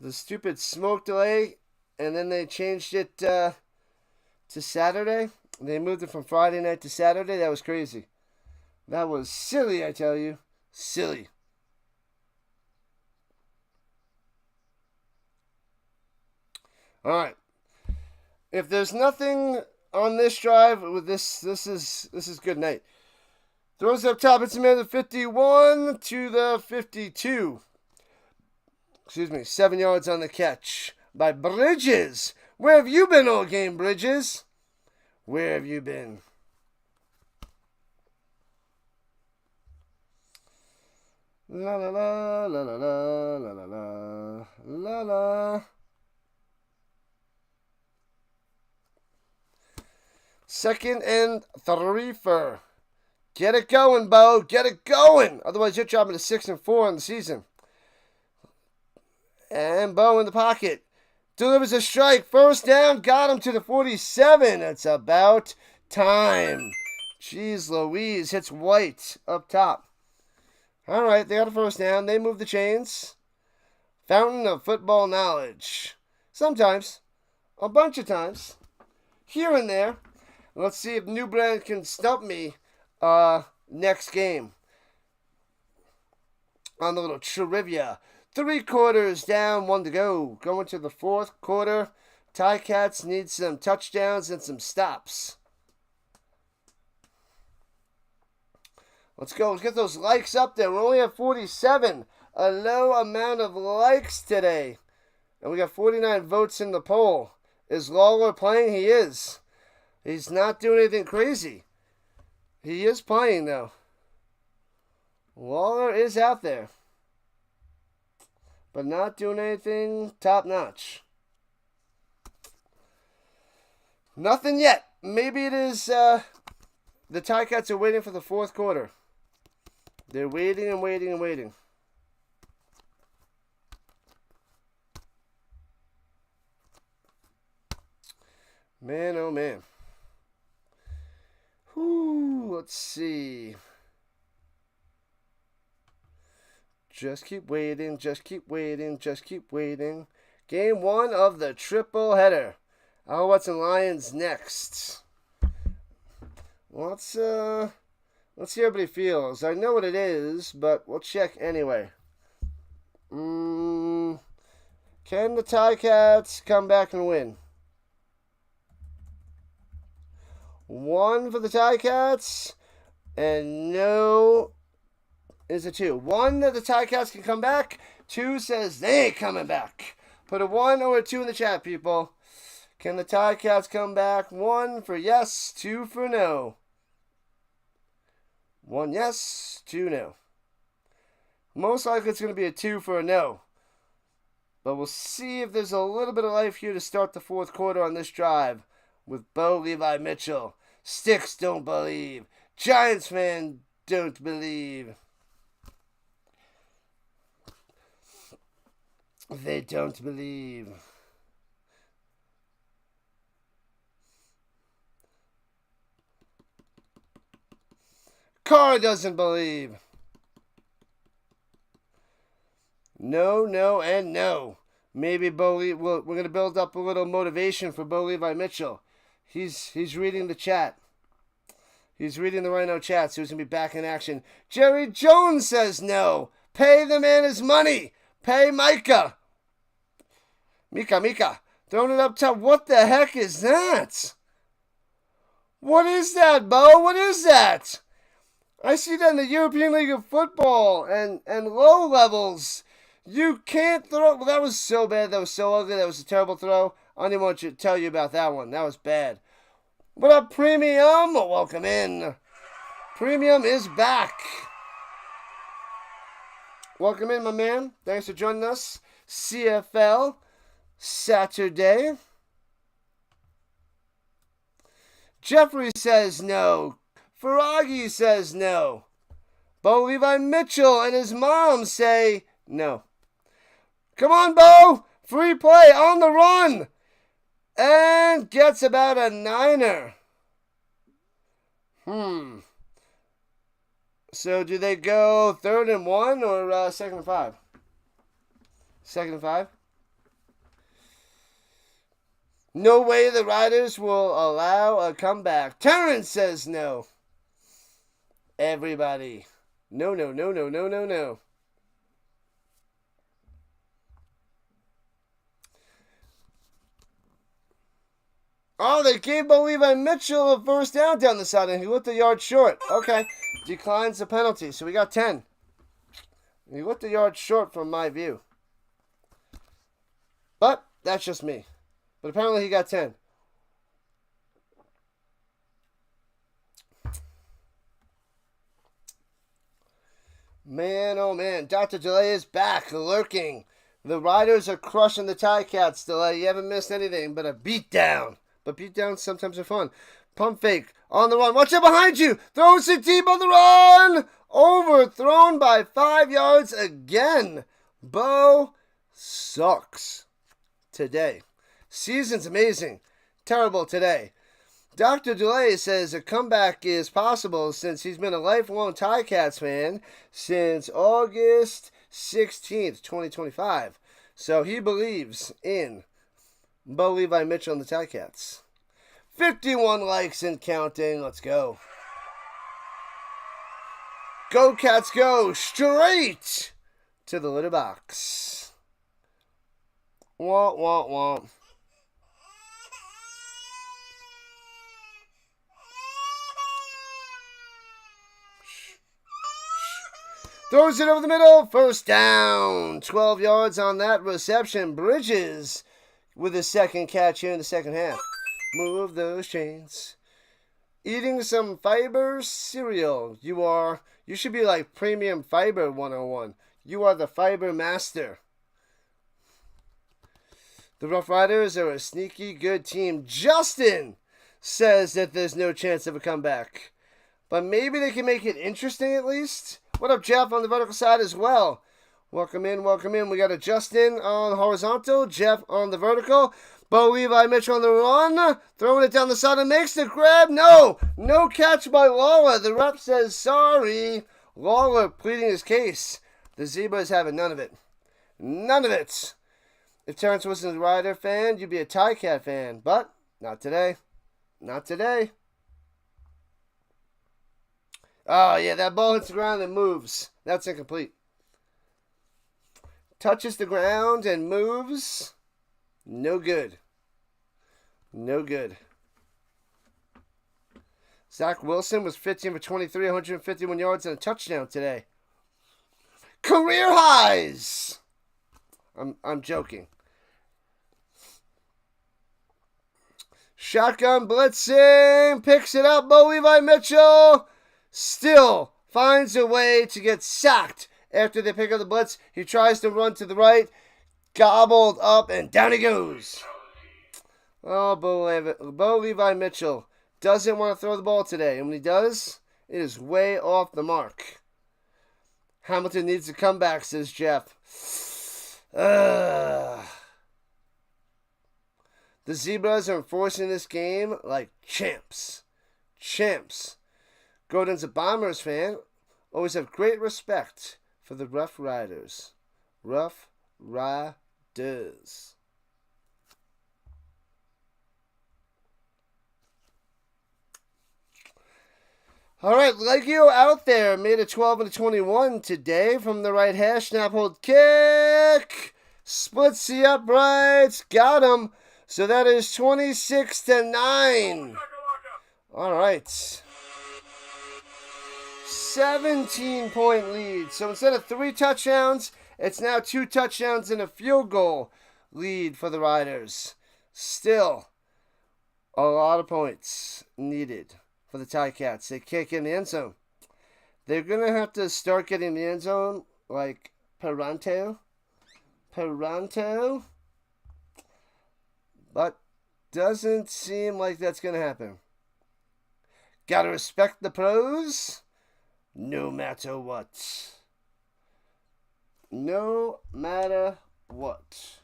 The stupid smoke delay. And then they changed it to Saturday. They moved it from Friday night to Saturday. That was crazy. That was silly, I tell you. Silly. All right. If there's nothing on this drive, with this is good night. Throws up top. It's a man the 51 to the 52. Excuse me. 7 yards on the catch by Bridges. Where have you been all game, Bridges? Where have you been? La la la la la la la la la la. Second and 3. Get it going, Bo. Get it going. Otherwise, you're dropping to 6 and 4 in the season. And Bo in the pocket. Delivers a strike. First down. Got him to the 47. It's about time. Jeez Louise. Hits White up top. All right. They got a first down. They move the chains. Fountain of football knowledge. Sometimes. A bunch of times. Here and there. Let's see if New Brand can stump me next game. On the little trivia. 3 quarters down, 1 to go. Going to the 4th quarter. Ticats need some touchdowns and some stops. Let's go. Let's get those likes up there. We're only at 47. A low amount of likes today. And we got 49 votes in the poll. Is Lawler playing? He is. He's not doing anything crazy. He is playing, though. Lawler is out there. But not doing anything top-notch. Nothing yet. Maybe it is the Ticats are waiting for the 4th quarter. They're waiting and waiting and waiting. Man, oh man. Whew, let's see. Just keep waiting, just keep waiting, just keep waiting. Game 1 of the triple header. Alouettes and Lions next. Let's see how everybody feels. I know what it is, but we'll check anyway. Can the Ticats come back and win? 1 for the Ticats, and no is a 2. 1 that the Ticats can come back. 2 says they ain't coming back. Put a 1 or a 2 in the chat, people. Can the Ticats come back? 1 for yes, 2 for no. 1 yes, 2 no. Most likely it's going to be a 2 for a no. But we'll see if there's a little bit of life here to start the fourth quarter on this drive with Bo Levi Mitchell. Sticks don't believe. Giants fan don't believe. They don't believe. Carr doesn't believe. No, no, and no. Maybe we're going to build up a little motivation for Bo Levi Mitchell. He's reading the chat. He's reading the RHINO chat, so he's going to be back in action. Jerry Jones says no. Pay the man his money. Pay Micah. Mika. Throwing it up top. What the heck is that? What is that, Bo? What is that? I see that in the European League of Football and low levels. You can't throw. Well, that was so bad. That was so ugly. That was a terrible throw. I don't even want to tell you about that one. That was bad. What up, Premium? Welcome in. Premium is back. Welcome in, my man. Thanks for joining us. CFL Saturday. Jeffrey says no. Faragi says no. Bo Levi Mitchell and his mom say no. Come on, Bo. Free play on the run. And gets about a 9er. So do they go 3rd and 1 or 2nd and 5? 2nd and 5? No way the Riders will allow a comeback. Terrence says no. Everybody. No. Oh, they gave Bo Levi Mitchell a first down the side, and he looked a yard short. Okay. Declines the penalty, so we got 10. He looked a yard short from my view. But that's just me. But apparently he got 10. Man, oh man. Dr. Delay is back, lurking. The Riders are crushing the Ticats, Delay. You haven't missed anything but a beatdown. But beatdowns sometimes are fun. Pump fake on the run. Watch out behind you. Throws it deep on the run. Overthrown by 5 yards again. Bo sucks today. Season's amazing. Terrible today. Dr. Delay says a comeback is possible since he's been a lifelong Ticats fan since August 16th, 2025. So he believes in Bo Levi Mitchell and the Ticats. 51 likes and counting. Let's go. Go Cats go. Straight to the litter box. Womp. Throws it over the middle. First down. 12 yards on that reception. Bridges with his second catch here in the second half. Move those chains. Eating some fiber cereal. You should be like Premium Fiber 101. You are the fiber master. The Roughriders are a sneaky good team. Justin says that there's no chance of a comeback. But maybe they can make it interesting at least. What up, Jeff, on the vertical side as well? Welcome in. We got a Justin on the horizontal, Jeff on the vertical. Bo Levi Mitchell on the run, throwing it down the side and makes the grab. No catch by Lawler. The rep says sorry. Lawler pleading his case. The Zebras having none of it. If Terrence wasn't a Rider fan, you'd be a Ticat fan. But not today. Oh, yeah, that ball hits the ground and moves. That's incomplete. Touches the ground and moves. No good. Zach Wilson was 15 for 23, 151 yards and a touchdown today. Career highs! I'm joking. Shotgun blitzing. Picks it up. Bo Levi Mitchell still finds a way to get sacked after they pick up the blitz. He tries to run to the right. Gobbled up, and down he goes. Oh, Bo Levi Mitchell doesn't want to throw the ball today. And when he does, it is way off the mark. Hamilton needs to come back, says Jeff. The Zebras are enforcing this game like champs. Champs. Gordon's a Bombers fan. Always have great respect for the Rough Riders. Rough Riders. All right, Legio out there made a 12 and a 21 today from the right hash. Snap, hold, kick. Splits the uprights. Got him. So that is 26 to 9. All right. 17-point lead. So instead of 3 touchdowns, it's now 2 touchdowns and a field goal lead for the Riders. Still, a lot of points needed for the Ticats. They can't get in the end zone. They're going to have to start getting in the end zone like Peranto. But doesn't seem like that's going to happen. Got to respect the pros no matter what. No matter what.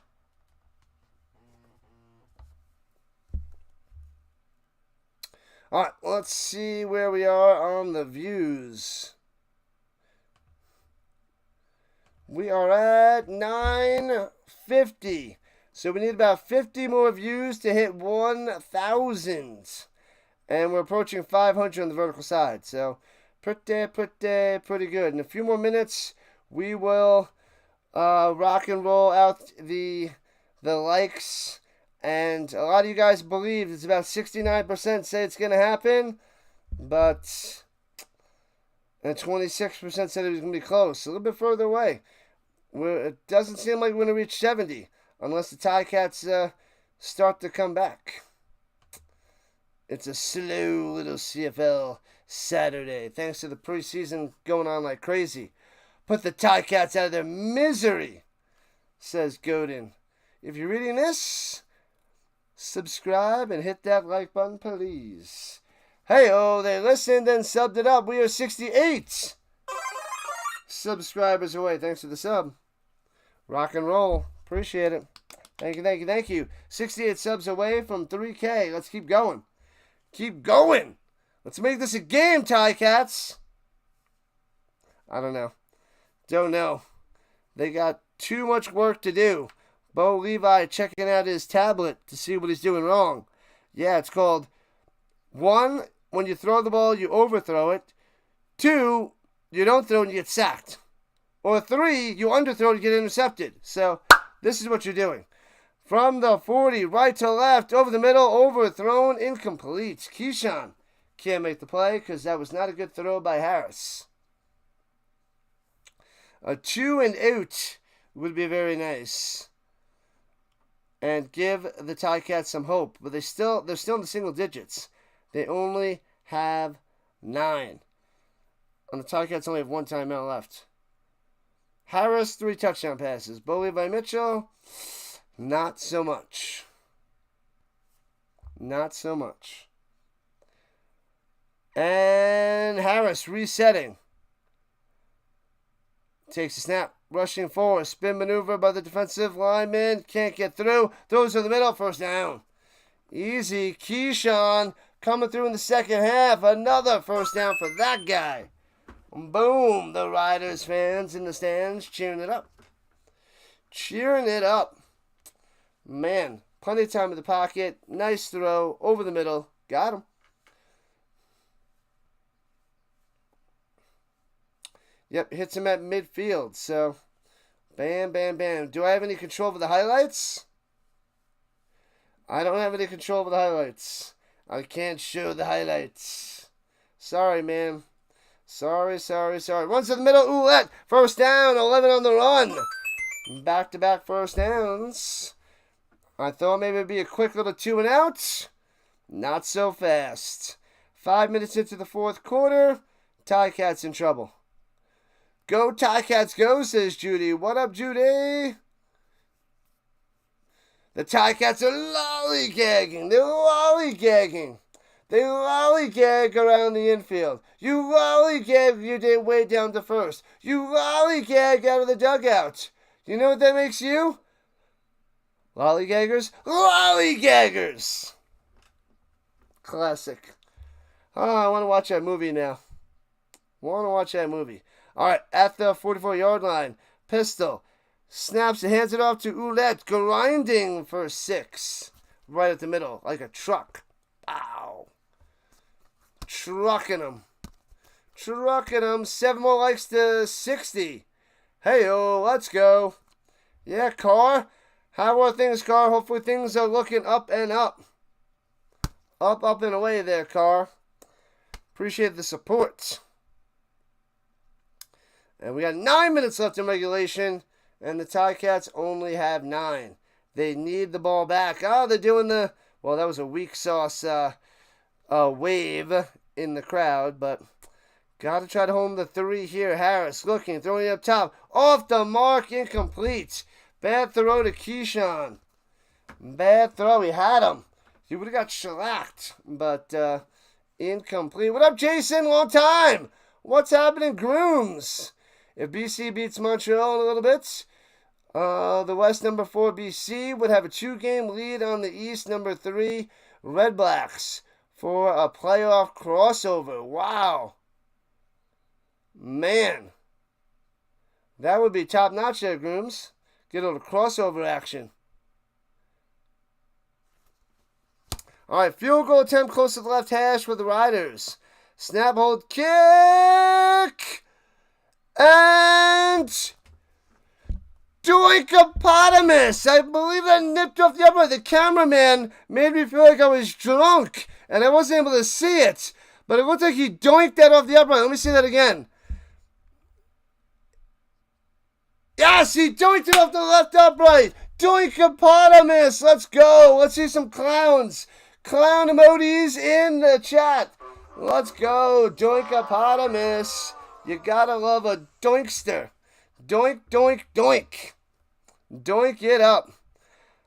All right, let's see where we are on the views. We are at 950. So we need about 50 more views to hit 1,000. And we're approaching 500 on the vertical side. So pretty good. In a few more minutes, we will rock and roll out the likes. And a lot of you guys believe it's about 69% say it's going to happen. But 26% said it was going to be close. A little bit further away. It doesn't seem like we're going to reach 70 unless the Ticats start to come back. It's a slow little CFL Saturday. Thanks to the preseason going on like crazy. Put the Ticats out of their misery, says Godin. If you're reading this, subscribe and hit that like button, please. Hey-oh, they listened and subbed it up. We are 68 subscribers away. Thanks for the sub. Rock and roll. Appreciate it. Thank you. 68 subs away from 3K. Let's keep going. Let's make this a game, Ticats. I don't know. They got too much work to do. Bo Levi checking out his tablet to see what he's doing wrong. Yeah, it's called 1, when you throw the ball, you overthrow it. 2, you don't throw it and you get sacked. Or 3, you underthrow it and get intercepted. So, this is what you're doing. From the 40, right to left, over the middle, overthrown, incomplete. Keyshawn can't make the play because that was not a good throw by Harris. A 2 and out would be very nice. And give the Ticats some hope. But they're still in the single digits. They only have 9. And the Ticats only have 1 timeout left. Harris, 3 touchdown passes. Bo Levi Mitchell, not so much. And Harris resetting. Takes a snap. Rushing forward. Spin maneuver by the defensive lineman. Can't get through. Throws in the middle. First down. Easy. Keyshawn coming through in the second half. Another first down for that guy. Boom. The Riders fans in the stands cheering it up. Man, plenty of time in the pocket. Nice throw. Over the middle. Got him. Yep, hits him at midfield. So, bam. Do I have any control over the highlights? I don't have any control over the highlights. I can't show the highlights. Sorry, man. Sorry. Runs to the middle. Ouellette. First down. 11 on the run. Back-to-back first downs. I thought maybe it'd be a quick little 2 and out. Not so fast. 5 minutes into the fourth quarter. Ticats in trouble. Go Ticats go, says Judy. What up, Judy? The Ticats are lollygagging. They're lollygagging. They lollygag around the infield. You lollygag your way down to first. You lollygag out of the dugout. You know what that makes you? Lollygaggers? Lollygaggers! Classic. Oh, I want to watch that movie now. All right, at the 44-yard line, Pistol snaps and hands it off to Ouellette, grinding for 6. Right at the middle, like a truck. Ow. Trucking him. 7 more likes to 60. Hey-o, let's go. Yeah, Carr. How are things, Carr? Hopefully things are looking up and up. Up and away there, Carr. Appreciate the support. And we got 9 minutes left in regulation, and the Ticats only have 9. They need the ball back. Oh, they're doing the... Well, that was a weak sauce wave in the crowd, but got to try to home the 3 here. Harris looking, throwing it up top. Off the mark, incomplete. Bad throw to Keyshawn. Bad throw. He had him. He would have got shellacked, but incomplete. What up, Jason? Long time. What's happening, Grooms? If BC beats Montreal in a little bit, the West number 4 BC would have a 2-game lead on the East number 3 Red Blacks for a playoff crossover. Wow. Man. That would be top-notch there, Grooms. Get a little crossover action. All right, field goal attempt close to the left hash for the Riders. Snap, hold, kick! And Doinkopotamus! I believe that nipped off the upright. The cameraman made me feel like I was drunk, and I wasn't able to see it. But it looked like he doinked that off the upright. Let me see that again. Yes, he doinked it off the left upright. Doinkopotamus! Let's go. Let's see some clowns. Clown emojis in the chat. Let's go. Doinkopotamus. You gotta love a doinkster. Doink, doink, doink. Doink it up.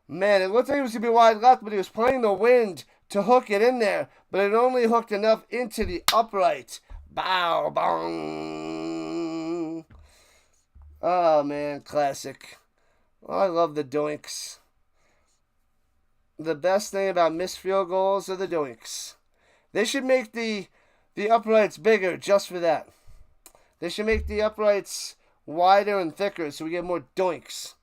Man, it looked like it was going to be wide left, but he was playing the wind to hook it in there. But it only hooked enough into the upright. Bow, bong. Oh, man, classic. Oh, I love the doinks. The best thing about missed field goals are the doinks. They should make the uprights bigger just for that. They should make the uprights wider and thicker so we get more doinks.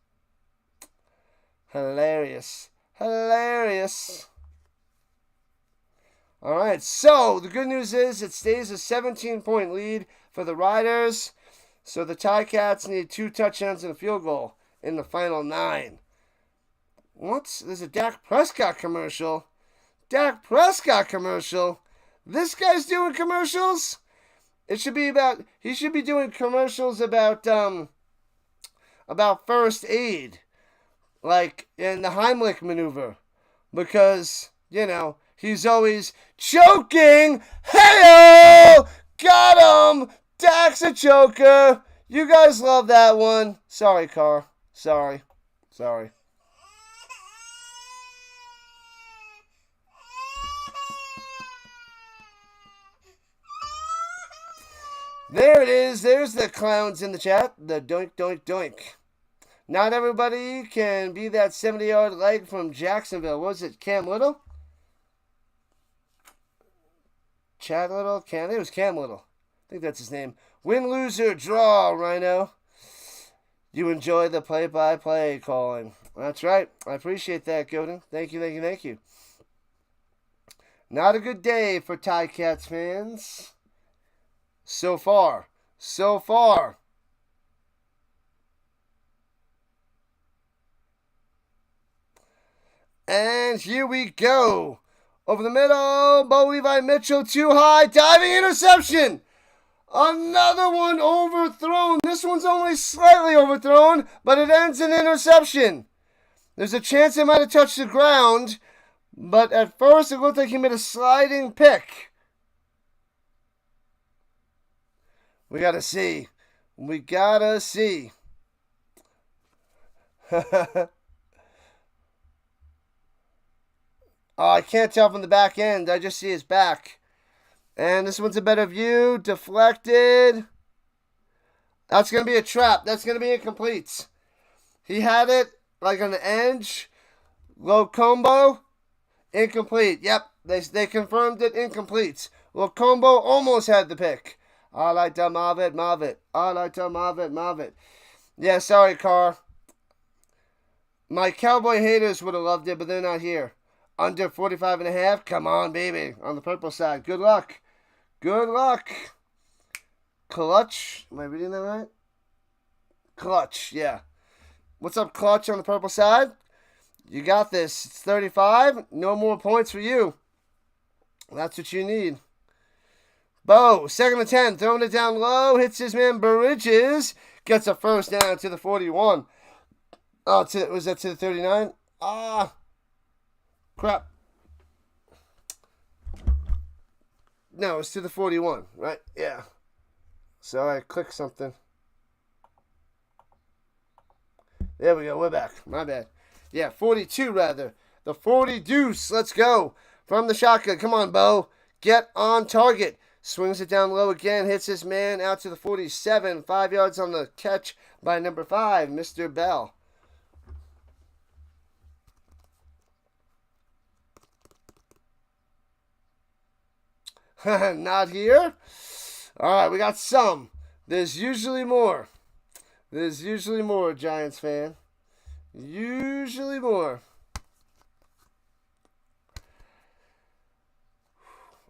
Hilarious. Hilarious. All right, so the good news is it stays a 17-point lead for the Riders. So the Ticats need 2 touchdowns and a field goal in the final 9. What? There's a Dak Prescott commercial. Dak Prescott commercial? This guy's doing commercials? It should be about, he should be doing commercials about first aid. Like in the Heimlich maneuver. Because, you know, he's always choking. Hey-o! Got him! Dak's a choker. You guys love that one. Sorry, Carr. Sorry. There it is. There's the clowns in the chat. The doink, doink, doink. Not everybody can be that 70-yard leg from Jacksonville. What was it, Cam Little? Chad Little? It was Cam Little. I think that's his name. Win, lose, or draw, Rhino. You enjoy the play-by-play calling. That's right. I appreciate that, Godin. Thank you. Not a good day for Ticats fans. So far. And here we go. Over the middle, Bo Levi Mitchell too high. Diving interception. Another one overthrown. This one's only slightly overthrown, but it ends in interception. There's a chance it might have touched the ground, but at first it looked like he made a sliding pick. We gotta see. Oh, I can't tell from the back end. I just see his back. And this one's a better view. Deflected. That's going to be a trap. That's going to be incomplete. He had it like on the edge. Low combo. Incomplete. Yep. They confirmed it. Incomplete. Low combo almost had the pick. I like to move it. I like to move it. Yeah, sorry, Carr. My Cowboy haters would have loved it, but they're not here. Under 45.5. Come on, baby. On the purple side. Good luck. Good luck. Clutch. Am I reading that right? Clutch, yeah. What's up, Clutch, on the purple side? You got this. It's 35. No more points for you. That's what you need. Bo, 2nd and 10. Throwing it down low. Hits his man Bridges. Gets a first down to the 41. Oh, was that to the 39? Ah. Crap. No, it's to the 41, right? Yeah. So I clicked something. There we go. We're back. My bad. Yeah, 42 rather. The 40 deuce. Let's go. From the shotgun. Come on, Bo. Get on target. Swings it down low again. Hits his man out to the 47. 5 yards on the catch by number 5, Mr. Bell. Not here. All right, we got some. There's usually more. There's usually more, Giants fan. Usually more.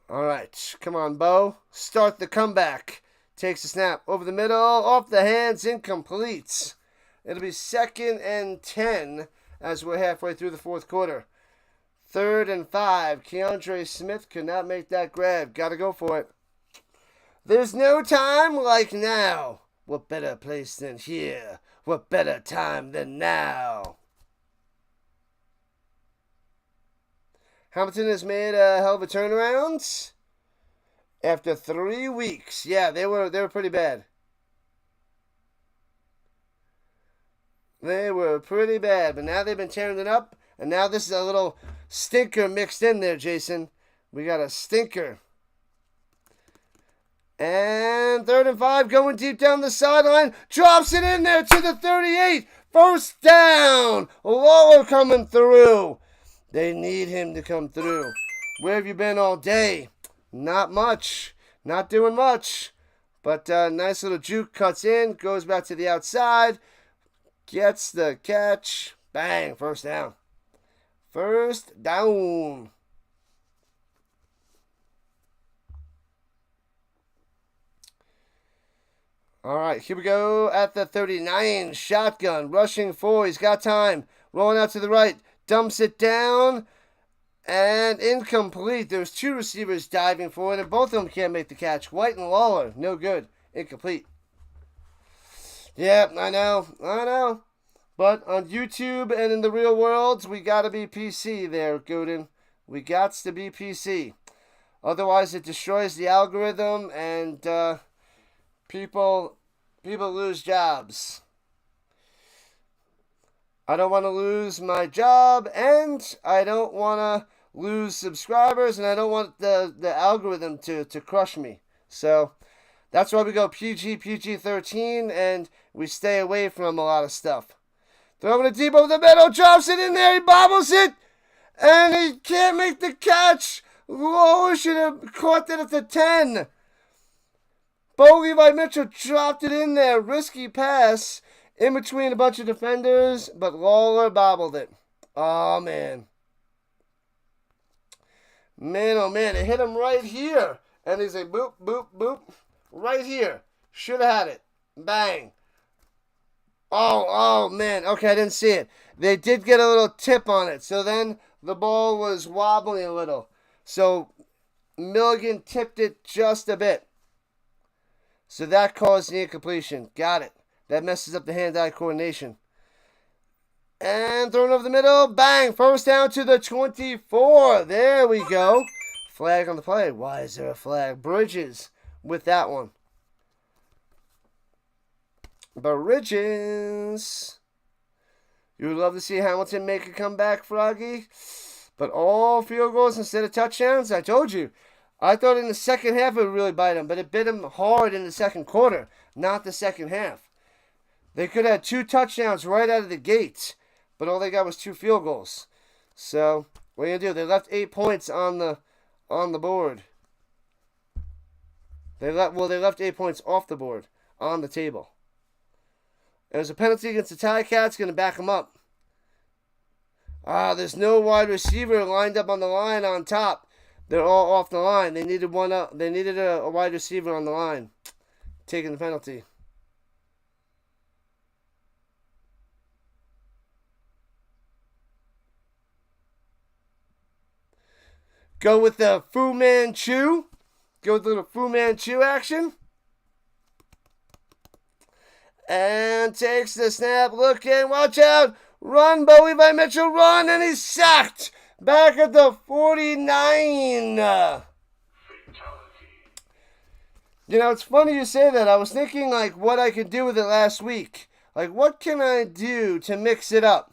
All right, come on, Bo. Start the comeback. Takes a snap over the middle, off the hands, incomplete. It'll be 2nd and 10 as we're halfway through the 4th quarter. 3rd and 5. Keandre Smith could not make that grab. Got to go for it. There's no time like now. What better place than here? What better time than now? Hamilton has made a hell of a turnaround after 3 weeks. Yeah, they were pretty bad. They were pretty bad, but now they've been tearing it up, and now this is a little stinker mixed in there, Jason. We got a stinker. And 3rd and 5, going deep down the sideline. Drops it in there to the 38. First down. Lawler coming through. They need him to come through. Where have you been all day? Not much. Not doing much. But nice little juke, cuts in. Goes back to the outside. Gets the catch. Bang. First down. First down. All right, here we go at the 39. Shotgun, rushing 4. He's got time. Rolling out to the right. Dumps it down. And incomplete. There's 2 receivers diving for it, and both of them can't make the catch. White and Lawler, no good. Incomplete. Yeah, I know. But on YouTube and in the real world, we got to be PC there, Gooden. We got to be PC. Otherwise, it destroys the algorithm, and people lose jobs. I don't want to lose my job, and I don't want to lose subscribers, and I don't want the algorithm to crush me. So that's why we go PG-13, and we stay away from a lot of stuff. Throwing it deep over the middle, drops it in there, he bobbles it, and he can't make the catch. Lower should have caught that at the 10. Bo Levi Mitchell dropped it in there, risky pass in between a bunch of defenders, but Lawler bobbled it. Oh, man. Man, oh, man, it hit him right here. And he's like, boop, boop, boop, right here. Should have had it. Bang. Oh, man. Okay, I didn't see it. They did get a little tip on it. So then the ball was wobbling a little. So Milligan tipped it just a bit. So that caused the incompletion. Got it. That messes up the hand-eye coordination. And thrown over the middle. Bang. First down to the 24. There we go. Flag on the play. Why is there a flag? Bridges with that one. Bridges. You would love to see Hamilton make a comeback, Froggy. But all field goals instead of touchdowns, I told you. I thought in the second half it would really bite them, but it bit them hard in the second quarter, not the second half. They could have had 2 touchdowns right out of the gate, but all they got was 2 field goals. So, what are you going to do? They left 8 points on the board. They left 8 points off the board, on the table. There's a penalty against the Ticats, going to back them up. There's no wide receiver lined up on the line on top. They're all off the line. They needed one up. They needed a wide receiver on the line, taking the penalty. Go with the Fu Manchu. Go with a little Fu Manchu action. And takes the snap. Looking. Watch out. Run, Bowie by Mitchell. Run. And he's sacked. Back at the 49. You know, it's funny you say that. I was thinking, like, what I could do with it last week. Like, what can I do to mix it up?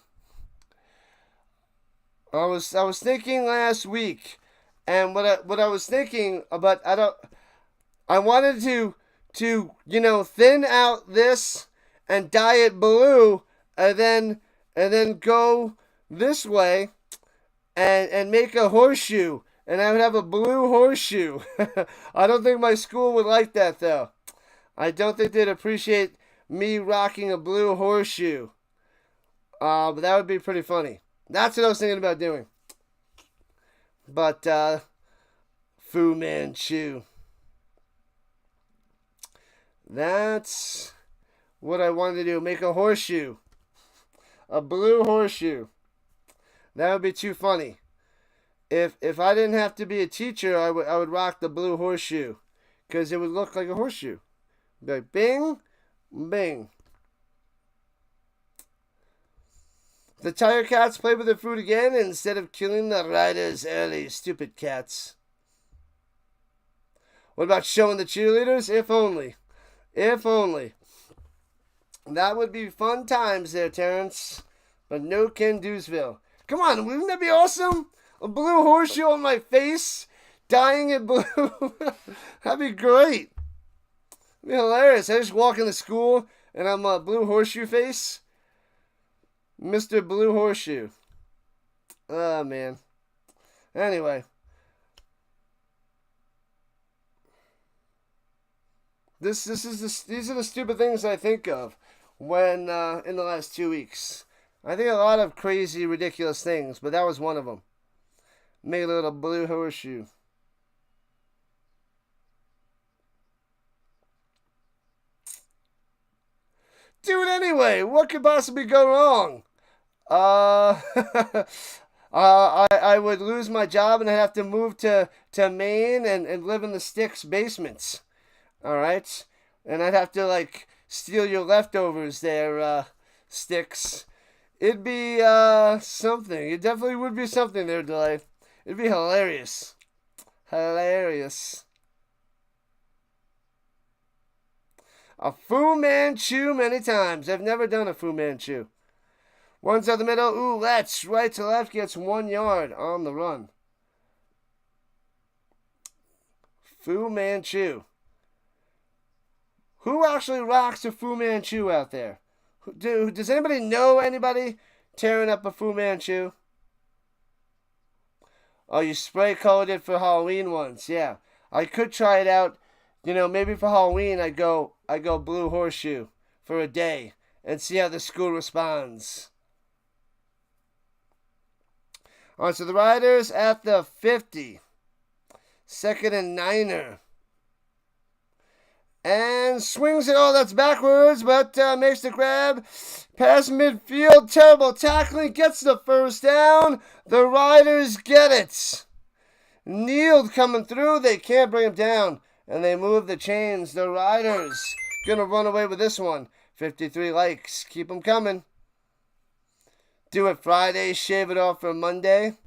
I was thinking last week. And what I was thinking about, I wanted to thin out this and dye it blue, and then go this way and make a horseshoe, and I would have a blue horseshoe. I don't think my school would like that though. I don't think they'd appreciate me rocking a blue horseshoe. But that would be pretty funny. That's what I was thinking about doing. But, Fu Manchu. That's what I wanted to do. Make a horseshoe. A blue horseshoe. That would be too funny. If I didn't have to be a teacher, I would rock the blue horseshoe. Because it would look like a horseshoe. Be like, bing, bing. The Tigercats play with their food again instead of killing the Riders early. Stupid cats. What about showing the cheerleaders? If only. If only. That would be fun times there, Terrence. But no Ken Dewsville. Come on, wouldn't that be awesome? A blue horseshoe on my face. Dyeing it blue. That'd be great. It'd be hilarious. I just walk into school and I'm a blue horseshoe face. Mr. Blue Horseshoe. Oh, man. Anyway. These are the stupid things I think of when in the last 2 weeks. I think a lot of crazy, ridiculous things, but that was one of them. Make a little blue horseshoe. Do it anyway. What could possibly go wrong? I would lose my job and I'd have to move to Maine and live in the sticks basements. All right? And I'd have to, like, steal your leftovers there, sticks. It'd be something. It definitely would be something there, Delay. It'd be hilarious. Hilarious. A Fu Manchu many times. I've never done a Fu Manchu. One's out the middle. Ooh, let's. Right to left gets 1 yard on the run. Fu Manchu. Who actually rocks a Fu Manchu out there? Does anybody know anybody tearing up a Fu Manchu? Oh, you spray colored it for Halloween once. Yeah. I could try it out. You know, maybe for Halloween I go blue horseshoe for a day and see how the school responds. All right, so the Riders at the 50. 2nd and 9er. And swings it. Oh, that's backwards, but makes the grab. Pass midfield. Terrible tackling. Gets the first down. The Riders get it. Neal coming through. They can't bring him down. And they move the chains. The Riders gonna run away with this one. 53 likes. Keep them coming. Do it Friday. Shave it off for Monday.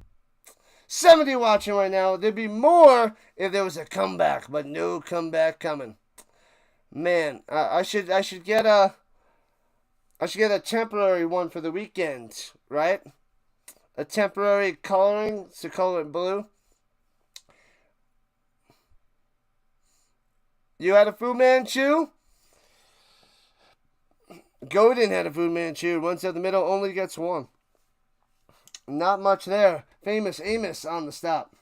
70 watching right now. There'd be more if there was a comeback, but no comeback coming. Man, I should get a temporary one for the weekend, right? a temporary coloring to color it blue. You had a Fu Manchu? Godin had a Fu Manchu. Runs out the middle, only gets one. Not much there. Famous Amos on the stop.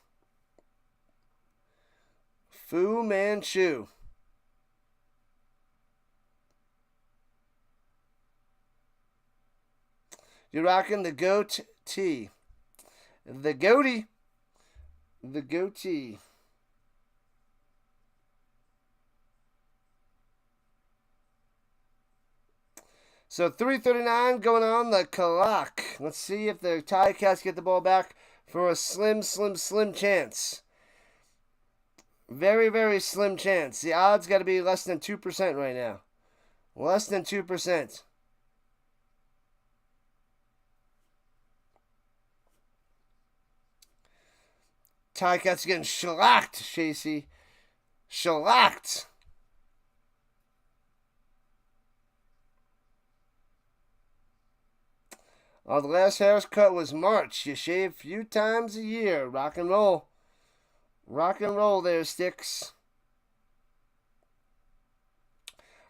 Fu Manchu. You're rocking the goat tee. The goatee. The goatee. So 3:39 going on the clock. Let's see if the Ticats get the ball back for a slim chance. Very, very slim chance. The odds got to be less than 2% right now. Less than 2%. Ticats getting shellacked, Shacey. Shellacked. Oh, the last haircut was March. You shave a few times a year. Rock and roll. Rock and roll there, Sticks.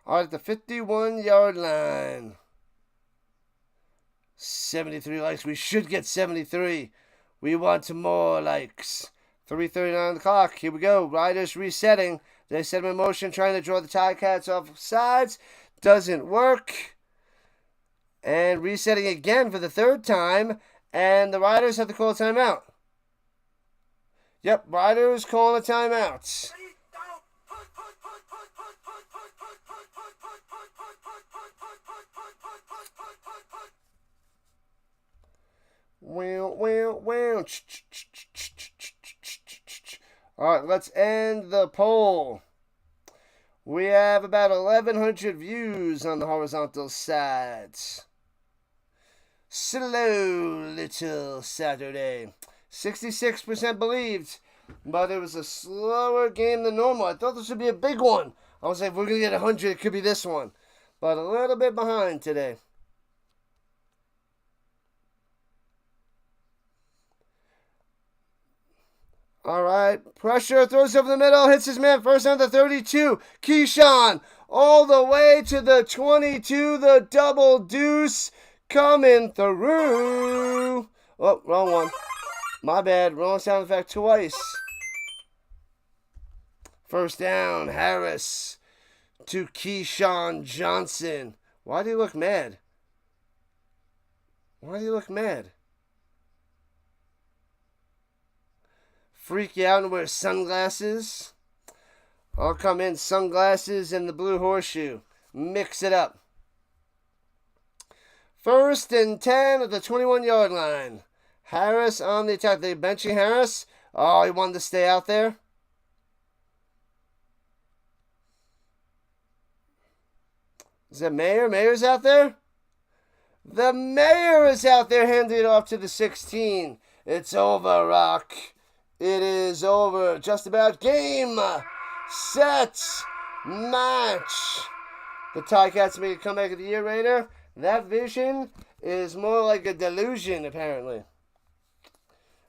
All right, at the 51-yard line. 73 likes. We should get 73. We want more likes. 3:39 on the clock. Here we go. Riders resetting. They set them in motion, trying to draw the Ticats off sides. Doesn't work. And resetting again for the third time. And the Riders have to call a timeout. Yep, Riders calling a timeout. Well. All right, let's end the poll. We have about 1,100 views on the horizontal sides. Slow little Saturday. 66% believed, but it was a slower game than normal. I thought this would be a big one. I was like, if we're going to get 100, it could be this one. But a little bit behind today. All right, pressure, throws over the middle, hits his man first down to 32. Keyshawn all the way to the 22, the double deuce coming through. Oh, wrong one. My bad, wrong sound effect twice. First down, Harris to Keyshawn Johnson. Why do you look mad? Why do you look mad? Freak you out and wear sunglasses? I'll come in sunglasses and the blue horseshoe. Mix it up. 1st and 10 at the 21-yard line. Harris on the attack. They benching Harris. Oh, he wanted to stay out there. Is that Mayer? Mayer's out there? The Mayor is out there, handing it off to the 16. It's over, Rock. It is over. Just about. Game, set, match. The Ticats make a comeback of the year, Raider. That vision is more like a delusion, apparently.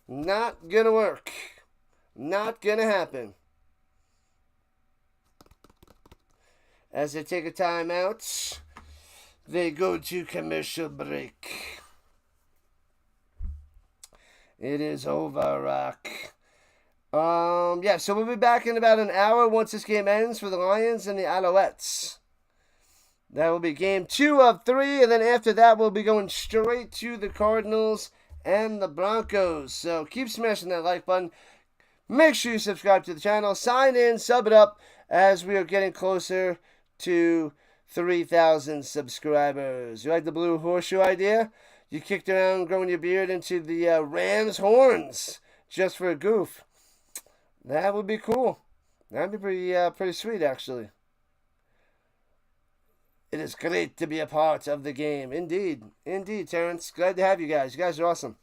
Not gonna work. Not gonna happen. As they take a timeout, they go to commercial break. It is over, Rock. Yeah, so we'll be back in about an hour once this game ends for the Lions and the Alouettes. That will be game 2 of 3, and then after that we'll be going straight to the Cardinals and the Broncos. So keep smashing that like button. Make sure you subscribe to the channel. Sign in, sub it up, as we are getting closer to 3,000 subscribers. You like the blue horseshoe idea? You kicked around growing your beard into the ram's horns just for a goof. That would be cool. That'd be pretty sweet, actually. It is great to be a part of the game. Indeed. Indeed, Terrence. Glad to have you guys. You guys are awesome.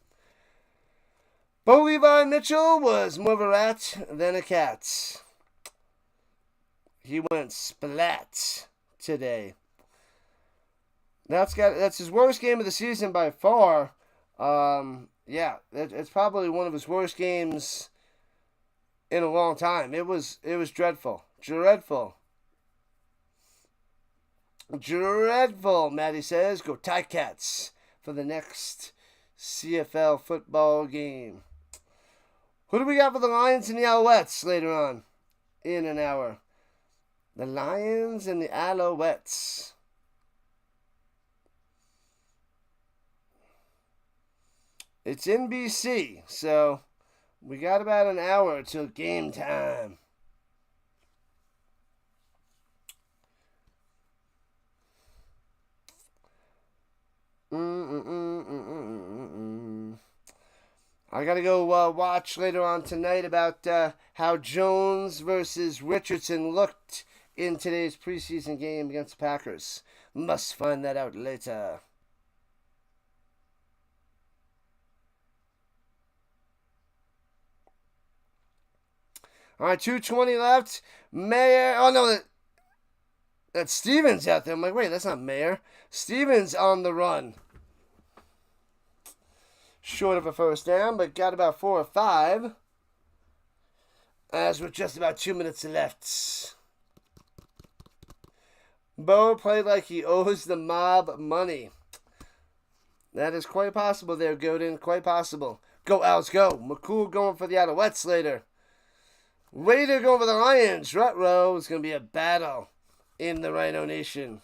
Bo Levi Mitchell was more of a rat than a cat. He went splat today. That's his worst game of the season by far. Yeah, it's probably one of his worst games in a long time. It was dreadful. Dreadful. Dreadful, Maddie says. Go Ticats for the next CFL football game. Who do we got for the Lions and the Alouettes later on in an hour? The Lions and the Alouettes. It's in BC, so we got about an hour till game time. I gotta go watch later on tonight about how Jones versus Richardson looked in today's preseason game against the Packers. Must find that out later. All right, 2:20 left. Mayer. Oh, no, that's Stevens out there. I'm like, wait, that's not Mayer. Stevens on the run. Short of a first down, but got about 4 or 5. As with just about 2 minutes left. Bo played like he owes the mob money. That is quite possible there, Godin. Quite possible. Go, Owls, go. McCool going for the Alouettes later. Raider going for the Lions. Rutrow is going to be a battle in the RHINO Nation.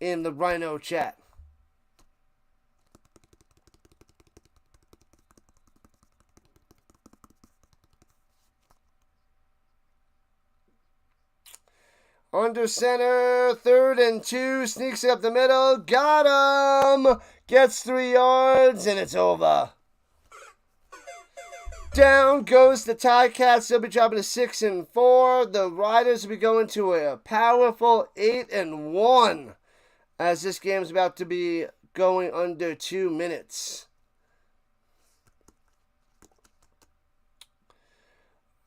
In the RHINO chat. Under center, 3rd and 2, sneaks it up the middle, got him! Gets 3 yards, and it's over. Down goes the Ticats. They'll be dropping to 6 and 4. The Riders will be going to a powerful 8 and 1, as this game's about to be going under 2 minutes.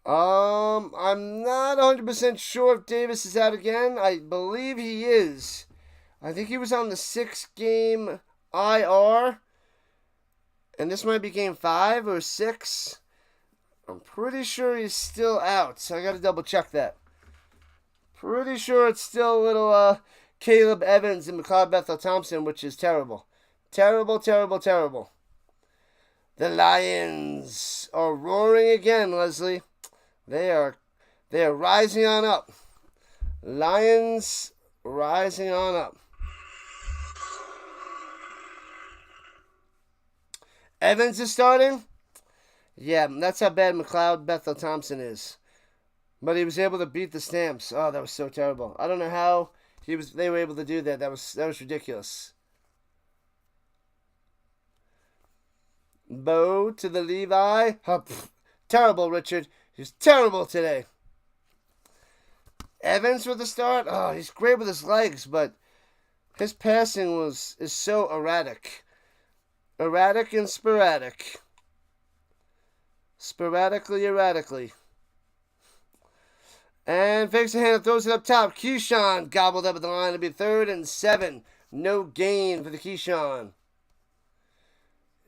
I'm not 100% sure if Davis is out again. I believe he is. I think he was on the 6-game IR. And this might be game 5 or 6. I'm pretty sure he's still out, so I gotta double check that. Pretty sure it's still little Caleb Evans and McLeod Bethel Thompson, which is terrible. Terrible, terrible, terrible. The Lions are roaring again, Leslie. They are rising on up. Lions rising on up. Evans is starting. Yeah, that's how bad McLeod Bethel Thompson is. But he was able to beat the Stamps. Oh, that was so terrible. I don't know how they were able to do that. That was ridiculous. Bo to the Levi. Oh, terrible, Richard. He's terrible today. Evans with the start. Oh, he's great with his legs, but his passing is so erratic. Erratic and sporadic. Sporadically, erratically. And fakes a hand, throws it up top. Keyshawn gobbled up at the line. It'll be 3rd and 7. No gain for the Keyshawn.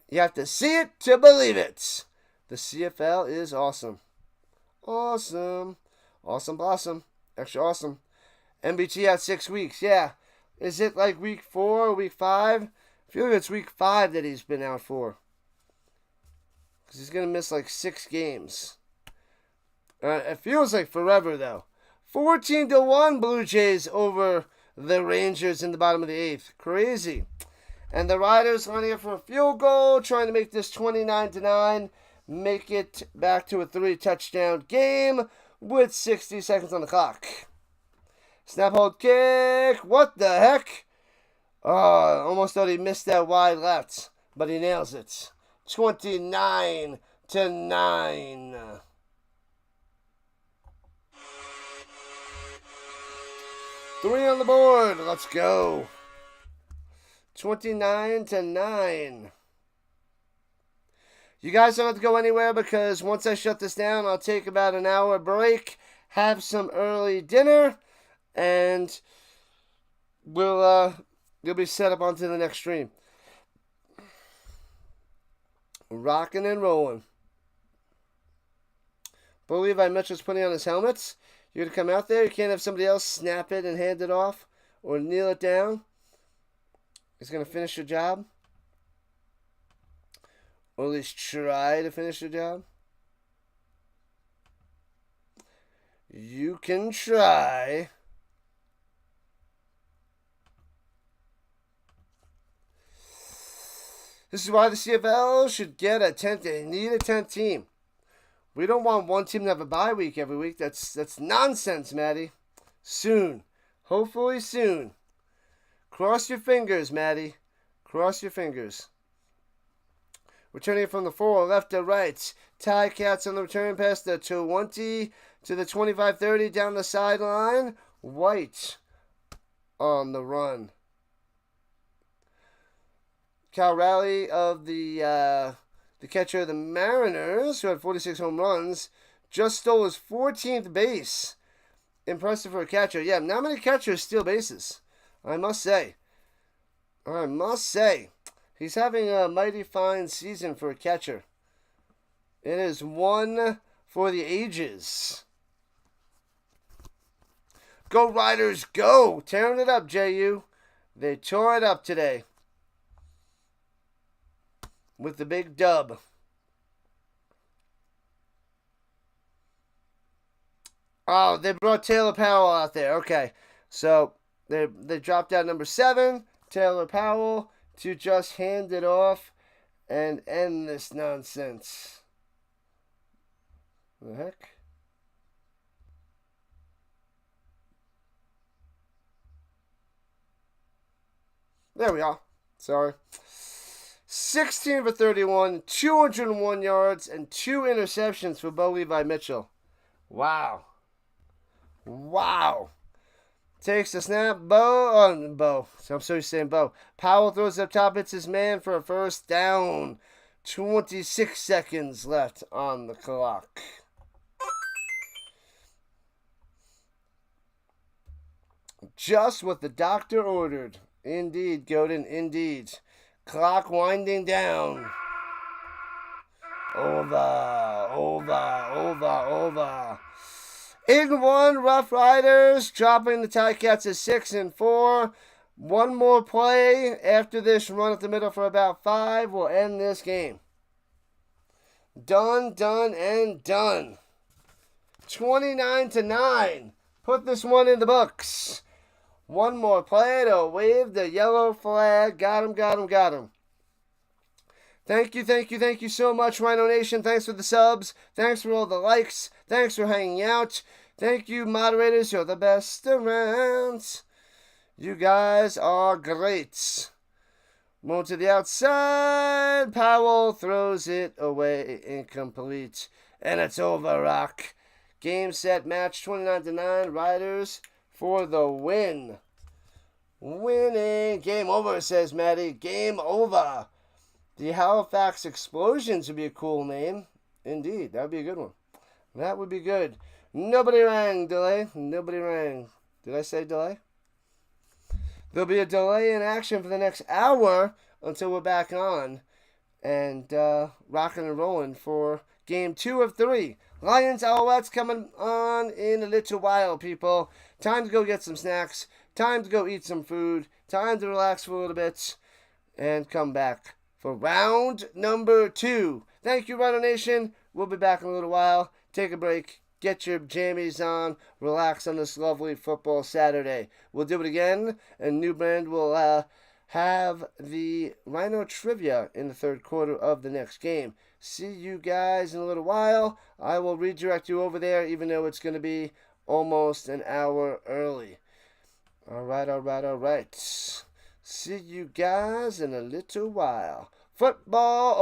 You have to see it to believe it. The CFL is awesome. Awesome. Awesome blossom. Extra awesome. MBT out 6 weeks. Yeah. Is it like week 4 or week 5? I feel like it's week 5 that he's been out for. Because he's going to miss like 6 games. It feels like forever, though. 14-1 Blue Jays over the Rangers in the bottom of the 8th. Crazy. And the Riders lining up for a field goal, trying to make this 29-9. Make it back to a 3-touchdown game with 60 seconds on the clock. Snap, hold, kick. What the heck? Oh, almost thought he missed that wide left, but he nails it. 29-9. 3 on the board. Let's go. 29-9. You guys don't have to go anywhere because once I shut this down, I'll take about an hour break, have some early dinner, and you'll be set up onto the next stream. Rocking and rolling. Bo Levi Mitchell's putting on his helmets. You're going to come out there. You can't have somebody else snap it and hand it off or kneel it down. He's going to finish your job. Or at least try to finish your job. You can try. This is why the CFL should get a 10th. They need a 10th team. We don't want one team to have a bye week every week. That's nonsense, Maddie. Soon. Hopefully soon. Cross your fingers, Maddie. Cross your fingers. Returning from the 4, left to right. Ticats on the return past the 20 to the 25-30 down the sideline. White on the run. Cal Raleigh of the catcher of the Mariners, who had 46 home runs, just stole his 14th base. Impressive for a catcher. Yeah, not many catchers steal bases, I must say. He's having a mighty fine season for a catcher. It is one for the ages. Go Riders, go! Tearing it up, JU. They tore it up today with the big dub. Oh, they brought Taylor Powell out there. Okay, so they dropped out number 7, Taylor Powell, to just hand it off and end this nonsense. The heck? There we are. Sorry. 16 for 31, 201 yards, and 2 interceptions for Bo Levi Mitchell. Wow. Takes the snap. So I'm sorry saying Bo. Powell throws up top, hits his man for a first down. 26 seconds left on the clock. Just what the doctor ordered. Indeed, Godin, indeed. Clock winding down. Over. 8-1 Roughriders, dropping the Ticats to 6-4. One more play after this run at the middle for about 5 will end this game. Done, and done. 29-9. Put this one in the books. One more play to wave the yellow flag. Got him. Thank you so much, RHINO Nation. Thanks for the subs. Thanks for all the likes. Thanks for hanging out. Thank you, moderators. You're the best around. You guys are great. Move to the outside. Powell throws it away. Incomplete. And it's over, Rock. Game, set, match. 29-9. Riders for the win. Winning. Game over, says Maddie. Game over. The Halifax Explosions would be a cool name. Indeed, that would be a good one. That would be good. Nobody rang, delay. Nobody rang. Did I say delay? There'll be a delay in action for the next hour until we're back on and rocking and rolling for game 2 of 3. Lions Alouettes coming on in a little while, people. Time to go get some snacks. Time to go eat some food. Time to relax for a little bit and come back for round number 2. Thank you, RHINO Nation. We'll be back in a little while. Take a break. Get your jammies on. Relax on this lovely football Saturday. We'll do it again. And New Brand will have the RHINO Trivia in the third quarter of the next game. See you guys in a little while. I will redirect you over there, even though it's going to be almost an hour early. All right. See you guys in a little while. Football.